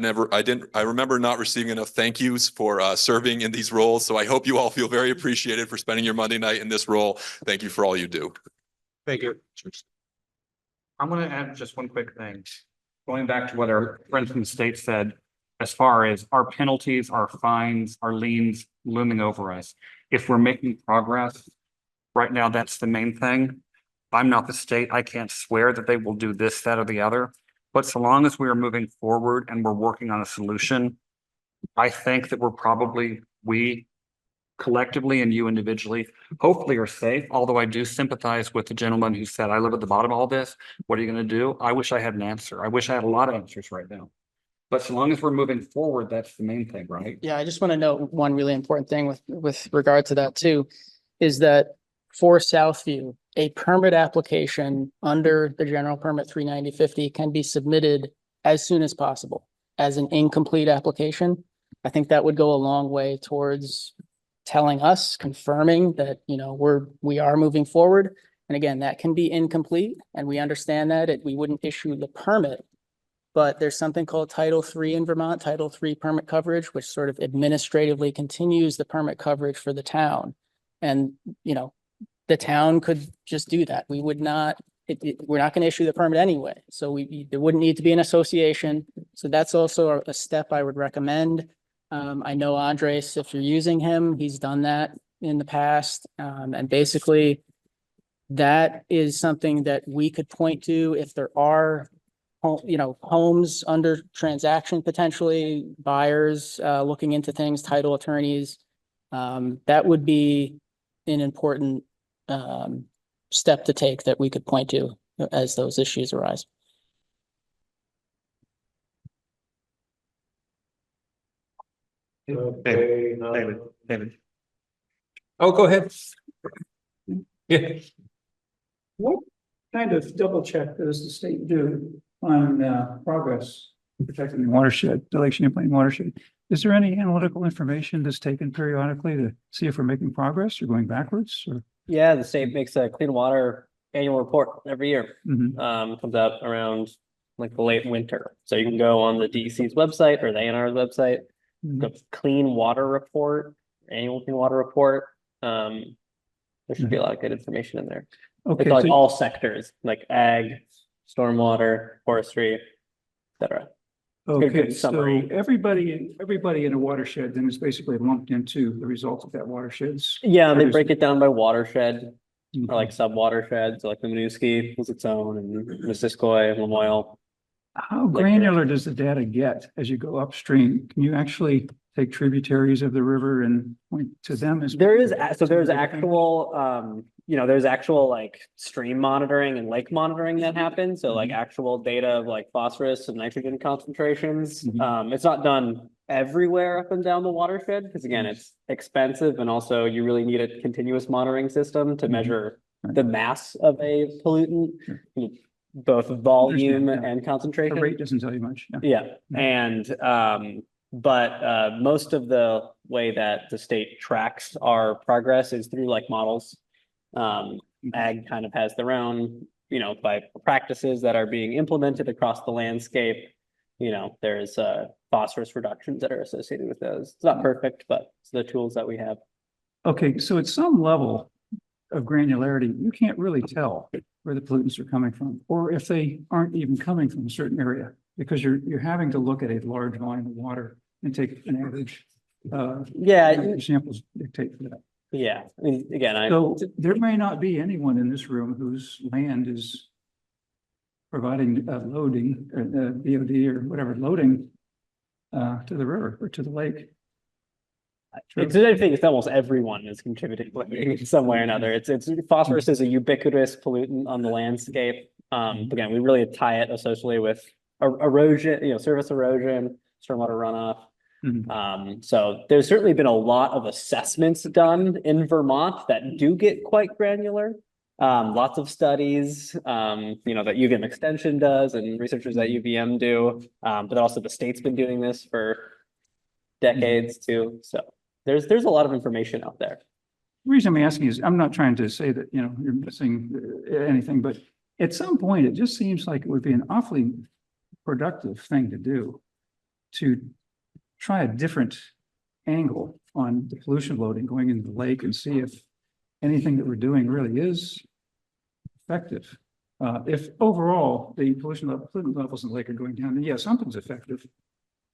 remember not receiving enough thank yous for serving in these roles. So I hope you all feel very appreciated for spending your Monday night in this role. Thank you for all you do. Thank you. I'm going to add just one quick thing. Going back to what our friend from the state said, as far as our penalties, our fines, our liens looming over us. If we're making progress, right now, that's the main thing. I'm not the state. I can't swear that they will do this, that, or the other. But so long as we are moving forward and we're working on a solution, I think that we collectively and you individually, hopefully are safe. Although I do sympathize with the gentleman who said, I live at the bottom of all this. What are you going to do? I wish I had an answer. I wish I had a lot of answers right now. But so long as we're moving forward, that's the main thing, right? Yeah, I just want to note one really important thing with regard to that too, is that for Southview, a permit application under the general permit 39050 can be submitted as soon as possible as an incomplete application. I think that would go a long way towards telling us, confirming that, we are moving forward. And again, that can be incomplete, and we understand that we wouldn't issue the permit. But there's something called Title III in Vermont, Title III permit coverage, which sort of administratively continues the permit coverage for the town. And, the town could just do that. We would not, we're not going to issue the permit anyway. So there wouldn't need to be an association. So that's also a step I would recommend. I know Andres, if you're using him, he's done that in the past. And basically that is something that we could point to if there are homes under transaction, potentially buyers looking into things, title attorneys. That would be an important step to take that we could point to as those issues arise. David. Oh, go ahead. Yeah. What kind of double check does the state do on progress protecting the watershed, the Lake Champlain watershed? Is there any analytical information that's taken periodically to see if we're making progress or going backwards? Or Yeah, the state makes a clean water annual report every year. Comes out around like the late winter. So you can go on the DEC's website or the ANR's website, the clean water report, annual clean water report. There should be a lot of good information in there. Okay, It's like so- all sectors, like ag, stormwater, forestry, et cetera. It's a Okay, good so summary. everybody in a watershed then is basically lumped into the results of that watershed's. Yeah, they break it down by watershed. or like sub-watersheds, like the Winooski was its own, and Missisquoi and Lamoille. How granular does the data get as you go upstream? Can you actually take tributaries of the river and point to them as? There's actual, there's actual like stream monitoring and lake monitoring that happens. So like actual data of like phosphorus and nitrogen concentrations. It's not done everywhere up and down the watershed because again, it's expensive and also you really need a continuous monitoring system to measure the mass of a pollutant, both volume and concentration. The rate doesn't tell you much. Yeah, and but most of the way that the state tracks our progress is through like models. Ag kind of has their own, by practices that are being implemented across the landscape. There's phosphorus reductions that are associated with those. It's not perfect, but it's the tools that we have. Okay, so at some level of granularity, you can't really tell where the pollutants are coming from, or if they aren't even coming from a certain area, because you're having to look at a large volume of water and take an average. Your samples dictate for that. Yeah, I mean, again, So there may not be anyone in this room whose land is providing loading, BOD or whatever, loading to the river or to the lake. I think it's almost everyone is contributing in some way or another. It's phosphorus is a ubiquitous pollutant on the landscape. Again, we really tie it associated with erosion, surface erosion, stormwater runoff. So there's certainly been a lot of assessments done in Vermont that do get quite granular. Lots of studies, that UVM Extension does and researchers at UVM do, but also the state's been doing this for decades too. So there's a lot of information out there. The reason I'm asking is I'm not trying to say that, you're missing anything, but at some point, it just seems like it would be an awfully productive thing to do to try a different angle on the pollution loading going into the lake and see if anything that we're doing really is effective. If overall the pollutant levels in the lake are going down, then yeah, something's effective.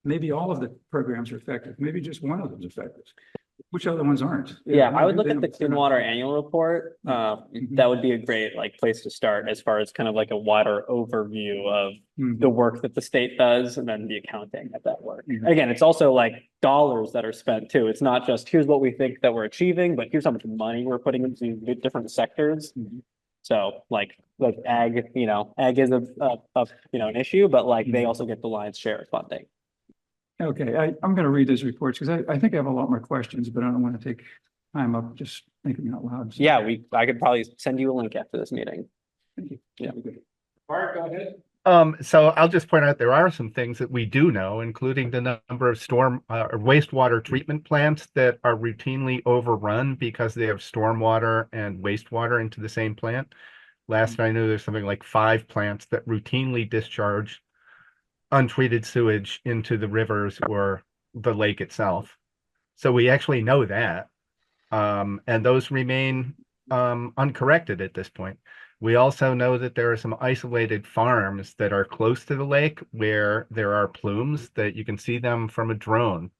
Maybe all of the programs are effective. Maybe just one of them is effective. Which other ones aren't? Yeah, I would look at the Clean Water Annual Report. That would be a great place to start as far as kind of like a wider overview of the work that the state does and then the accounting of that work. Again, it's also like dollars that are spent too. It's not just here's what we think that we're achieving, but here's how much money we're putting into different sectors. So like ag, ag is an issue, but like they also get the lion's share of funding. Okay, I'm going to read these reports because I think I have a lot more questions, but I don't want to take time up just thinking out loud. Yeah, I could probably send you a link after this meeting. Thank you. Yeah. Mark, go ahead. So I'll just point out there are some things that we do know, including the number of wastewater treatment plants that are routinely overrun because they have stormwater and wastewater into the same plant. Last I knew, there's something like 5 plants that routinely discharge untreated sewage into the rivers or the lake itself. So we actually know that. And those remain uncorrected at this point. We also know that there are some isolated farms that are close to the lake where there are plumes that you can see them from a drone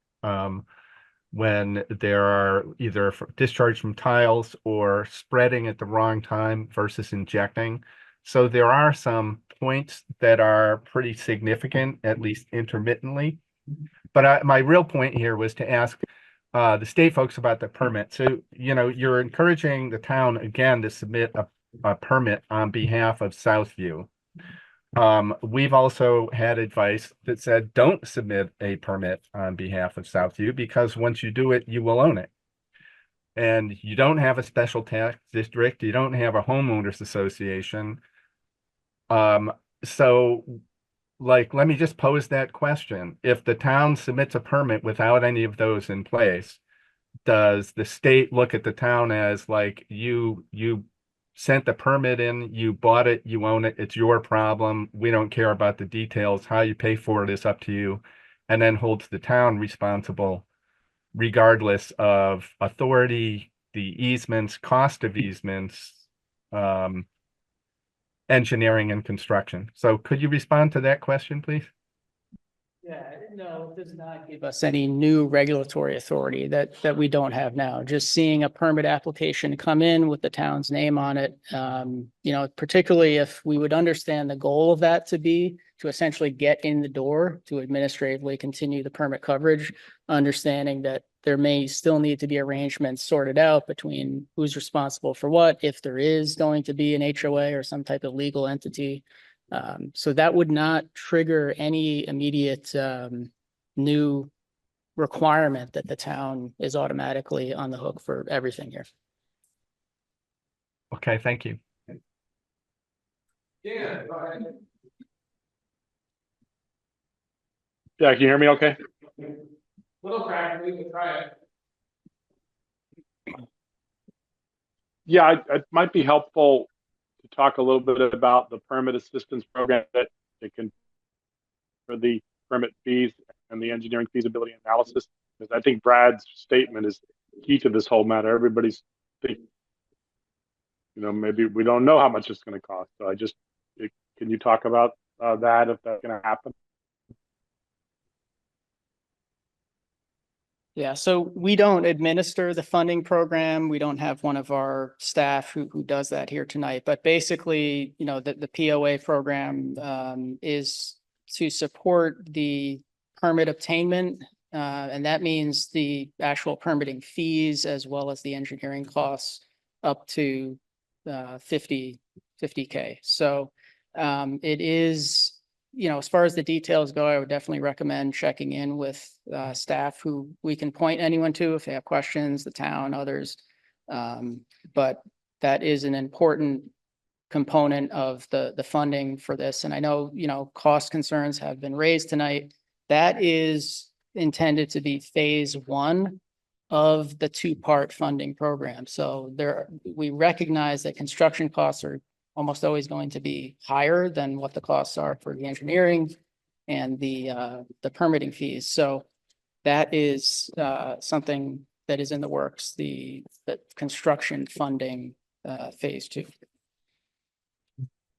when there are either discharge from tiles or spreading at the wrong time versus injecting. So there are some points that are pretty significant, at least intermittently. But my real point here was to ask the state folks about the permit. So, you're encouraging the town again to submit a permit on behalf of Southview. We've also had advice that said don't submit a permit on behalf of Southview because once you do it, you will own it. And you don't have a special tax district. You don't have a homeowners association. So let me just pose that question. If the town submits a permit without any of those in place, does the state look at the town as like you sent the permit in, you bought it, you own it, it's your problem, we don't care about the details, how you pay for it is up to you, and then holds the town responsible regardless of authority, the easements, cost of easements, engineering and construction. So could you respond to that question, please? Yeah, no, it does not give us any new regulatory authority that we don't have now. Just seeing a permit application come in with the town's name on it. Particularly if we would understand the goal of that to be to essentially get in the door to administratively continue the permit coverage, understanding that there may still need to be arrangements sorted out between who's responsible for what, if there is going to be an HOA or some type of legal entity. So that would not trigger any immediate new requirement that the town is automatically on the hook for everything here. Okay, thank you. Yeah, go ahead. Yeah, can you hear me okay? Little crack, we can try it. Yeah, it might be helpful to talk a little bit about the permit assistance program that it can for the permit fees and the engineering feasibility analysis. Because I think Brad's statement is key to this whole matter. Everybody's thinking, maybe we don't know how much it's going to cost. So can you talk about that if that's going to happen? Yeah, so we don't administer the funding program. We don't have one of our staff who does that here tonight. But basically, the POA program is to support the permit obtainment. And that means the actual permitting fees as well as the engineering costs up to 50K. So it is, as far as the details go, I would definitely recommend checking in with staff who we can point anyone to if they have questions, the town, others. But that is an important component of the funding for this. And I know, cost concerns have been raised tonight. That is intended to be phase one of the two-part funding program. So we recognize that construction costs are almost always going to be higher than what the costs are for the engineering and the permitting fees. So that is something that is in the works, the construction funding phase two.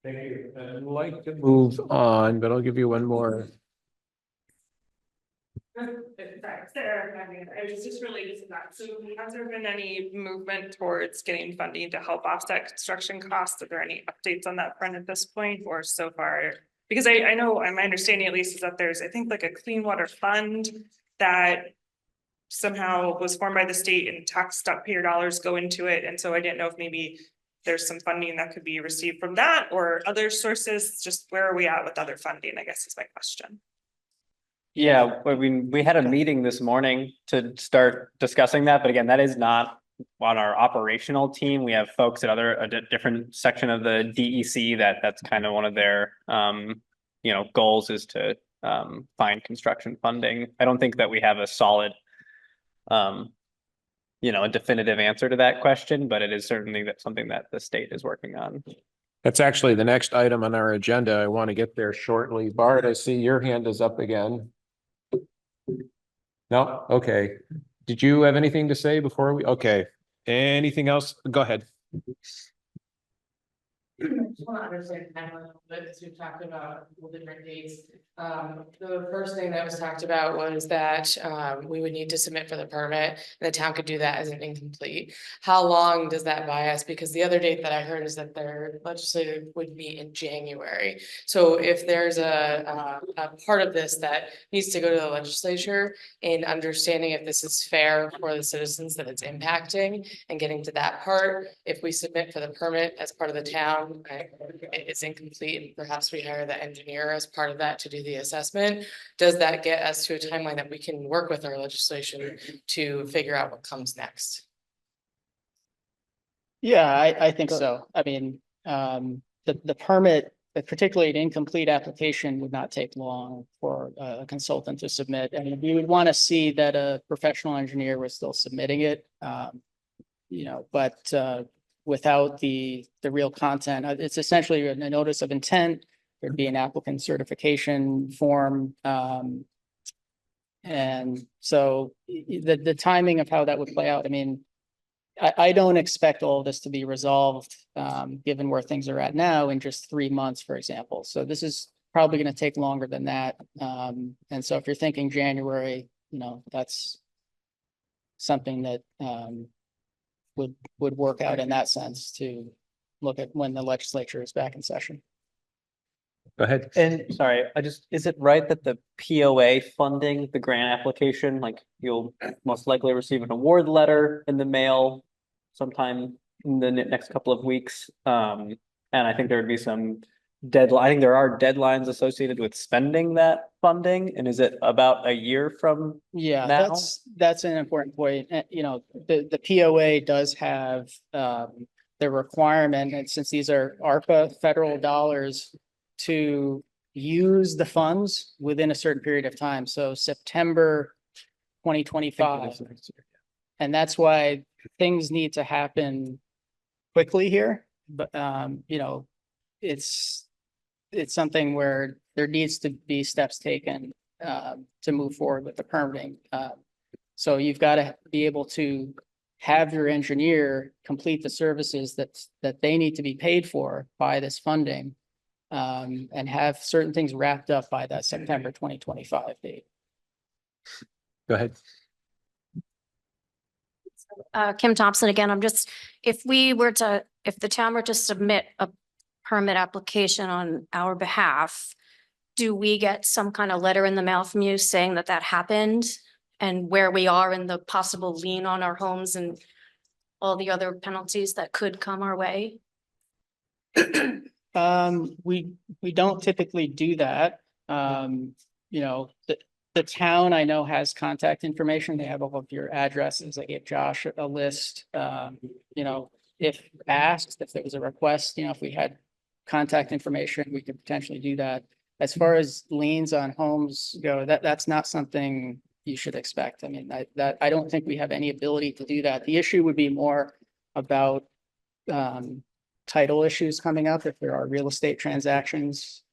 Thank you. I'd like to move on, but I'll give you one more. Sarah, I was just related to that. So has there been any movement towards getting funding to help offset construction costs? Are there any updates on that front at this point or so far? Because I know, my understanding at least is that there's, I think, like a clean water fund that somehow was formed by the state and taxpayer dollars go into it. And so I didn't know if maybe there's some funding that could be received from that or other sources. Just where are we at with other funding, I guess is my question. Yeah, I mean, we had a meeting this morning to start discussing that, but again, that is not on our operational team. We have folks at a different section of the DEC that's kind of one of their goals is to find construction funding. I don't think that we have a solid a definitive answer to that question, but it is certainly something that the state is working on. That's actually the next item on our agenda. I want to get there shortly. Bart, I see your hand is up again. No? Okay. Did you have anything to say before we? Okay. Anything else? Go ahead. I just want to understand the timeline a little bit, as we've talked about different dates. The first thing that was talked about was that we would need to submit for the permit, and the town could do that as an incomplete. How long does that buy us? Because the other date that I heard is that their legislative would be in January. So if there's a part of this that needs to go to the legislature in understanding if this is fair for the citizens that it's impacting and getting to that part, if we submit for the permit as part of the town, it's incomplete, and perhaps we hire the engineer as part of that to do the assessment. Does that get us to a timeline that we can work with our legislation to figure out what comes next? Yeah, I think so. I mean, the permit, particularly an incomplete application, would not take long for a consultant to submit. And we would want to see that a professional engineer was still submitting it. But without the real content, it's essentially a notice of intent. There'd be an applicant certification form. And so the timing of how that would play out, I mean, I don't expect all of this to be resolved, given where things are at now in just 3 months, for example. So this is probably gonna take longer than that. And so if you're thinking January, that's something that would work out in that sense to look at when the legislature is back in session. Go ahead. And sorry, is it right that the POA funding, the grant application, like you'll most likely receive an award letter in the mail sometime in the next couple of weeks? And I think there would be some deadline, I think there are deadlines associated with spending that funding. And is it about a year from Yeah, now? that's an important point. The POA does have the requirement, and since these are ARPA federal dollars, to use the funds within a certain period of time. So September 2025. And that's why things need to happen quickly here. But it's something where there needs to be steps taken to move forward with the permitting. So you've got to be able to have your engineer complete the services that they need to be paid for by this funding, and have certain things wrapped up by that September 2025 date. Go ahead. Kim Thompson again. If the town were to submit a permit application on our behalf, do we get some kind of letter in the mail from you saying that happened and where we are in the possible lien on our homes and all the other penalties that could come our way? We don't typically do that. The town I know has contact information. They have all of your addresses. I gave Josh a list. If asked, if there was a request, if we had contact information, we could potentially do that. As far as liens on homes go, that's not something you should expect. I mean, I don't think we have any ability to do that. The issue would be more about title issues coming up if there are real estate transactions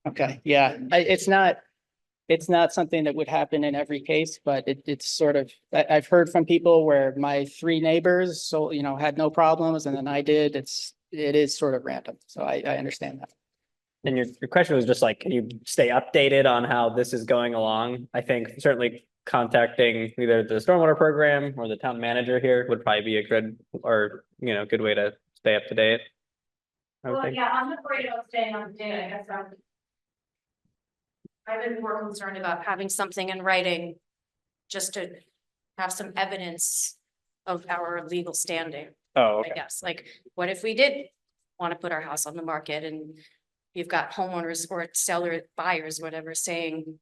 Okay, yeah, it's not something that would happen in every case, but it's sort of, I've heard from people where my 3 neighbors, had no problems and then I did. It is sort of random. So I understand that. And your question was just like, can you stay updated on how this is going along? I think certainly contacting either the stormwater program or the town manager here would probably be a good way to stay up to date. Well, yeah, I'm afraid of staying up to date. I guess I've been more concerned about having something in writing just to have some evidence of our legal standing. Oh, okay. I guess, like, what if we did want to put our house on the market and you've got homeowners or seller buyers, whatever, saying,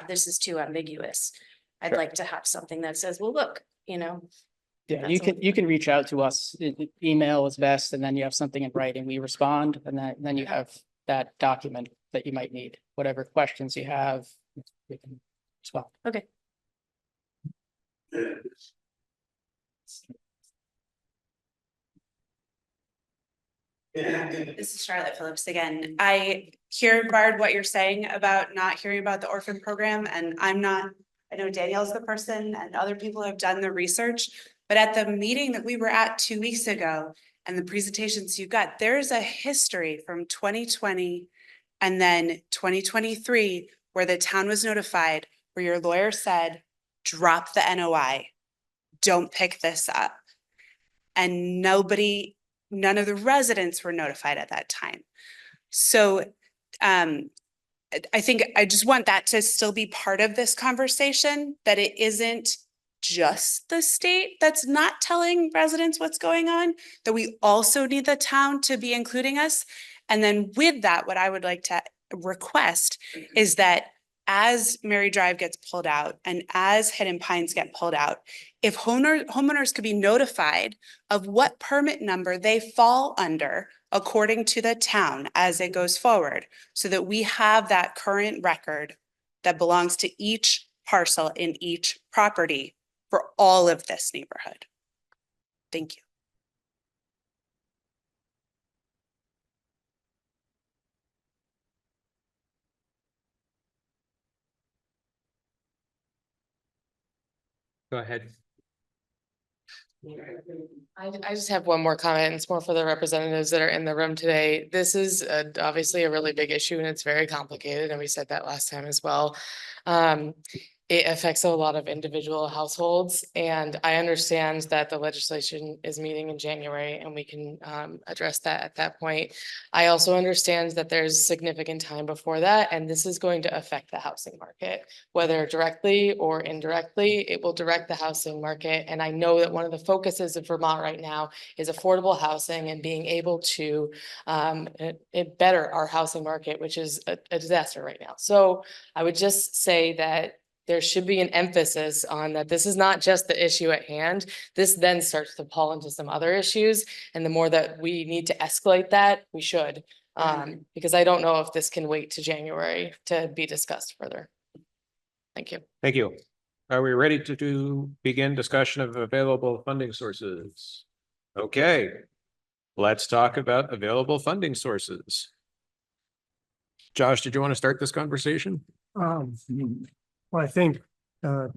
this is too ambiguous. I'd like to have something that says, well, look, Yeah, you can reach out to us. Email is best, and then you have something in writing. We respond, and then you have that document that you might need. Whatever questions you have, we can respond. Okay. This is Charlotte Phillips again. I hear, Bard, what you're saying about not hearing about the orphan program, and I know Danielle's the person and other people have done the research, but at the meeting that we were at 2 weeks ago and the presentations you got, there's a history from 2020 and then 2023 where the town was notified, where your lawyer said, drop the NOI, don't pick this up. And none of the residents were notified at that time. So I think I just want that to still be part of this conversation, that it isn't just the state that's not telling residents what's going on, that we also need the town to be including us. And then with that, what I would like to request is that as Mary Drive gets pulled out and as Hidden Pines get pulled out, if homeowners could be notified of what permit number they fall under according to the town as it goes forward, so that we have that current record that belongs to each parcel in each property for all of this neighborhood. Thank you. Go ahead. I just have one more comment, and it's more for the representatives that are in the room today. This is obviously a really big issue and it's very complicated, and we said that last time as well. It affects a lot of individual households, and I understand that the legislation is meeting in January and we can address that at that point. I also understand that there's significant time before that, and this is going to affect the housing market, whether directly or indirectly. It will direct the housing market, and I know that one of the focuses of Vermont right now is affordable housing and being able to better our housing market, which is a disaster right now. So I would just say that there should be an emphasis on that. This is not just the issue at hand. This then starts to fall into some other issues. And the more that we need to escalate that, we should. Because I don't know if this can wait to January to be discussed further. Thank you. Thank you. Are we ready to begin discussion of available funding sources? Okay, let's talk about available funding sources. Josh, did you want to start this conversation? Well, I think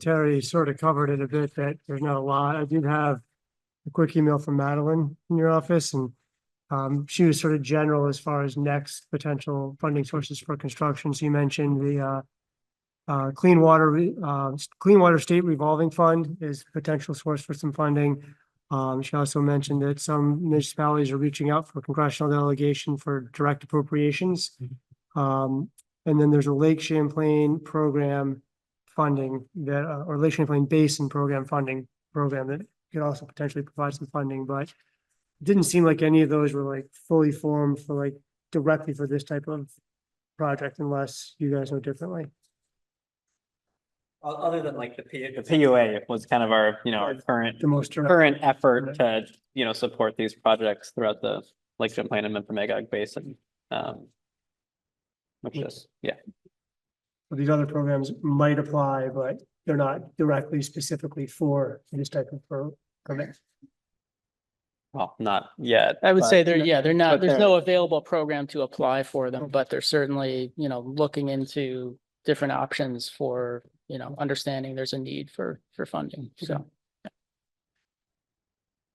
Terry sort of covered it a bit, that there's not a lot. I did have a quick email from Madeline in your office, and she was sort of general as far as next potential funding sources for construction. So you mentioned the Clean Water State Revolving Fund is a potential source for some funding. She also mentioned that some municipalities are reaching out for congressional delegation for direct appropriations. And then there's a Lake Champlain program funding that, or Lake Champlain Basin program funding program that could also potentially provide some funding, but it didn't seem like any of those were like fully formed for like directly for this type of project, unless you guys know differently. Other than like the PUA was kind of our, our current, The most direct. current effort to, support these projects throughout the Lake Champlain and Memphremagog Basin. Which is, So these other programs might apply, but they're not directly specifically for this type of permit. well, not yet. I would but- say they're not, but there's they're- no available program to apply for them, but they're certainly, looking into different options for, understanding there's a need for funding, so.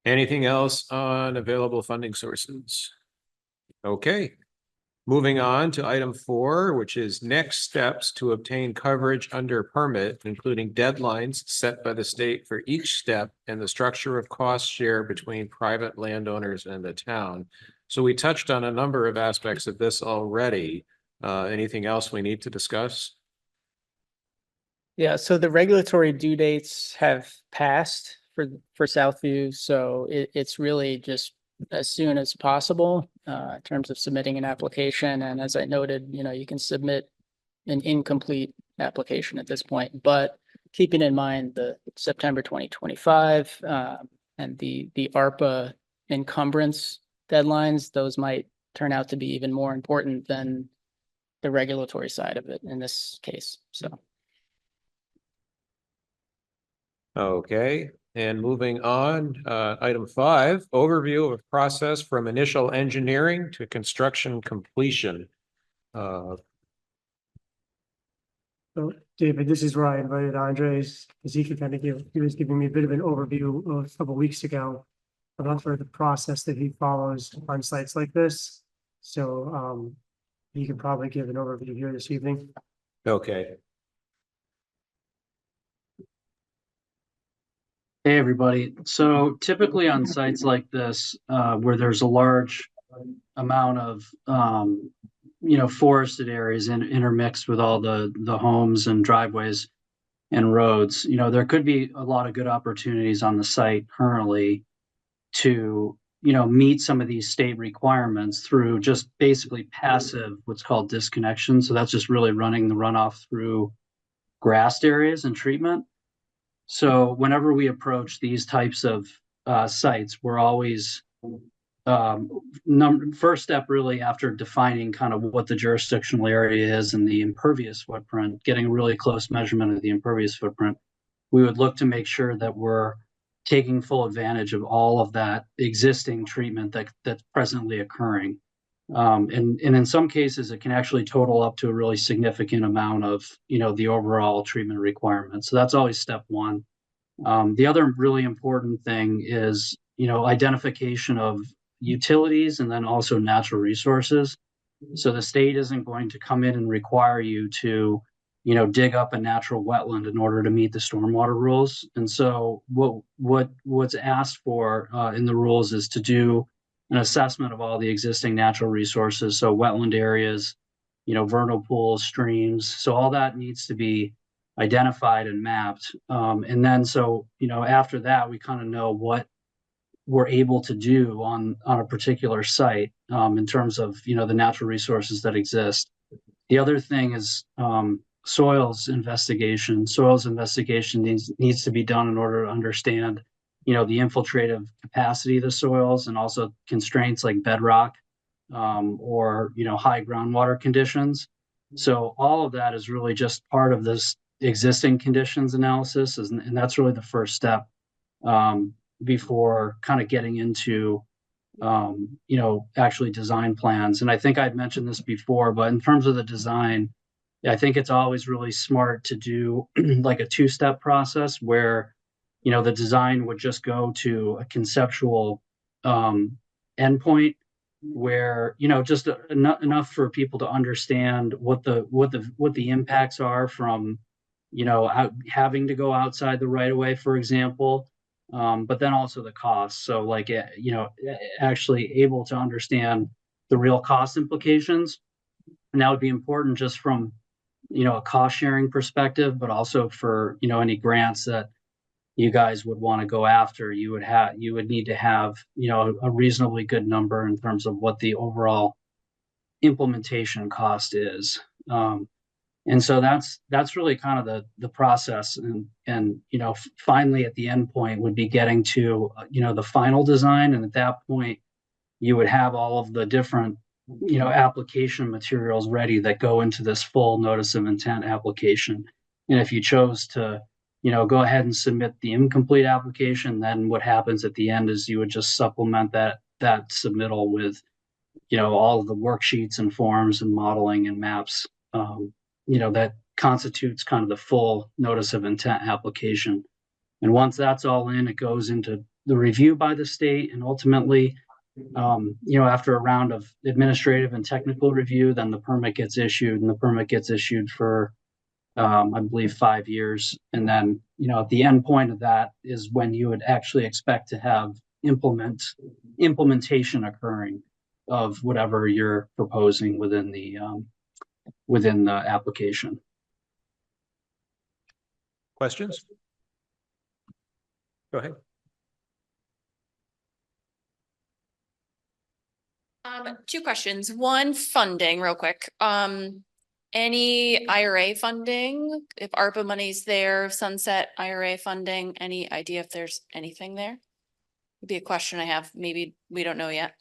Anything else on available funding sources? Okay. Moving on to item 4, which is next steps to obtain coverage under permit, including deadlines set by the state for each step and the structure of cost share between private landowners and the town. So we touched on a number of aspects of this already. Anything else we need to discuss? Yeah, so the regulatory due dates have passed for Southview, so it's really just as soon as possible in terms of submitting an application. And as I noted, you can submit an incomplete application at this point, but keeping in mind the September 2025 and the ARPA encumbrance deadlines, those might turn out to be even more important than the regulatory side of it in this case, so. Okay, and moving on, item 5, overview of process from initial engineering to construction completion. So David, this is where I invited Andres, because he was giving me a bit of an overview a couple weeks ago about sort of the process that he follows on sites like this. So he could probably give an overview here this evening. Okay. Hey, everybody. So typically on sites like this, where there's a large amount of, forested areas intermixed with all the homes and driveways and roads, there could be a lot of good opportunities on the site currently to, meet some of these state requirements through just basically passive, what's called disconnection. So that's just really running the runoff through grassed areas and treatment. So whenever we approach these types of sites, we're always first step really after defining kind of what the jurisdictional area is and the impervious footprint, getting a really close measurement of the impervious footprint. We would look to make sure that we're taking full advantage of all of that existing treatment that's presently occurring. And in some cases, it can actually total up to a really significant amount of, the overall treatment requirements. So that's always step one. The other really important thing is, identification of utilities and then also natural resources. So the state isn't going to come in and require you to, dig up a natural wetland in order to meet the stormwater rules. And so what's asked for in the rules is to do an assessment of all the existing natural resources. So wetland areas, vernal pools, streams. So all that needs to be identified and mapped. And then so, after that, we kind of know what we're able to do on a particular site in terms of, the natural resources that exist. The other thing is soils investigation. Soils investigation needs to be done in order to understand, the infiltrative capacity of the soils and also constraints like bedrock or, high groundwater conditions. So all of that is really just part of this existing conditions analysis, and that's really the first step before kind of getting into, actually design plans. And I think I'd mentioned this before, but in terms of the design, I think it's always really smart to do like a two-step process where, the design would just go to a conceptual endpoint where, just enough for people to understand what the impacts are from, having to go outside the right of way, for example, but then also the costs. So like, actually able to understand the real cost implications. And that would be important just from, a cost sharing perspective, but also for, any grants that you guys would want to go after. You would need to have, a reasonably good number in terms of what the overall implementation cost is. And so that's really kind of the process. And finally at the end point would be getting to, the final design. And at that point, you would have all of the different, application materials ready that go into this full notice of intent application. And if you chose to, go ahead and submit the incomplete application, then what happens at the end is you would just supplement that submittal with, all of the worksheets and forms and modeling and maps, that constitutes kind of the full notice of intent application. And once that's all in, it goes into the review by the state, and ultimately, after a round of administrative and technical review, then the permit gets issued, and the permit gets issued for, I believe, 5 years. And then, at the end point of that is when you would actually expect to have implementation occurring of whatever you're proposing within the application. Questions? Go ahead. Two questions. One, funding, real quick. Any IRA funding, if ARPA money's there, sunset IRA funding, any idea if there's anything there? Would be a question I have. Maybe we don't know yet.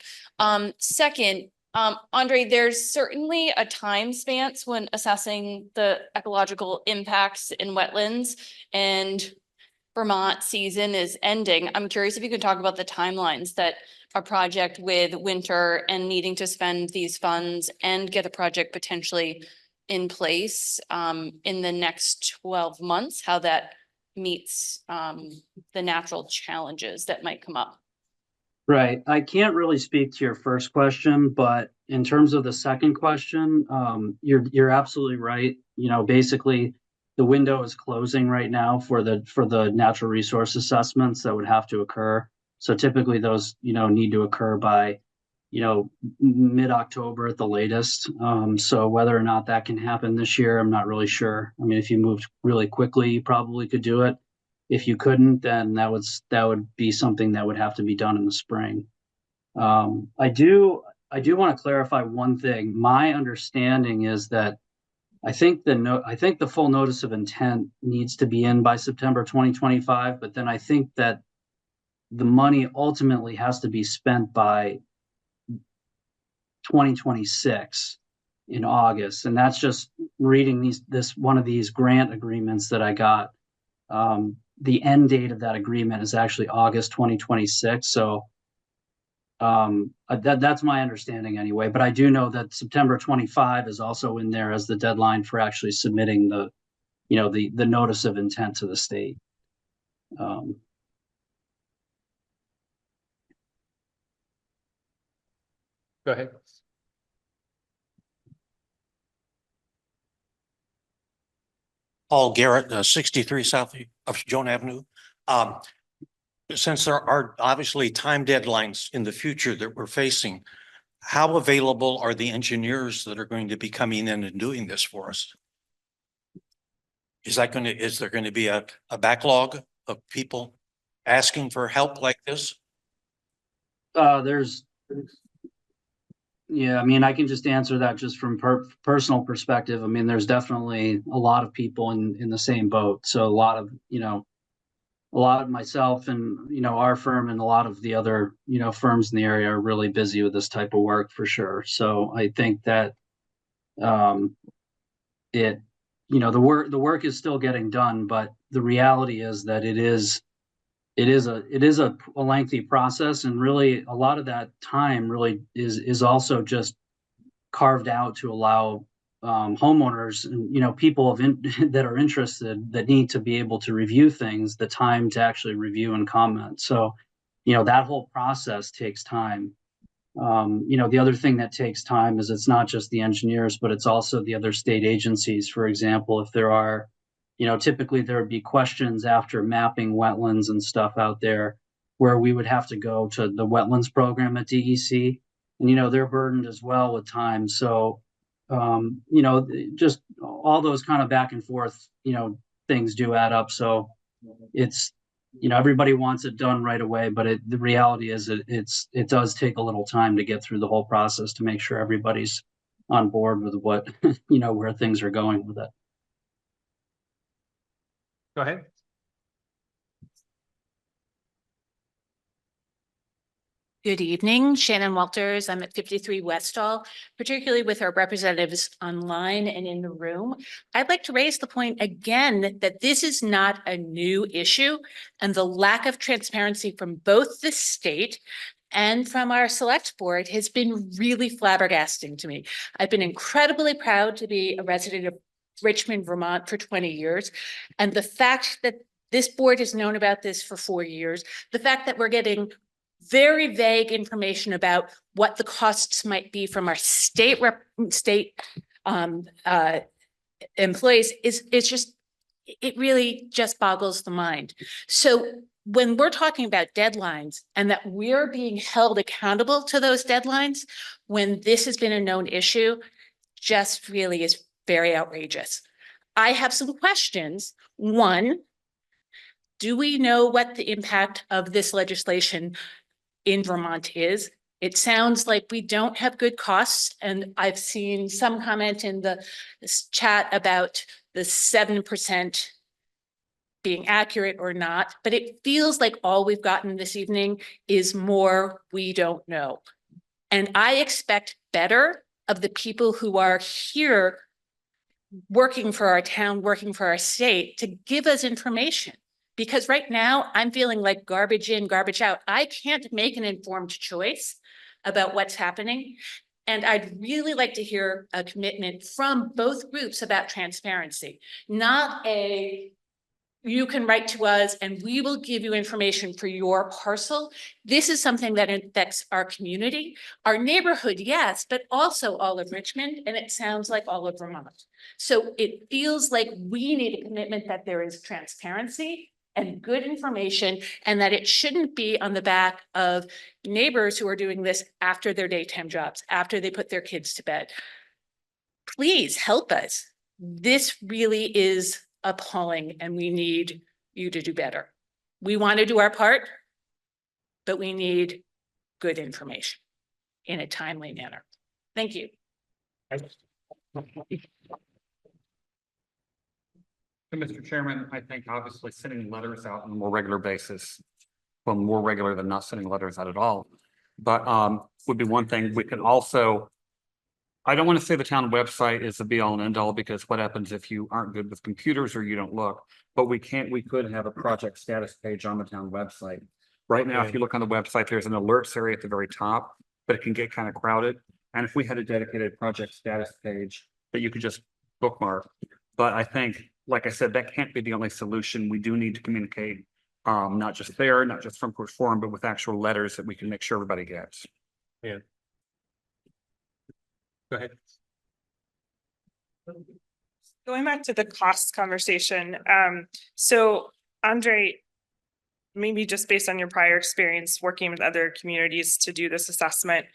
Second, Andre, there's certainly a time span when assessing the ecological impacts in wetlands, and Vermont season is ending. I'm curious if you could talk about the timelines that a project with winter and needing to spend these funds and get a project potentially in place in the next 12 months, how that meets the natural challenges that might come up. Right. I can't really speak to your first question, but in terms of the second question, you're absolutely right. Basically the window is closing right now for the natural resource assessments that would have to occur. So typically those, need to occur by, mid-October at the latest. So whether or not that can happen this year, I'm not really sure. I mean, if you moved really quickly, you probably could do it. If you couldn't, then that would be something that would have to be done in the spring. I do want to clarify one thing. My understanding is that I think the full notice of intent needs to be in by September 2025, but then I think that the money ultimately has to be spent by 2026 in August. And that's just reading one of these grant agreements that I got. The end date of that agreement is actually August 2026. So that's my understanding anyway. But I do know that September 25 is also in there as the deadline for actually submitting the notice of intent to the state. Go ahead. Paul Garrett, 63 South of Joan Avenue. Since there are obviously time deadlines in the future that we're facing, how available are the engineers that are going to be coming in and doing this for us? Is there going to be a backlog of people asking for help like this? Yeah, I mean, I can just answer that just from personal perspective. I mean, there's definitely a lot of people in the same boat. So a lot of myself and, our firm and a lot of the other, firms in the area are really busy with this type of work for sure. So I think that, the work is still getting done, but the reality is that it is a lengthy process, and really a lot of that time really is also just carved out to allow homeowners and people that are interested, that need to be able to review things, the time to actually review and comment. So that whole process takes time. The other thing that takes time is it's not just the engineers, but it's also the other state agencies. For example, if there are, typically there would be questions after mapping wetlands and stuff out there where we would have to go to the wetlands program at DEC, and, they're burdened as well with time. So, just all those kind of back and forth, things do add up. So it's, everybody wants it done right away, but the reality is it does take a little time to get through the whole process to make sure everybody's on board with what, where things are going with it. Go ahead. Good evening, Shannon Walters. I'm at 53 Westall, particularly with our representatives online and in the room. I'd like to raise the point again that this is not a new issue, and the lack of transparency from both the state and from our select board has been really flabbergasting to me. I've been incredibly proud to be a resident of Richmond, Vermont for 20 years. And the fact that this board has known about this for 4 years, the fact that we're getting very vague information about what the costs might be from our state employees it really just boggles the mind. So when we're talking about deadlines and that we're being held accountable to those deadlines, when this has been a known issue, just really is very outrageous. I have some questions. One, do we know what the impact of this legislation in Vermont is? It sounds like we don't have good costs, and I've seen some comment in this chat about the 7% being accurate or not, but it feels like all we've gotten this evening is more we don't know. And I expect better of the people who are here working for our town, working for our state, to give us information. Because right now I'm feeling like garbage in, garbage out. I can't make an informed choice about what's happening. And I'd really like to hear a commitment from both groups about transparency, not you can write to us and we will give you information for your parcel. This is something that affects our community, our neighborhood, yes, but also all of Richmond, and it sounds like all of Vermont. So it feels like we need a commitment that there is transparency and good information, and that it shouldn't be on the back of neighbors who are doing this after their daytime jobs, after they put their kids to bed. Please help us. This really is appalling, and we need you to do better. We want to do our part, but we need good information in a timely manner. Thank you. Mr. Chairman, I think obviously sending letters out on a more regular basis, well, more regular than not sending letters out at all, but would be one thing. We could also, I don't want to say the town website is the be all and end all, because what happens if you aren't good with computers or you don't look, but we could have a project status page on the town website. Right now, if you look on the website, there's an alerts area at the very top, but it can get kind of crowded. And if we had a dedicated project status page that you could just bookmark, but I think, like I said, that can't be the only solution. We do need to communicate Not just there, not just from Forum, but with actual letters that we can make sure everybody gets. Yeah. Go ahead. Going back to the cost conversation, so Andre, maybe just based on your prior experience working with other communities to do this assessment,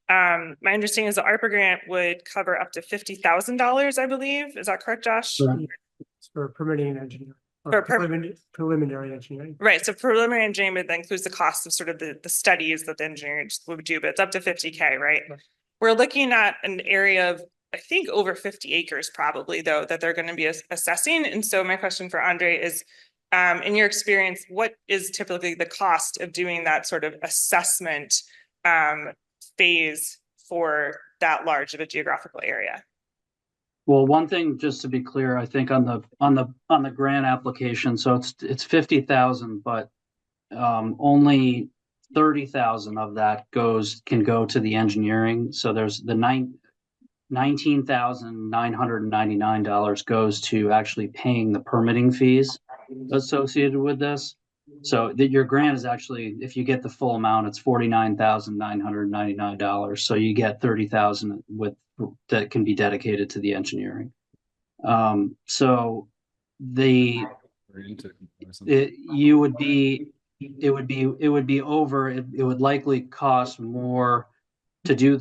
my understanding is the ARPA grant would cover up to $50,000, I believe. Is that correct, Josh? It's for permitting and engineering. or For preliminary engineering. Right, so preliminary engineering that includes the cost of sort of the studies that the engineers would do, but it's up to 50K, right? We're looking at an area of, I think, over 50 acres probably, though, that they're going to be assessing. And so my question for Andre is, in your experience, what is typically the cost of doing that sort of assessment phase for that large of a geographical area? Well, one thing, just to be clear, I think on the grant application, so it's 50,000, but only 30,000 of that can go to the engineering. So there's the $19,999 goes to actually paying the permitting fees associated with this. So that your grant is actually, if you get the full amount, it's $49,999. So you get 30,000 that can be dedicated to the engineering. So it would likely cost more to do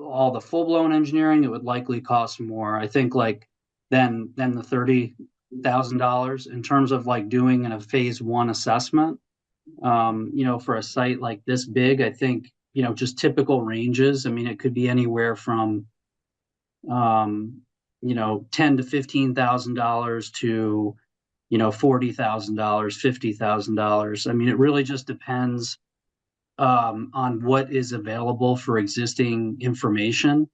all the full-blown engineering. It would likely cost more, I think, like than the $30,000 in terms of like doing in a phase one assessment. For a site like this big, I think, just typical ranges. I mean, it could be anywhere from $10,000 to $15,000 to $40,000, $50,000. I mean, it really just depends on what is available for existing information,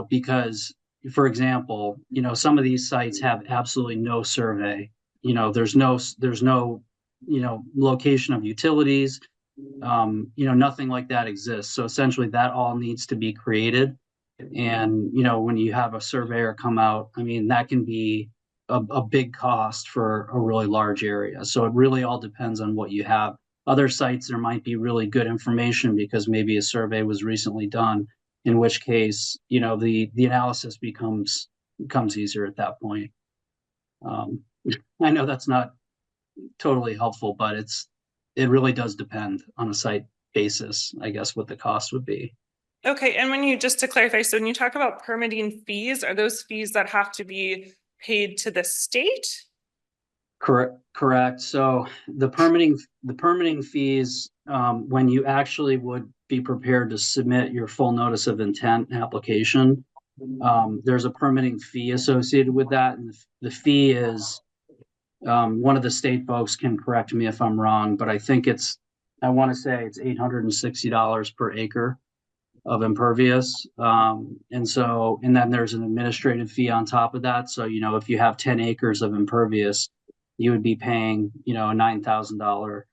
because, for example, some of these sites have absolutely no survey. There's no location of utilities, nothing like that exists. So essentially that all needs to be created. And, when you have a surveyor come out, I mean, that can be a big cost for a really large area. So it really all depends on what you have. Other sites, there might be really good information because maybe a survey was recently done, in which case, the analysis becomes easier at that point. I know that's not totally helpful, but it really does depend on a site basis, I guess, what the cost would be. Okay, and just to clarify, so when you talk about permitting fees, are those fees that have to be paid to the state? Correct. So the permitting fees, when you actually would be prepared to submit your full notice of intent application, there's a permitting fee associated with that. And the fee is, one of the state folks can correct me if I'm wrong, but I think I want to say it's $860 per acre of impervious. And then there's an administrative fee on top of that. So, if you have 10 acres of impervious, you would be paying, a $9,000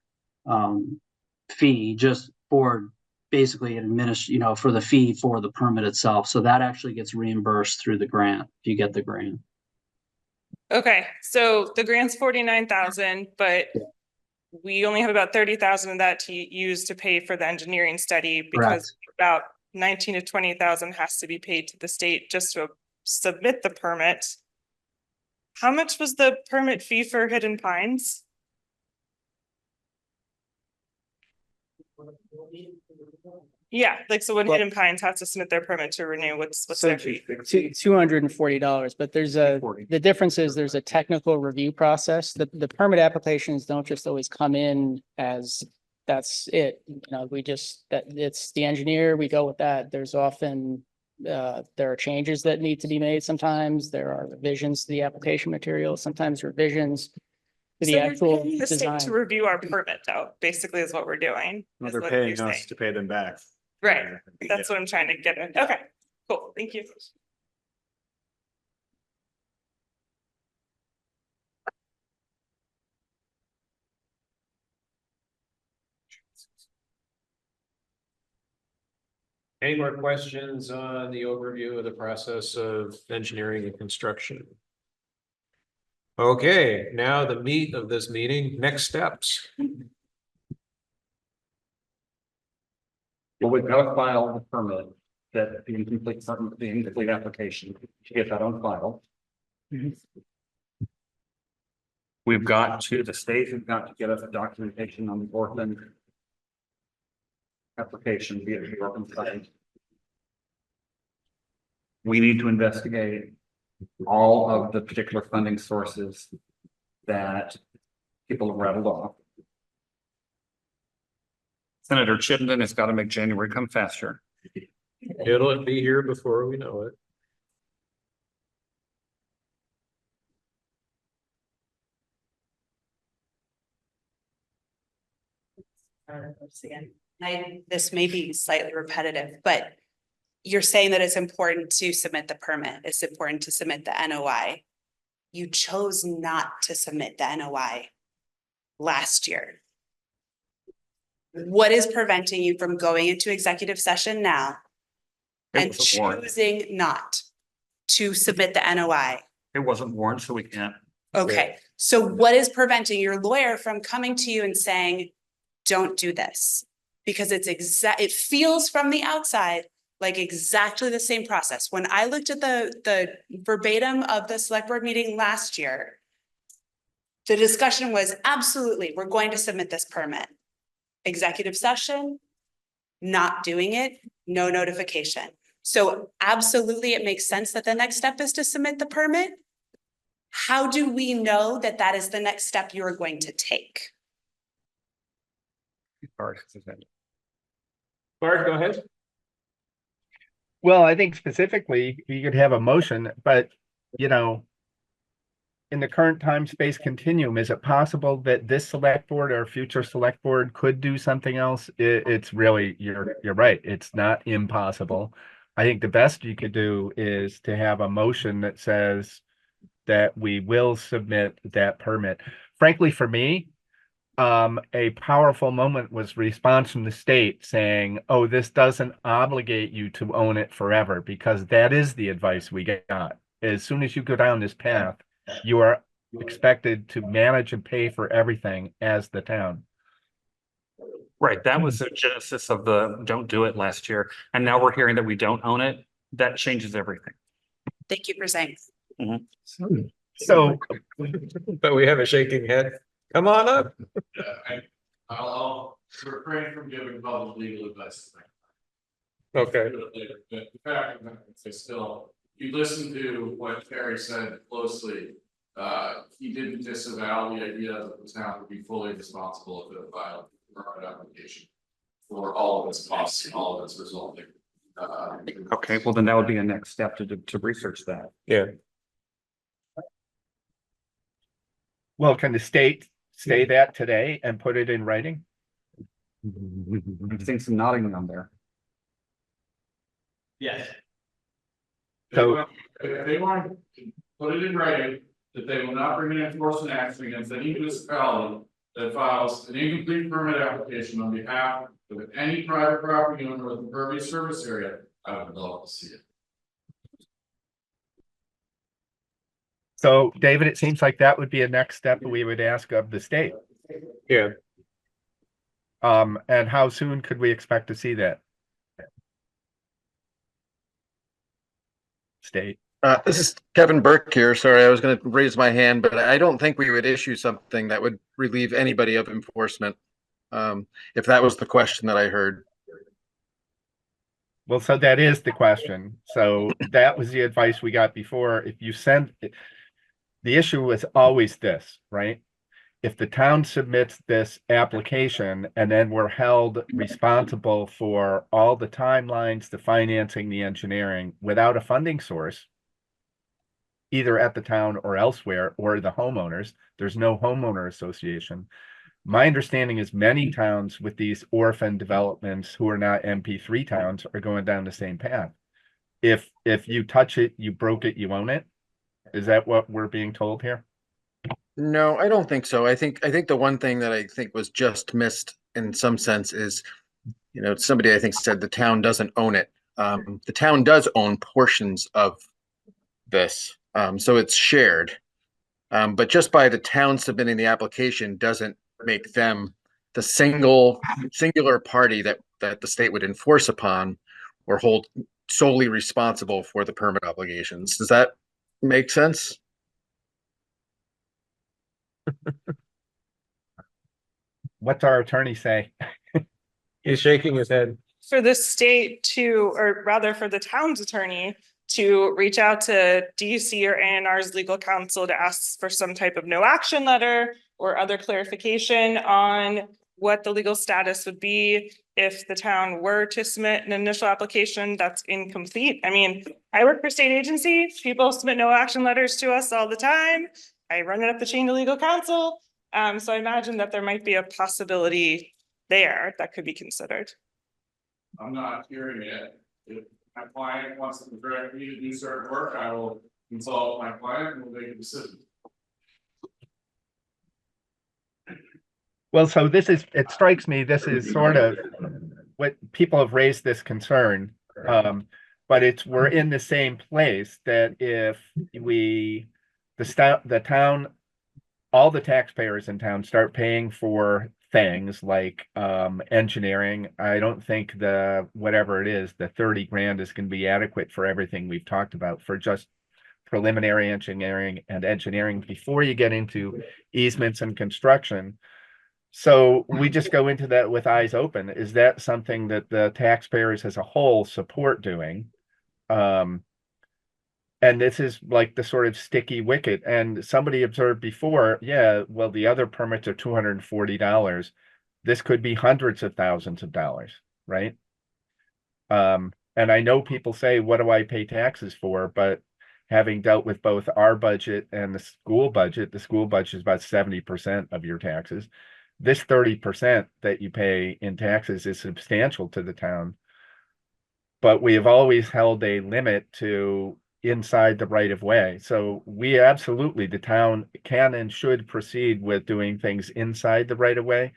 fee just for basically for the fee for the permit itself. So that actually gets reimbursed through the grant if you get the grant. Okay, so the grant's 49,000, but we only have about 30,000 of that to use to pay for the engineering study because about 19 to 20,000 has to be paid to the state just to submit the permit. How much was the permit fee for Hidden Pines? Yeah, so when Hidden Pines has to submit their permit to renew, what's their fee? $240, but the difference is there's a technical review process. The permit applications don't just always come in as that's it. It's the engineer, we go with that. There's often, there are changes that need to be made. Sometimes there are revisions to the application material, sometimes revisions to the actual the state design. to review our permit though, basically is what we're doing. Well, they're paying us to pay them back. Right, that's what I'm trying to get at. Okay, cool, thank you. Any more questions on the overview of the process of engineering and construction? Okay, now the meat of this meeting, next steps. Well, we've got to file the permit, that the incomplete application, to get that on file. We've got to, the state has got to get us documentation on the orphan application via the orphan site. We need to investigate all of the particular funding sources that people have rattled off. Senator Chittenden has got to make January come faster. It'll be here before we know it. This may be slightly repetitive, but you're saying that it's important to submit the permit. It's important to submit the NOI. You chose not to submit the NOI last year. What is preventing you from going into executive session now and choosing not to submit the NOI? It wasn't warned, so we can't. Okay, so what is preventing your lawyer from coming to you and saying, don't do this? Because it feels from the outside like exactly the same process. When I looked at the verbatim of the select board meeting last year, the discussion was absolutely, we're going to submit this permit. Executive session, not doing it, no notification. So absolutely, it makes sense that the next step is to submit the permit. How do we know that that is the next step you are going to take? Bart, go ahead. Well, I think specifically you could have a motion, but you know, in the current time space continuum, is it possible that this select board or future select board could do something else? It's really, you're right. It's not impossible. I think the best you could do is to have a motion that says that we will submit that permit. Frankly, for me, a powerful moment was response from the state saying, oh, this doesn't obligate you to own it forever, because that is the advice we got. As soon as you go down this path, you are expected to manage and pay for everything as the town. Right, that was the genesis of the don't do it last year. And now we're hearing that we don't own it. That changes everything. Thank you for saying. So, but we have a shaking head. Come on up. I'll refrain from giving public legal advice. Okay. The fact is still, you listen to what Terry said closely. He didn't disavow the idea that the town would be fully responsible if it filed a permit application for all of its costs and all of its resulting. Okay, well then that would be a next step to research that. Yeah. Well, can the state say that today and put it in writing? I've seen some nodding on there. Yes. So If they want to put it in writing that they will not bring an enforcement action against any municipality that files an incomplete permit application on behalf of any private property owner with impervious surface area, I would love to see it. So, David, it seems like that would be a next step we would ask of the state. Yeah. And how soon could we expect to see that? State. This is Kevin Burke here. Sorry, I was going to raise my hand, but I don't think we would issue something that would relieve anybody of enforcement. If that was the question that I heard. Well, so that is the question. So that was the advice we got before. If you send, the issue was always this, right? If the town submits this application and then we're held responsible for all the timelines, the financing, the engineering without a funding source, either at the town or elsewhere, or the homeowners, there's no homeowner association. My understanding is many towns with these orphan developments who are not MP3 towns are going down the same path. If you touch it, you broke it, you own it. Is that what we're being told here? No, I don't think so. I think the one thing that I think was just missed in some sense is, you know, somebody I think said the town doesn't own it. The town does own portions of this, so it's shared. But just by the town submitting the application doesn't make them the singular party that the state would enforce upon or hold solely responsible for the permit obligations. Does that make sense? What's our attorney say? He's shaking his head. For the state to, or rather for the town's attorney to reach out to DC or ANR's legal counsel to ask for some type of no action letter or other clarification on what the legal status would be if the town were to submit an initial application that's incomplete. I mean, I work for state agency. People submit no action letters to us all the time. I run it up the chain to legal counsel. So I imagine that there might be a possibility there that could be considered. I'm not hearing it. If my client wants to direct me to do certain work, I will consult my client and we'll make a decision. Well, so it strikes me, this is sort of what people have raised this concern. But we're in the same place that if the town, all the taxpayers in town start paying for things like engineering, I don't think whatever it is, the 30 grand is going to be adequate for everything we've talked about for just preliminary engineering before you get into easements and construction. So we just go into that with eyes open. Is that something that the taxpayers as a whole support doing? And this is like the sort of sticky wicket. And somebody observed before, yeah, well, the other permits are $240. This could be hundreds of thousands of dollars, right? And I know people say, what do I pay taxes for? But having dealt with both our budget and the school budget is about 70% of your taxes. This 30% that you pay in taxes is substantial to the town. But we have always held a limit to inside the right of way. So we absolutely, the town can and should proceed with doing things inside the right of way.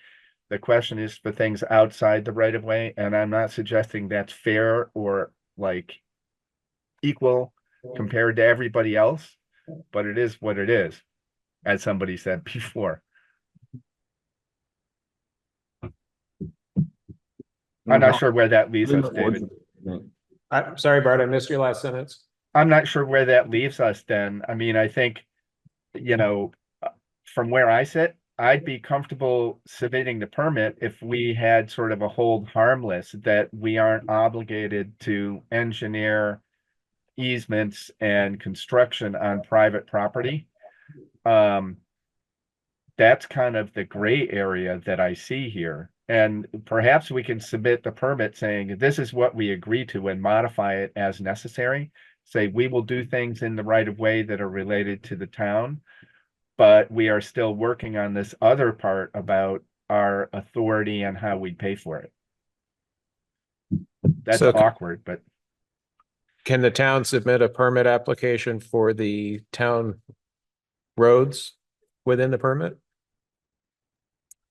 The question is for things outside the right of way. And I'm not suggesting that's fair or like equal compared to everybody else, but it is what it is, as somebody said before. I'm not sure where that leaves us, David. I'm sorry, Bart, I missed your last sentence. I'm not sure where that leaves us then. I mean, I think, from where I sit, I'd be comfortable submitting the permit if we had sort of a hold harmless that we aren't obligated to engineer easements and construction on private property. That's kind of the gray area that I see here. And perhaps we can submit the permit saying, this is what we agree to and modify it as necessary. Say, we will do things in the right of way that are related to the town, but we are still working on this other part about our authority and how we pay for it. That's awkward, but. Can the town submit a permit application for the town roads within the permit?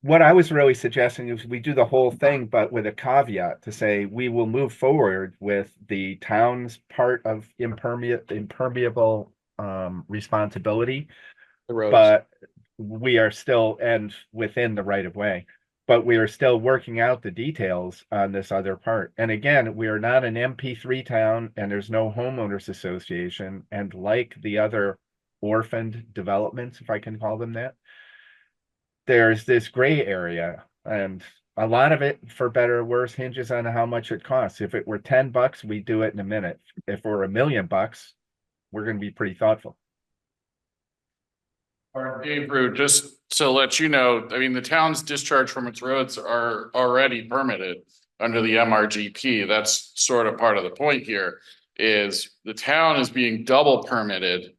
What I was really suggesting is we do the whole thing, but with a caveat to say we will move forward with the town's part of impermeable responsibility. The roads. But we are still, and within the right of way, but we are still working out the details on this other part. And again, we are not an MP3 town and there's no homeowners association. And like the other orphaned developments, if I can call them that, there's this gray area, and a lot of it, for better or worse, hinges on how much it costs. If it were $10, we do it in a minute. If we're $1 million, we're going to be pretty thoughtful. Avery, just to let you know, I mean, the town's discharge from its roads are already permitted under the MRGP. That's sort of part of the point here, is the town is being double permitted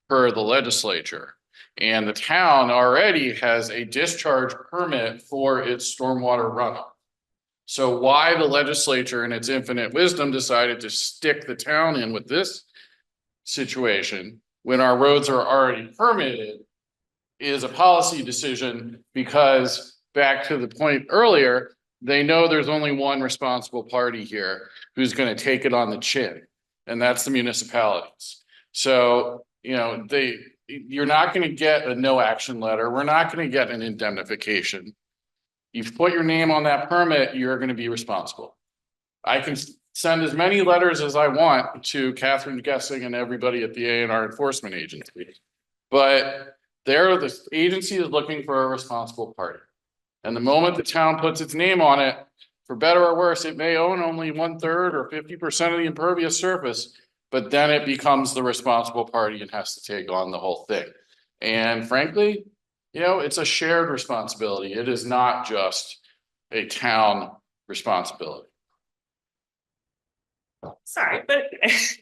per the legislature. And the town already has a discharge permit for its stormwater runoff. So why the legislature in its infinite wisdom decided to stick the town in with this situation when our roads are already permitted is a policy decision, because back to the point earlier, they know there's only one responsible party here who's going to take it on the chin, and that's the municipalities. So, you're not gonna get a no action letter. We're not gonna get an indemnification. You've put your name on that permit, you're gonna be responsible. I can send as many letters as I want to Catherine Guessing and everybody at the A&R Enforcement Agency. But they're the agency is looking for a responsible party. And the moment the town puts its name on it, for better or worse, it may own only 1/3 or 50% of the impervious surface, but then it becomes the responsible party and has to take on the whole thing. And frankly, you know, it's a shared responsibility. It is not just a town responsibility. Sorry, but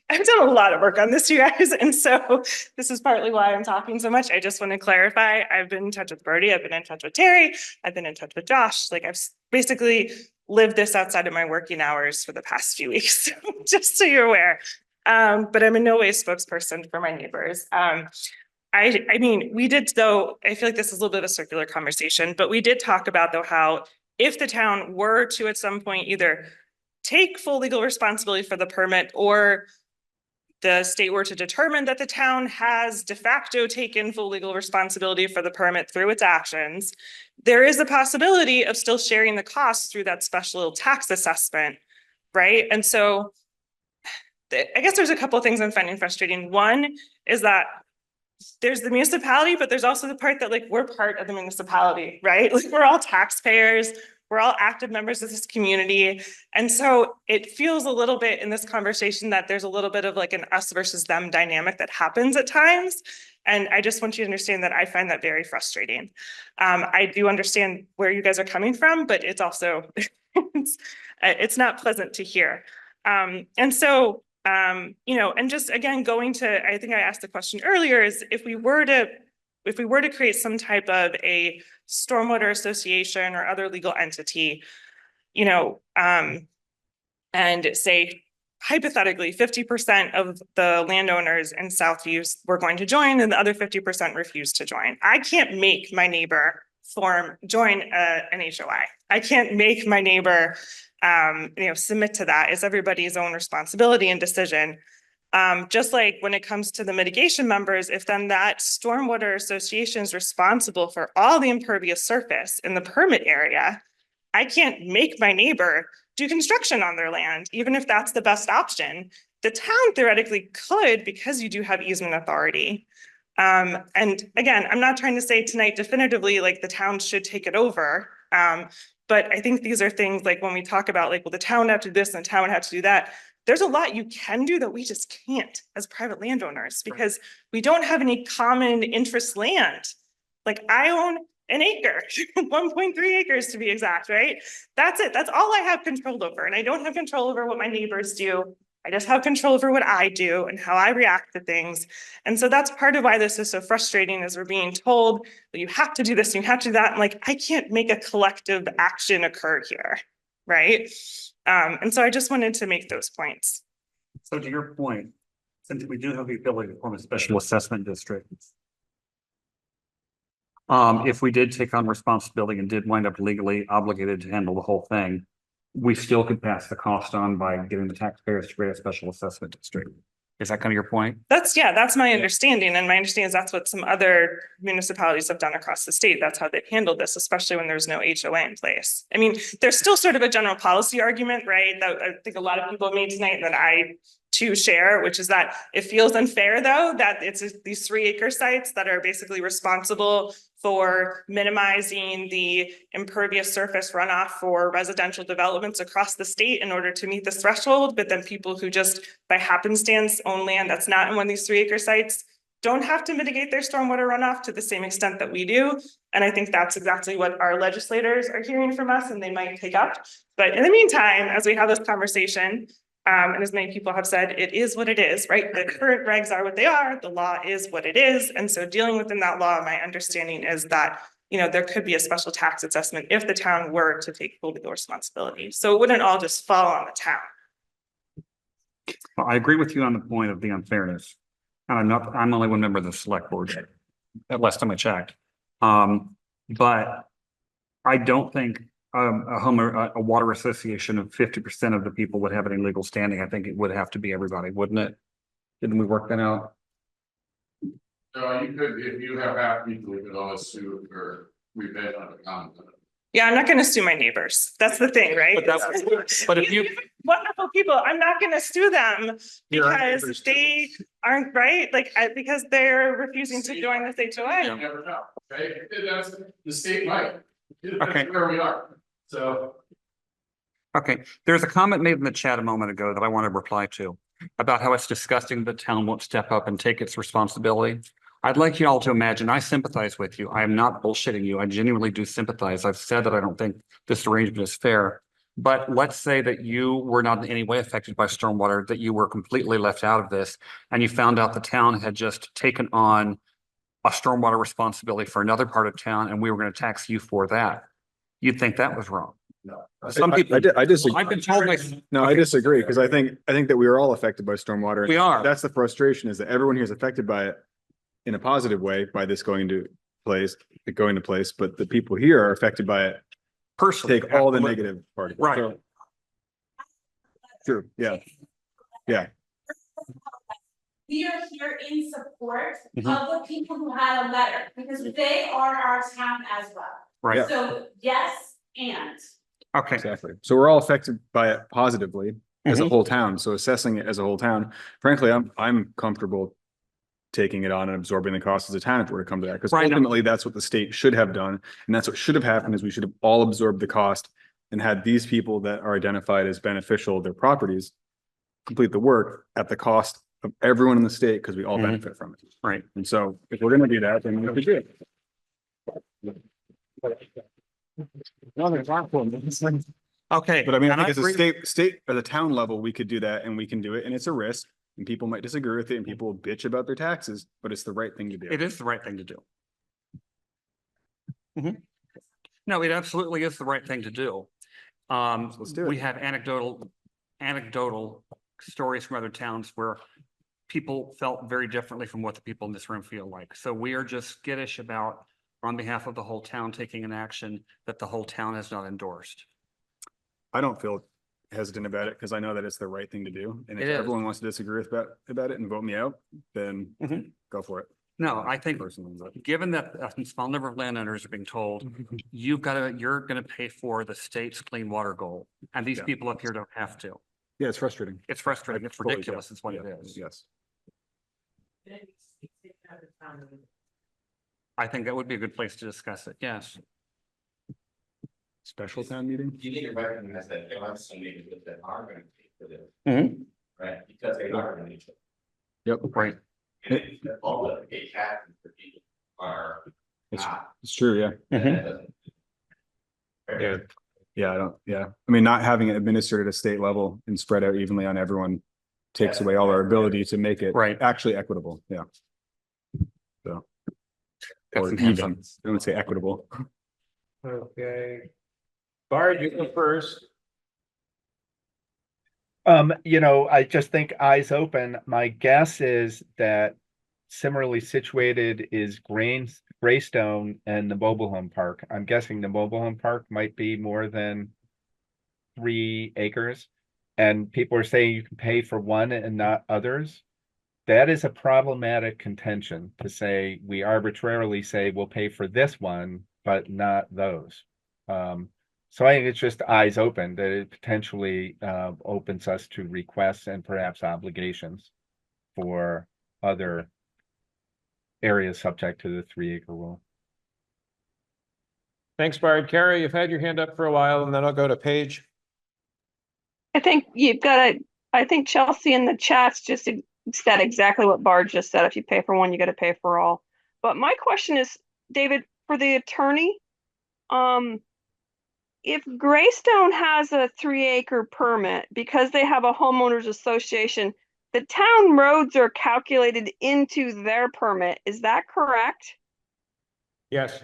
I've done a lot of work on this, you guys, and so this is partly why I'm talking so much. I just want to clarify, I've been in touch with Birdie, I've been in touch with Terry, I've been in touch with Josh, like I've basically lived this outside of my working hours for the past few weeks, just so you're aware. But I'm in no way a spokesperson for my neighbors. I mean, we did though, I feel like this is a little bit of a circular conversation, but we did talk about though how if the town were to at some point either take full legal responsibility for the permit or the state were to determine that the town has de facto taken full legal responsibility for the permit through its actions, there is a possibility of still sharing the costs through that special tax assessment, right? And so I guess there's a couple of things I'm finding frustrating. One is that there's the municipality, but there's also the part that like we're part of the municipality, right? Like we're all taxpayers. We're all active members of this community. And so it feels a little bit in this conversation that there's a little bit of like an us versus them dynamic that happens at times. And I just want you to understand that I find that very frustrating. I do understand where you guys are coming from, but it's also, it's not pleasant to hear. And so, you know, and just again, going to, I think I asked the question earlier is if we were to create some type of a stormwater association or other legal entity, you know, and say hypothetically 50% of the landowners in Southview were going to join and the other 50% refused to join. I can't make my neighbor join an HOI. I can't make my neighbor, you know, submit to that. It's everybody's own responsibility and decision. Just like when it comes to the mitigation members, if then that stormwater association is responsible for all the impervious surface in the permit area, I can't make my neighbor do construction on their land, even if that's the best option. The town theoretically could, because you do have easement authority. And again, I'm not trying to say tonight definitively, like the town should take it over. But I think these are things like when we talk about like, well, the town have to do this and the town have to do that. There's a lot you can do that we just can't as private landowners because we don't have any common interest land. Like I own an acre, 1.3 acres to be exact, right? That's it. That's all I have control over. And I don't have control over what my neighbors do. I just have control over what I do and how I react to things. And so that's part of why this is so frustrating is we're being told that you have to do this, and you have to do that. And like, I can't make a collective action occur here, right? And so I just wanted to make those points. So to your point, since we do have the ability to form a special assessment district, if we did take on responsibility and did wind up legally obligated to handle the whole thing, we still could pass the cost on by getting the taxpayers to create a special assessment district. Is that kind of your point? That's my understanding. And my understanding is that's what some other municipalities have done across the state. That's how they've handled this, especially when there's no HOA in place. I mean, there's still sort of a general policy argument, right? That I think a lot of people made tonight that I too share, which is that it feels unfair though, that it's these 3-acre sites that are basically responsible for minimizing the impervious surface runoff for residential developments across the state in order to meet this threshold. But then people who just by happenstance own land that's not in one of these 3-acre sites don't have to mitigate their stormwater runoff to the same extent that we do. And I think that's exactly what our legislators are hearing from us and they might take up. But in the meantime, as we have this conversation, and as many people have said, it is what it is, right? The current regs are what they are. The law is what it is. And so dealing within that law, my understanding is that, you know, there could be a special tax assessment if the town were to take full legal responsibility. So it wouldn't all just fall on the town. Well, I agree with you on the point of the unfairness. And I'm only one member of the select board at last time I checked. But I don't think a water association of 50% of the people would have any legal standing. I think it would have to be everybody, wouldn't it? Didn't we work that out? So you could, if you have half people, we could always sue or rebid on the comment. Yeah, I'm not gonna sue my neighbors. That's the thing, right? But if you, Wonderful people, I'm not gonna sue them because they aren't right, like, because they're refusing to join this HOA. You never know, right? That's, the state might. That's Okay. where we are, so. okay, there's a comment made in the chat a moment ago that I want to reply to about how it's disgusting the town won't step up and take its responsibility. I'd like you all to imagine, I sympathize with you. I am not bullshitting you. I genuinely do sympathize. I've said that I don't think this arrangement is fair. But let's say that you were not in any way affected by stormwater, that you were completely left out of this, and you found out the town had just taken on a stormwater responsibility for another part of town, and we were going to tax you for that. You'd think that was wrong. No. Some people. I disagree. I've been told by. No, I disagree, because I think that we are all affected by stormwater. We are. That's the frustration, is that everyone here is affected by it in a positive way by this going to place, but the people here are affected by it. Personally. Take all the negative part of it. Right. So- True, yeah. Yeah. We are here in support Mhm. of the people who had a letter, because they are our town as well. Right. So, yes, and. Okay. Exactly. So we're all affected by it positively as a Mhm. whole town. So assessing it as a whole town, frankly, I'm comfortable taking it on and absorbing the cost as a town if we're to come to that. Because Right. ultimately that's what the state should have done. And that's what should have happened, is we should have all absorbed the cost and had these people that are identified as beneficial of their properties complete the work at the cost of everyone in the state, because we all Mhm. benefit from it. Right. And so if we're gonna do that, then we should do it. Okay. But I mean, I and think as a agree- state or the town level, we could do that and we can do it, and it's a risk. And people might disagree with it and people will bitch about their taxes, but it's the right thing to do. It is the right thing to do. Mhm. No, it absolutely is the right thing to do. Let's do it. We have anecdotal stories from other towns where people felt very differently from what the people in this room feel like. So we are just skittish about, on behalf of the whole town, taking an action that the whole town has not endorsed. I don't feel hesitant about it because I know that it's the right thing to do. And if It is. everyone wants to disagree with about it and vote me out, then Mhm. go for it. No, I think, Personally, but- given that a small number of landowners are being told, you're gonna pay for the state's clean water goal. And these Yeah. people up here don't have to. Yeah, it's frustrating. It's frustrating. It's Fully, yeah. ridiculous. It's what it Yeah, is. Yes. I think that would be a good place to discuss it. Yes. Special town meeting? You need to recognize that there are some neighborhoods that are gonna pay for this, Mhm. right? Because they are gonna need to. Yep. Right. And all of the pay taxes for people are not. It's true, yeah. and Mhm. that doesn't- Yeah. Yeah, I don't, yeah. I mean, not having it administered at a state level and spread out evenly on everyone takes away all our ability to make it Right. actually equitable, yeah. So. Got Or some hands even, up. I would say equitable. Okay. Bard, you go first. I just think eyes open. My guess is that similarly situated is Greystone and the mobile home park. I'm guessing the mobile home park might be more than 3 acres. And people are saying you can pay for one and not others. That is a problematic contention to say we arbitrarily say we'll pay for this one, but not those. So I think it's just eyes open, that it potentially opens us to requests and perhaps obligations for other areas subject to the 3-acre rule. Thanks, Bard. Carrie, you've had your hand up for a while, and then I'll go to Paige. I think you've got to, I think Chelsea in the chats just said exactly what Bard just said. If you pay for one, you got to pay for all. But my question is, David, for the attorney, if Greystone has a 3-acre permit because they have a homeowners association, the town roads are calculated into their permit. Is that correct? Yes.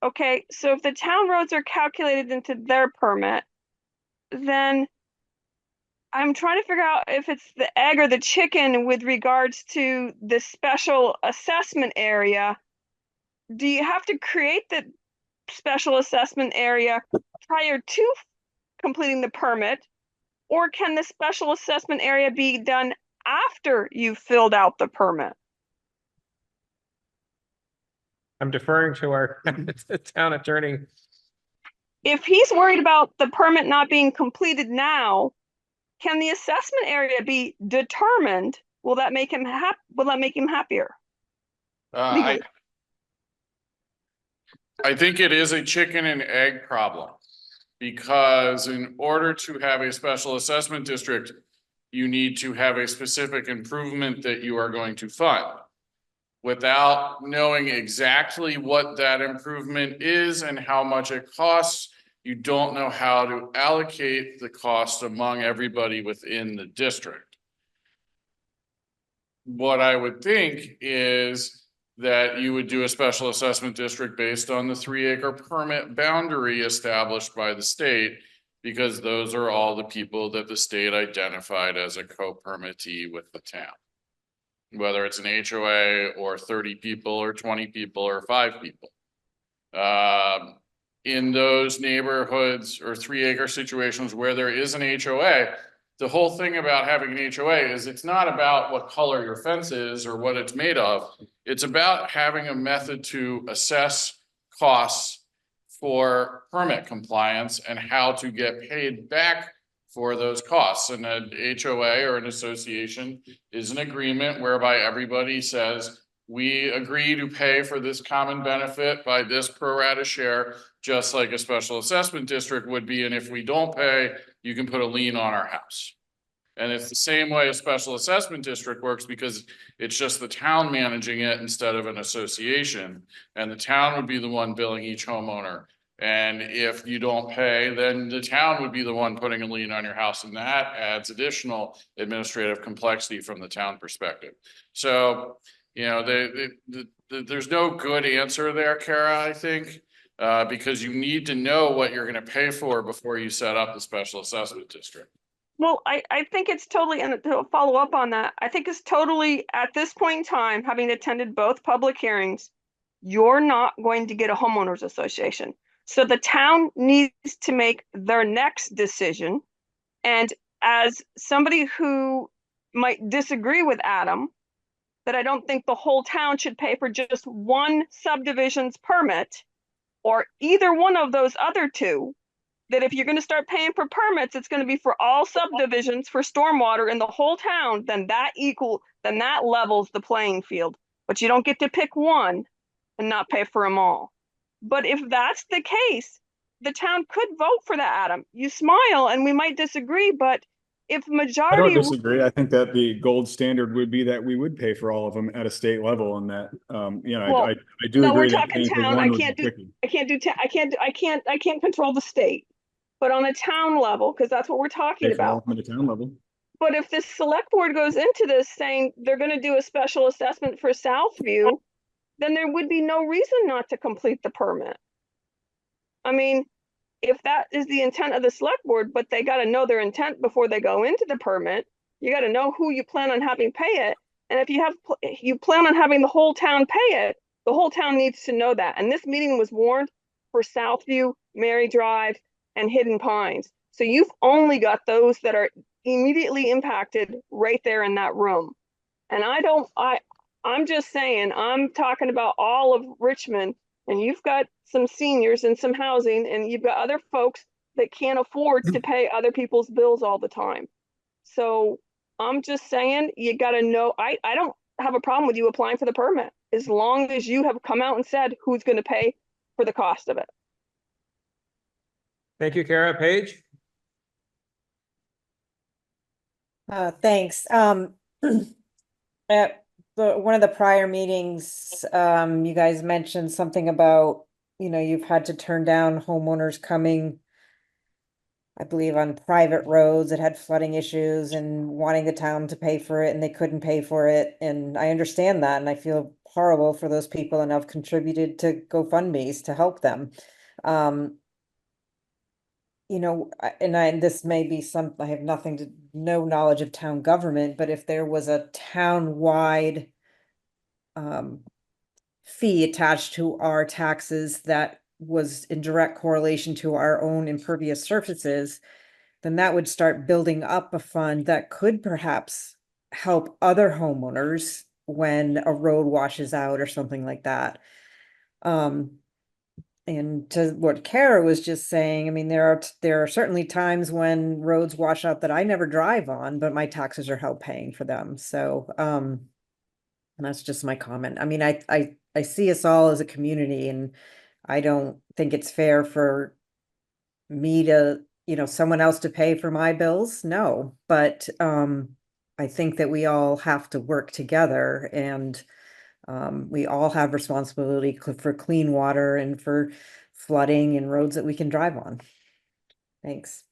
Okay, so if the town roads are calculated into their permit, then I'm trying to figure out if it's the egg or the chicken with regards to the special assessment area. Do you have to create the special assessment area prior to completing the permit? Or can the special assessment area be done after you've filled out the permit? I'm deferring to our town attorney. If he's worried about the permit not being completed now, can the assessment area be determined? Will that make him will that make him happier? I think it is a chicken and egg problem. Because in order to have a special assessment district, you need to have a specific improvement that you are going to fund. Without knowing exactly what that improvement is and how much it costs, you don't know how to allocate the cost among everybody within the district. What I would think is that you would do a special assessment district based on the 3-acre permit boundary established by the state, because those are all the people that the state identified as a co-permittee with the town. Whether it's an HOA or 30 people or 20 people or 5 people. In those neighborhoods or 3-acre situations where there is an HOA, the whole thing about having an HOA is it's not about what color your fence is or what it's made of. It's about having a method to assess costs for permit compliance and how to get paid back for those costs. And an HOA or an association is an agreement whereby everybody says, we agree to pay for this common benefit by this pro rata share, just like a special assessment district would be. And if we don't pay, you can put a lien on our house. And it's the same way a special assessment district works, because it's just the town managing it instead of an association. And the town would be the one billing each homeowner. And if you don't pay, then the town would be the one putting a lien on your house. And that adds additional administrative complexity from the town perspective. So, you know, there's no good answer there, Kara, I think, because you need to know what you're going to pay for before you set up the special assessment district. Well, I think it's totally, and to follow up on that, I think it's totally, at this point in time, having attended both public hearings, you're not going to get a homeowners association. So the town needs to make their next decision. And as somebody who might disagree with Adam, that I don't think the whole town should pay for just one subdivision's permit, or either one of those other two, that if you're going to start paying for permits, it's going to be for all subdivisions for stormwater in the whole town, then that levels the playing field. But you don't get to pick one and not pay for them all. But if that's the case, the town could vote for that, Adam. You smile and we might disagree, but if I don't majority, disagree. I think that the gold standard would be that we would pay for all of them at a state level, and that, you know, Well, I do no, we're agree that talking paying for town. one I would be can't do, tricky. I can't control the state. But on a town level, because that's what we're talking Pay for all about. of them at a town level. But if the select board goes into this saying they're going to do a special assessment for Southview, then there would be no reason not to complete the permit. I mean, if that is the intent of the select board, but they got to know their intent before they go into the permit, you got to know who you plan on having pay it. And if you plan on having the whole town pay it, the whole town needs to know that. And this meeting was warned for Southview, Mary Drive, and Hidden Pines. So you've only got those that are immediately impacted right there in that room. And I'm just saying, I'm talking about all of Richmond, and you've got some seniors and some housing, and you've got other folks that can't afford to pay other people's bills all the time. So I'm just saying, you got to know, I don't have a problem with you applying for the permit, as long as you have come out and said who's going to pay for the cost of it. Thank you, Kara. Paige? Thanks. At one of the prior meetings, you guys mentioned something about, you know, you've had to turn down homeowners coming, I believe, on private roads that had flooding issues and wanting the town to pay for it, and they couldn't pay for it. And I understand that, and I feel horrible for those people, and I've contributed to GoFundMe's to help them. You know, and this may be I have no knowledge of town government, but if there was a town-wide fee attached to our taxes that was in direct correlation to our own impervious surfaces, then that would start building up a fund that could perhaps help other homeowners when a road washes out or something like that. And to what Kara was just saying, I mean, there are certainly times when roads wash out that I never drive on, but my taxes are held paying for them. So, that's just my comment. I mean, I see us all as a community, and I don't think it's fair for me to, someone else to pay for my bills. No, but, I think that we all have to work together, and we all have responsibility for clean water and for flooding and roads that we can drive on. Thanks.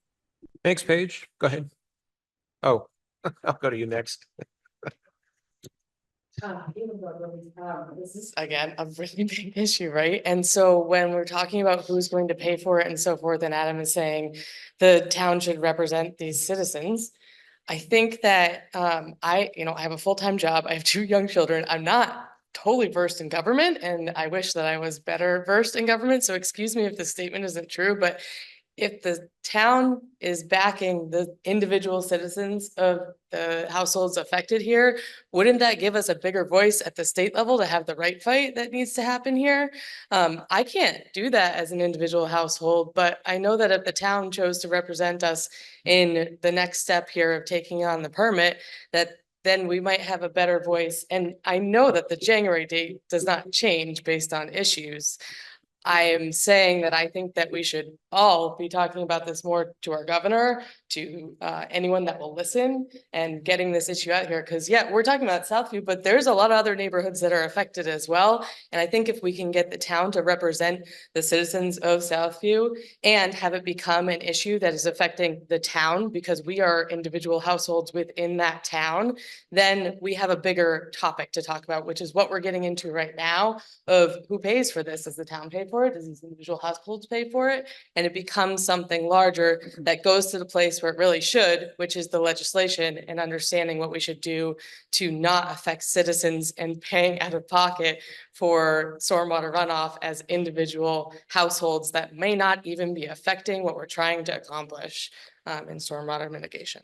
Thanks, Paige. Go ahead. Oh, I'll go to you next. This is again a really big issue, right? And so when we're talking about who's going to pay for it and so forth, and Adam is saying the town should represent these citizens, I think that I have a full-time job. I have 2 young children. I'm not totally versed in government, and I wish that I was better versed in government. So excuse me if the statement isn't true, but if the town is backing the individual citizens of the households affected here, wouldn't that give us a bigger voice at the state level to have the right fight that needs to happen here? I can't do that as an individual household, but I know that if the town chose to represent us in the next step here of taking on the permit, that then we might have a better voice. And I know that the January date does not change based on issues. I am saying that I think that we should all be talking about this more to our governor, to anyone that will listen, and getting this issue out here. Because yeah, we're talking about Southview, but there's a lot of other neighborhoods that are affected as well. And I think if we can get the town to represent the citizens of Southview and have it become an issue that is affecting the town, because we are individual households within that town, then we have a bigger topic to talk about, which is what we're getting into right now of who pays for this. Does the town pay for it? Does these individual households pay for it? And it becomes something larger that goes to the place where it really should, which is the legislation and understanding what we should do to not affect citizens and paying out of pocket for stormwater runoff as individual households that may not even be affecting what we're trying to accomplish in stormwater mitigation.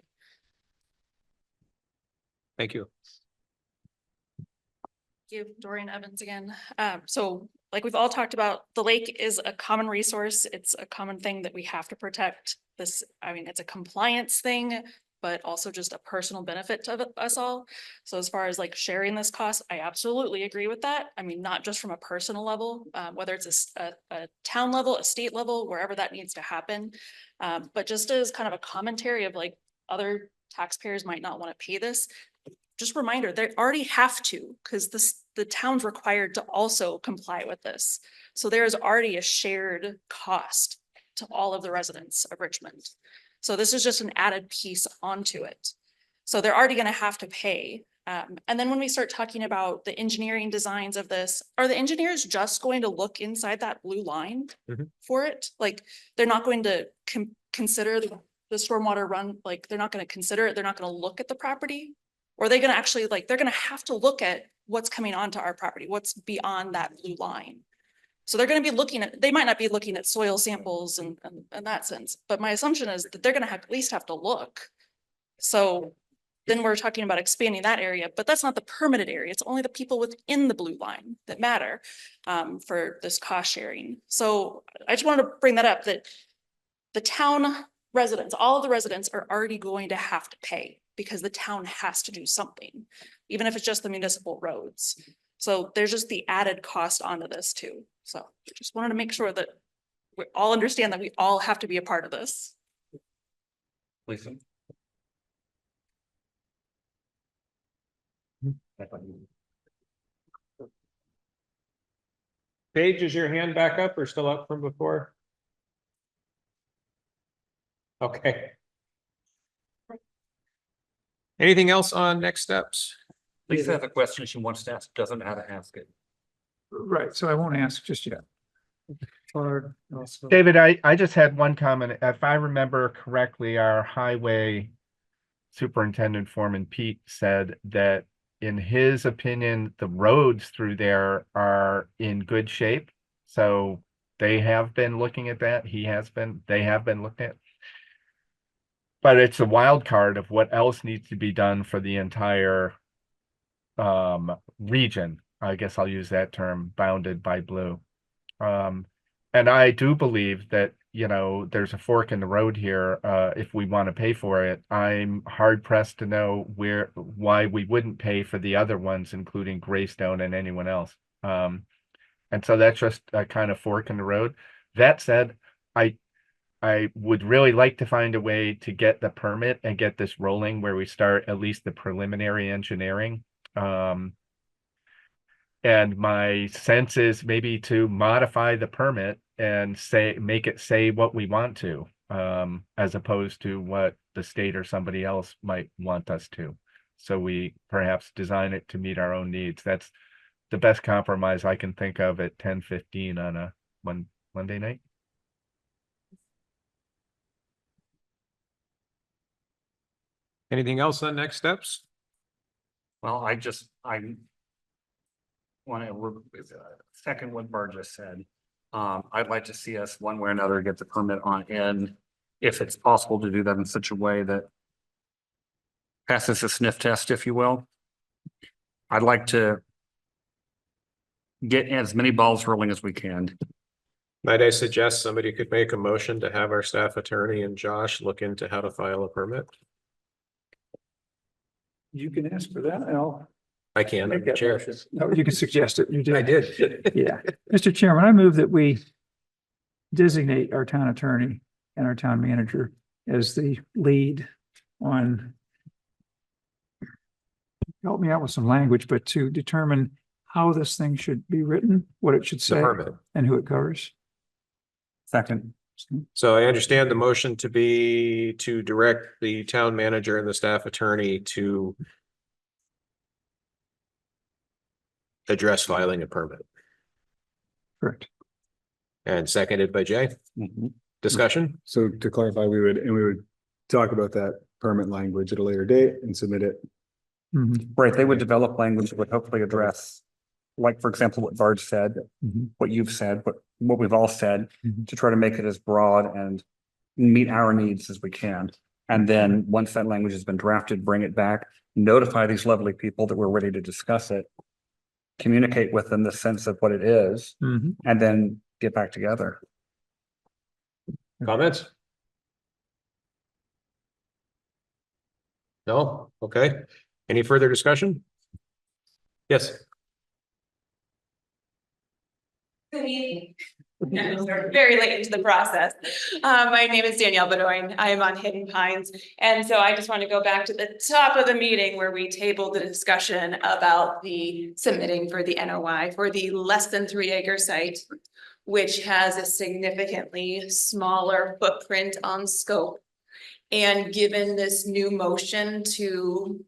Thank you. You, Dorian Evans again. So like we've all talked about, the lake is a common resource. It's a common thing that we have to protect. This, I mean, it's a compliance thing, but also just a personal benefit to us all. So as far as like sharing this cost, I absolutely agree with that. I mean, not just from a personal level, whether it's a town level, a state level, wherever that needs to happen. But just as kind of a commentary of like other taxpayers might not want to pay this. Just a reminder, they already have to, because the town's required to also comply with this. So there is already a shared cost to all of the residents of Richmond. So this is just an added piece onto it. So they're already going to have to pay. And then when we start talking about the engineering designs of this, are the engineers just going to look inside that blue line for it? Like they're not going to consider the stormwater run, like they're not going to consider it. They're not going to look at the property. Or are they going to actually they're going to have to look at what's coming onto our property, what's beyond that blue line. So they're going to be looking at, they might not be looking at soil samples and in that sense, but my assumption is that they're going to at least have to look. So then we're talking about expanding that area, but that's not the permitted area. It's only the people within the blue line that matter for this cost sharing. So I just wanted to bring that up, that the town residents, all of the residents are already going to have to pay, because the town has to do something, even if it's just the municipal roads. So there's just the added cost onto this too. So just wanted to make sure that we all understand that we all have to be a part of this. Lisa? Paige, is your hand back up or still up from before? Okay. Anything else on next steps? Lisa has a question she wants to ask, doesn't know how to ask it. Right, so I won't ask just yet. David, I just had one comment. If I remember correctly, our highway superintendent foreman Pete said that in his opinion, the roads through there are in good shape. So they have been looking at that. They have been looking at. But it's a wild card of what else needs to be done for the entire region. I guess I'll use that term, bounded by blue. And I do believe that, you know, there's a fork in the road here, if we want to pay for it. I'm hard pressed to know why we wouldn't pay for the other ones, including Greystone and anyone else. And so that's just a kind of fork in the road. That said, I would really like to find a way to get the permit and get this rolling where we start at least the preliminary engineering. And my sense is maybe to modify the permit and make it say what we want to, as opposed to what the state or somebody else might want us to. So we perhaps design it to meet our own needs. That's the best compromise I can think of at 10:15 on a Monday night. Anything else on next steps? Well, I want to second what Bart just said. I'd like to see us one way or another get the permit on in, if it's possible to do that in such a way that passes a sniff test, if you will. I'd like to get as many balls rolling as we can. Might I suggest somebody could make a motion to have our staff attorney and Josh look into how to file a permit? You can ask for that, Al. I can, I'm the chair. No, you can suggest it. You did. I did. Yeah. Mr. Chairman, I move that we designate our town attorney and our town manager as the lead on, help me out with some language, but to determine how this thing should be written, what it should say, permit. and who it covers. Second. So I understand the motion to be to direct the town manager and the staff attorney to address filing a permit. Correct. And seconded by Jay. Discussion? So to clarify, we would talk about that permit language at a later date and submit it. Right, they would develop language that would hopefully address, like, for example, what Bart said, what you've said, what we've all said, to try to make it as broad and meet our needs as we can. And then once that language has been drafted, bring it back, notify these lovely people that we're ready to discuss it, communicate with them the sense of what it is, and then get back together. Comments? No? Okay. Any further discussion? Yes. Good evening. We're very late into the process. My name is Danielle Bedoin. I am on Hidden Pines. And so I just want to go back to the top of the meeting where we tabled the discussion about the submitting for the NOI for the less than 3 acre site, which has a significantly smaller footprint on scope. And given this new motion to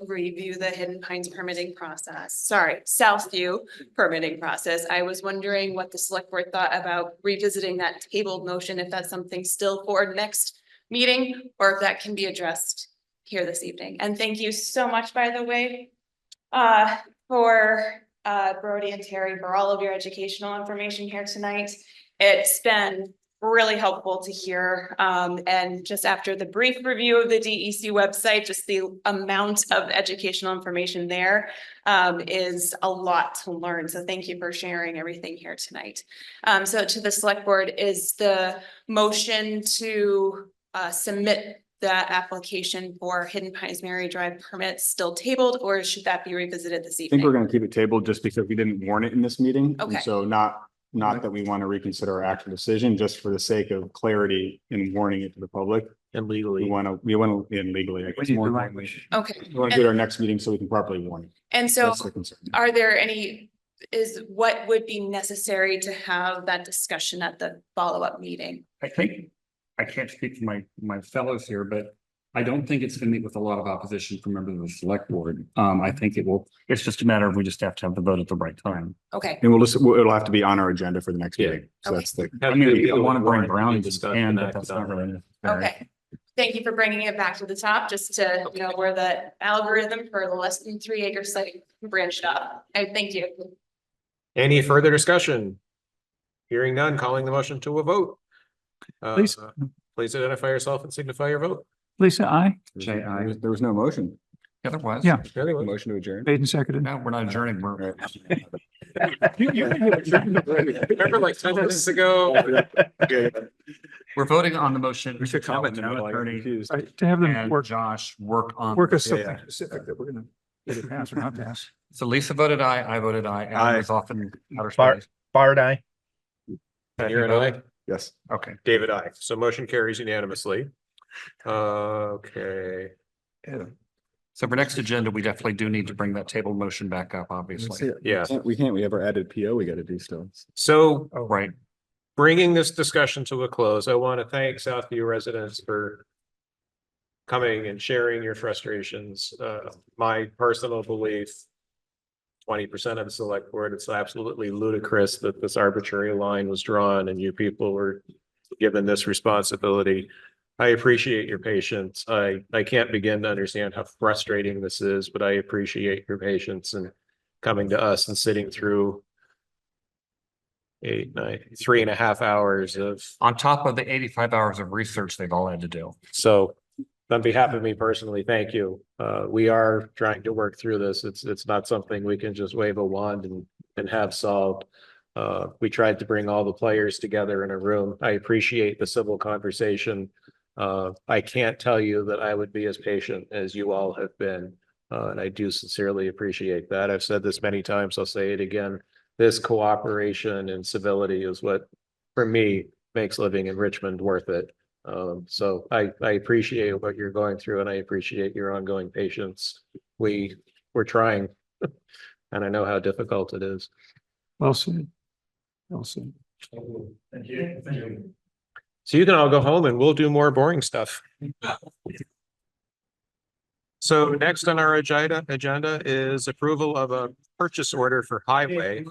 review the Hidden Pines permitting process, Southview permitting process, I was wondering what the select board thought about revisiting that tabled motion, if that's something still for next meeting, or if that can be addressed here this evening. And thank you so much, by the way, for Brody and Terry for all of your educational information here tonight. It's been really helpful to hear. And just after the brief review of the DEC website, just the amount of educational information there is a lot to learn. So thank you for sharing everything here tonight. So to the select board, is the motion to submit that application for Hidden Pines Mary Drive permit still tabled, or should that be revisited this I evening? think we're going to keep it tabled just because we didn't warn it in this meeting. Okay. And so not that we want to reconsider our actual decision, just for the sake of clarity in warning it to the public. And legally. We want to, and legally, I guess more importantly. Okay. We want to do it our next meeting so we can properly warn it. And so That's the concern. are there what would be necessary to have that discussion at the follow-up meeting? I think, I can't speak for my fellows here, but I don't think it's gonna meet with a lot of opposition from members of the select board. I think it's just a matter of we just have to have the vote at the right time. Okay. And it'll have to be on our agenda for the next meeting. So Okay. that's the. I mean, if you want to bring brownies, and that's not really. Okay. Thank you for bringing it back to the top, just to know where the algorithm for the less than 3 acre site branched up. Thank you. Any further discussion? Hearing none, calling the motion to a vote. Please. Please identify yourself and signify your vote. Lisa, aye. Jay, aye. There was no motion. Yeah, there was. Yeah. Motion to adjourn. Made and seconded. No, we're not adjourning. We're. Remember like 10 minutes ago? Okay. We're voting on the motion. We should comment Town now, I got attorney confused. To have them and work, Josh work on. work us Yeah, something yeah. specific that we're gonna get it passed or not pass. So Lisa voted aye, I voted aye, Adam Aye. was off in outer Bar, space. Bard, aye. And you're an aye? Yes. Okay. David, aye. So motion carries unanimously. Okay. So for next agenda, we definitely do need to bring that table motion back up, obviously. Yeah. We can't, we have our added PO we gotta do still. So Oh, right. bringing this discussion to a close, I want to thank Southview residents for coming and sharing your frustrations. My personal belief, 20% of the select board, it's absolutely ludicrous that this arbitrary line was drawn and you people were given this responsibility. I appreciate your patience. I can't begin to understand how frustrating this is, but I appreciate your patience and coming to us and sitting through 3.5 hours of. On top of the 85 hours of research they've all had to do. So on behalf of me personally, thank you. We are trying to work through this. It's not something we can just wave a wand and have solved. We tried to bring all the players together in a room. I appreciate the civil conversation. I can't tell you that I would be as patient as you all have been. And I do sincerely appreciate that. I've said this many times. I'll say it again. This cooperation and civility is what, for me, makes living in Richmond worth it. So I appreciate what you're going through and I appreciate your ongoing patience. We're trying and I know how difficult it is. Well said. Well said. Thank you. Thank you. So you can all go home and we'll do more boring stuff. So next on our agenda is approval of a purchase order for highway.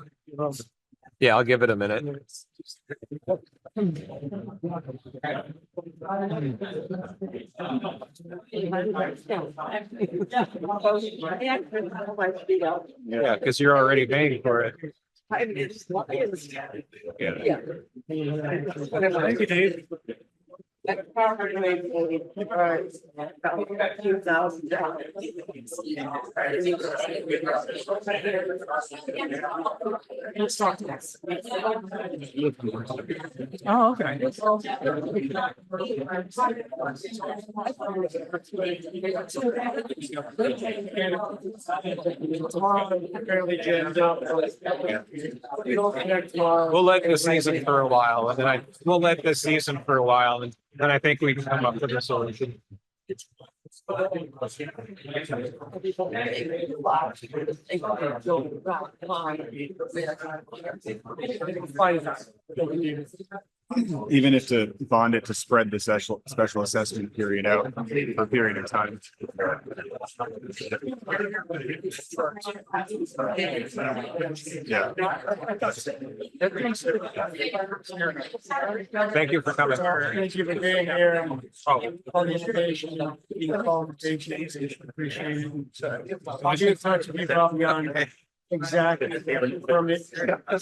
Yeah, I'll give it a minute. Yeah, because you're already paying for it. Yeah. Thank you, Dave. Oh, okay. We'll let this season for a while and then we'll let this season for a while and then I think we can come up with a solution. Even if to bond it to spread the special assessment period out for a period of time. Yeah. Thank you for coming. Thank you for being here. All the information, appreciate it. I'll be in touch with you probably on exactly permit. I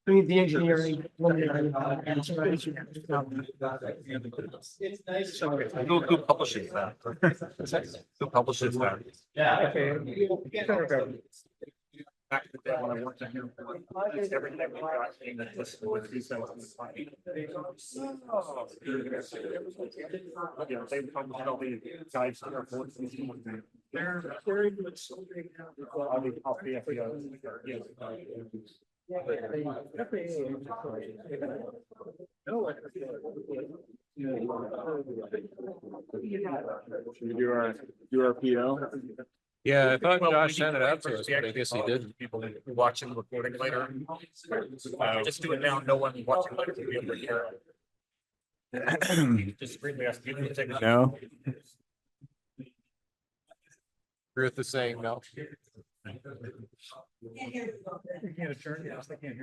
mean, the engineering. Who publishes that? Who publishes that? Yeah. Okay. Back to the day when I worked in here. Everything we got in the list was yeah, they published all the guides to our boards and so on. They're very good. Should we do our PO? Yeah, I thought Josh sent it out to us, but I guess he didn't. People watching the recording later. Just do it now, no one watching later will be able to hear it. Just really ask you to take a. No. Ruth is saying no.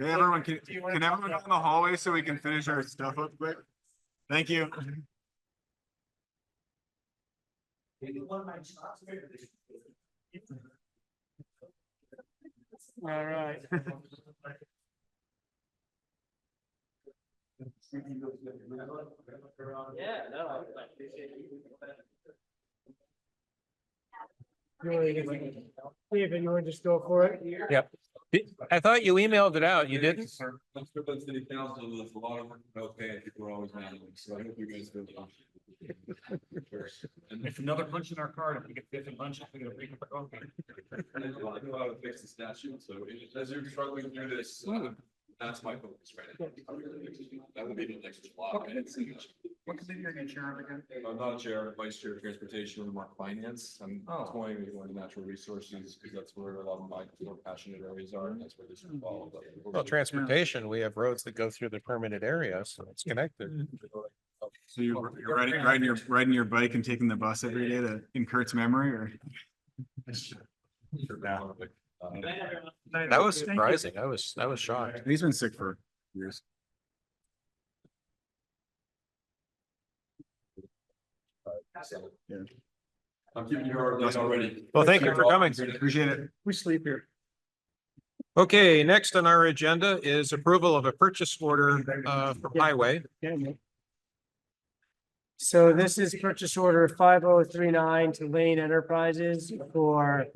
Everyone can everyone go in the hallway so we can finish our stuff up quick? Thank you. All right. Yeah, no. Really good. David, you want to just go for it? Yep. I thought you emailed it out. You didn't? City council, there's a lot of, okay, people are always handling, so I hope you guys do. And it's another punch in our card. If we get 50 punches, we're gonna bring it back. Okay. I know how to fix the statute, so as you're struggling through this, that's my focus right now. That will be the next block. What committee are you chair of again? I'm not chair, vice chair of transportation and mark finance. I'm toying with going to natural resources because that's where a lot of my more passionate areas are. And that's where this will fall. Well, transportation, we have roads that go through the permitted area, so it's connected. So you're riding your bike and taking the bus every day to in Kurt's memory, or? That was surprising. I was shocked. He's been sick for years. Yeah. I'm keeping you already. Well, thank you for coming. Appreciate it. We sleep here. Okay, next on our agenda is approval of a purchase order from Highway. So this is purchase order 5039 to Lane Enterprises for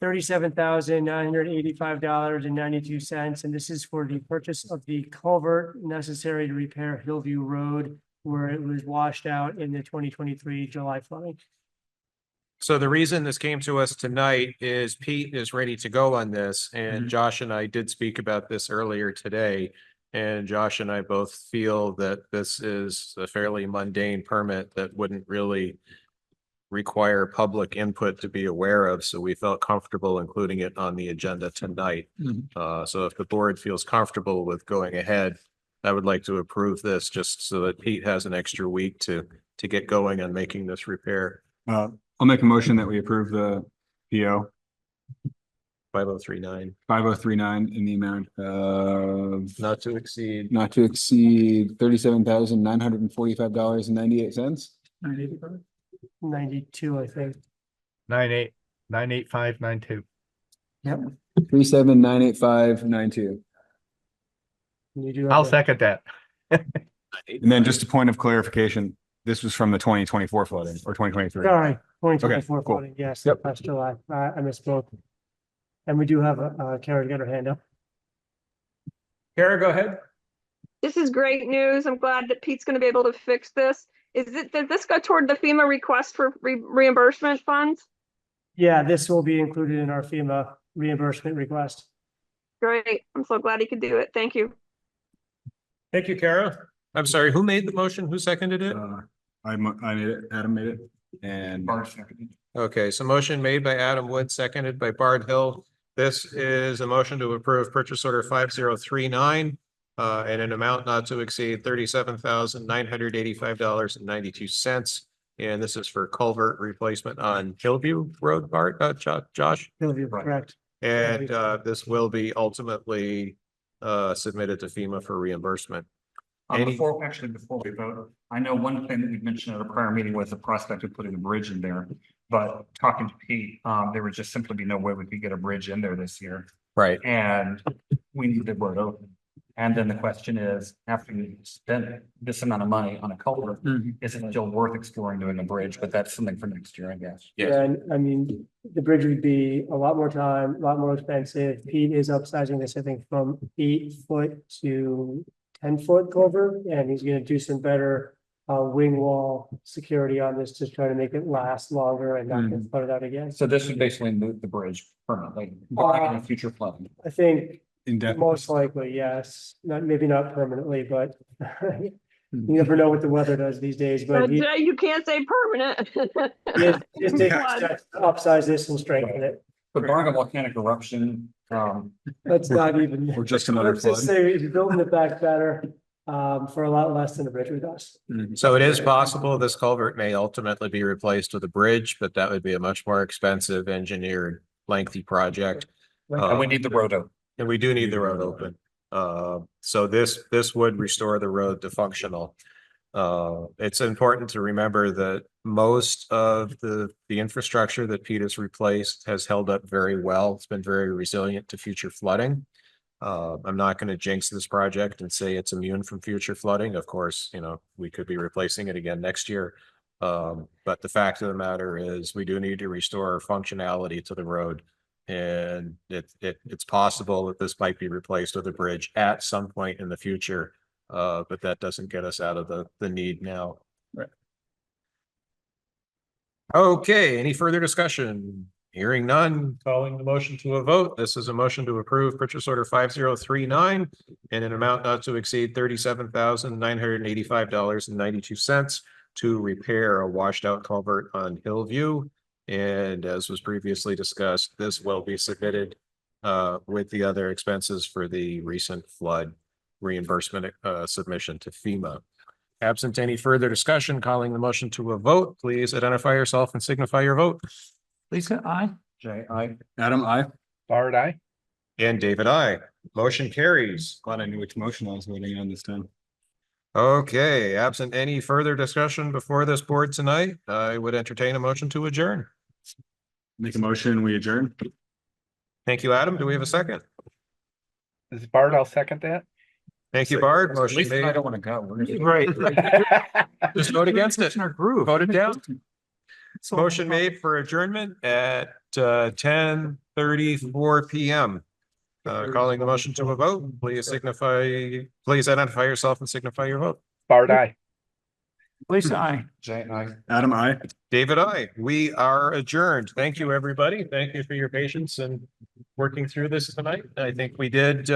$37,985.92. And this is for the purchase of the culvert necessary to repair Hillview Road, where it was washed out in the 2023 July flooding. So the reason this came to us tonight is Pete is ready to go on this, and Josh and I did speak about this earlier today. And Josh and I both feel that this is a fairly mundane permit that wouldn't really require public input to be aware of, so we felt comfortable including it on the agenda tonight. So if the board feels comfortable with going ahead, I would like to approve this just so that Pete has an extra week to get going on making this repair. I'll make a motion that we approve the PO 5039. 5039 in the amount of Not to exceed $37,945.98. 92, I think. 98592. Yep. 37,985.92. You do. I'll second that. And then just a point of clarification, this was from the 2024 flooding or 2023. Sorry, 2024 Okay, cool. flooding, yes, Yep. last July. I misspoke. And we do have Kara got her hand up. Kara, go ahead. This is great news. I'm glad that Pete's gonna be able to fix this. Does this go toward the FEMA request for reimbursement funds? Yeah, this will be included in our FEMA reimbursement request. Great. I'm so glad he could do it. Thank you. Thank you, Kara. I'm sorry, who made the motion? Who seconded it? I made it, Adam made it, and Okay, so motion made by Adam Wood, seconded by Bard Hill. This is a motion to approve purchase order 5039 and an amount not to exceed $37,985.92. And this is for culvert replacement on Hillview Road, Bart, Josh? Hillview, correct. And this will be ultimately submitted to FEMA for reimbursement. Before we vote, I know one thing that we mentioned at a prior meeting was the prospect of putting a bridge in there. But talking to Pete, there would just simply be no way we could get a bridge in there this year. Right. And we need the road open. And then the question is, after you spend this amount of money on a culvert, is it still worth exploring doing a bridge? But that's something for next year, I guess. Yeah, and I mean, the bridge would be a lot more time, a lot more expensive. Pete is upsizing this, I think, from 8 foot to 10-foot culvert, and he's gonna do some better wing wall security on this to try to make it last longer and not get flooded out again. So this would basically move the bridge permanently, barring any future flooding. I think indefinitely. most likely, yes, maybe not permanently, but you never know what the weather does these days, but he You can't say permanent. is taking steps to upsize this and strengthen it. But barring a volcanic eruption, Let's not even. Or just another Let's just flood. say he's building it back better for a lot less than the bridge would cost. So it is possible this culvert may ultimately be replaced with a bridge, but that would be a much more expensive, engineered, lengthy project. and we need the road open. And we do need the road open. So this would restore the road to functional. It's important to remember that most of the infrastructure that Pete has replaced has held up very well. It's been very resilient to future flooding. I'm not going to jinx this project and say it's immune from future flooding. Of course, you know, we could be replacing it again next year. But the fact of the matter is we do need to restore functionality to the road. And it's possible that this might be replaced with a bridge at some point in the future. But that doesn't get us out of the need now. Right. Okay, any further discussion? Hearing none, calling the motion to a vote. This is a motion to approve purchase order 5039 in an amount not to exceed $37,985.92 to repair a washed out culvert on Hillview. And as was previously discussed, this will be submitted with the other expenses for the recent flood reimbursement submission to FEMA. Absent any further discussion, calling the motion to a vote, please identify yourself and signify your vote. Lisa, aye. Jay, I. Adam, I. Bard, aye. And David, I. Motion carries. Glad I knew which motion I was voting on this time. Okay, absent any further discussion before this board tonight, I would entertain a motion to adjourn. Make a motion, we adjourn. Thank you, Adam. Do we have a second? This is Bard, I'll second that. Thank you, Bard. Motion Lisa and I made. don't want to go. Right. Just vote against it. Our groove. Vote it down. So- Motion made for adjournment at 10:34 PM. Calling the motion to a vote, please identify yourself and signify your vote. Bard, aye. Lisa, aye. Jay, I. Adam, I. David, I. We are adjourned. Thank you, everybody. Thank you for your patience and working through this tonight. I think we did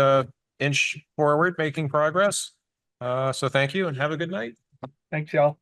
inch forward, making progress. So thank you and have a good night. Thanks, y'all.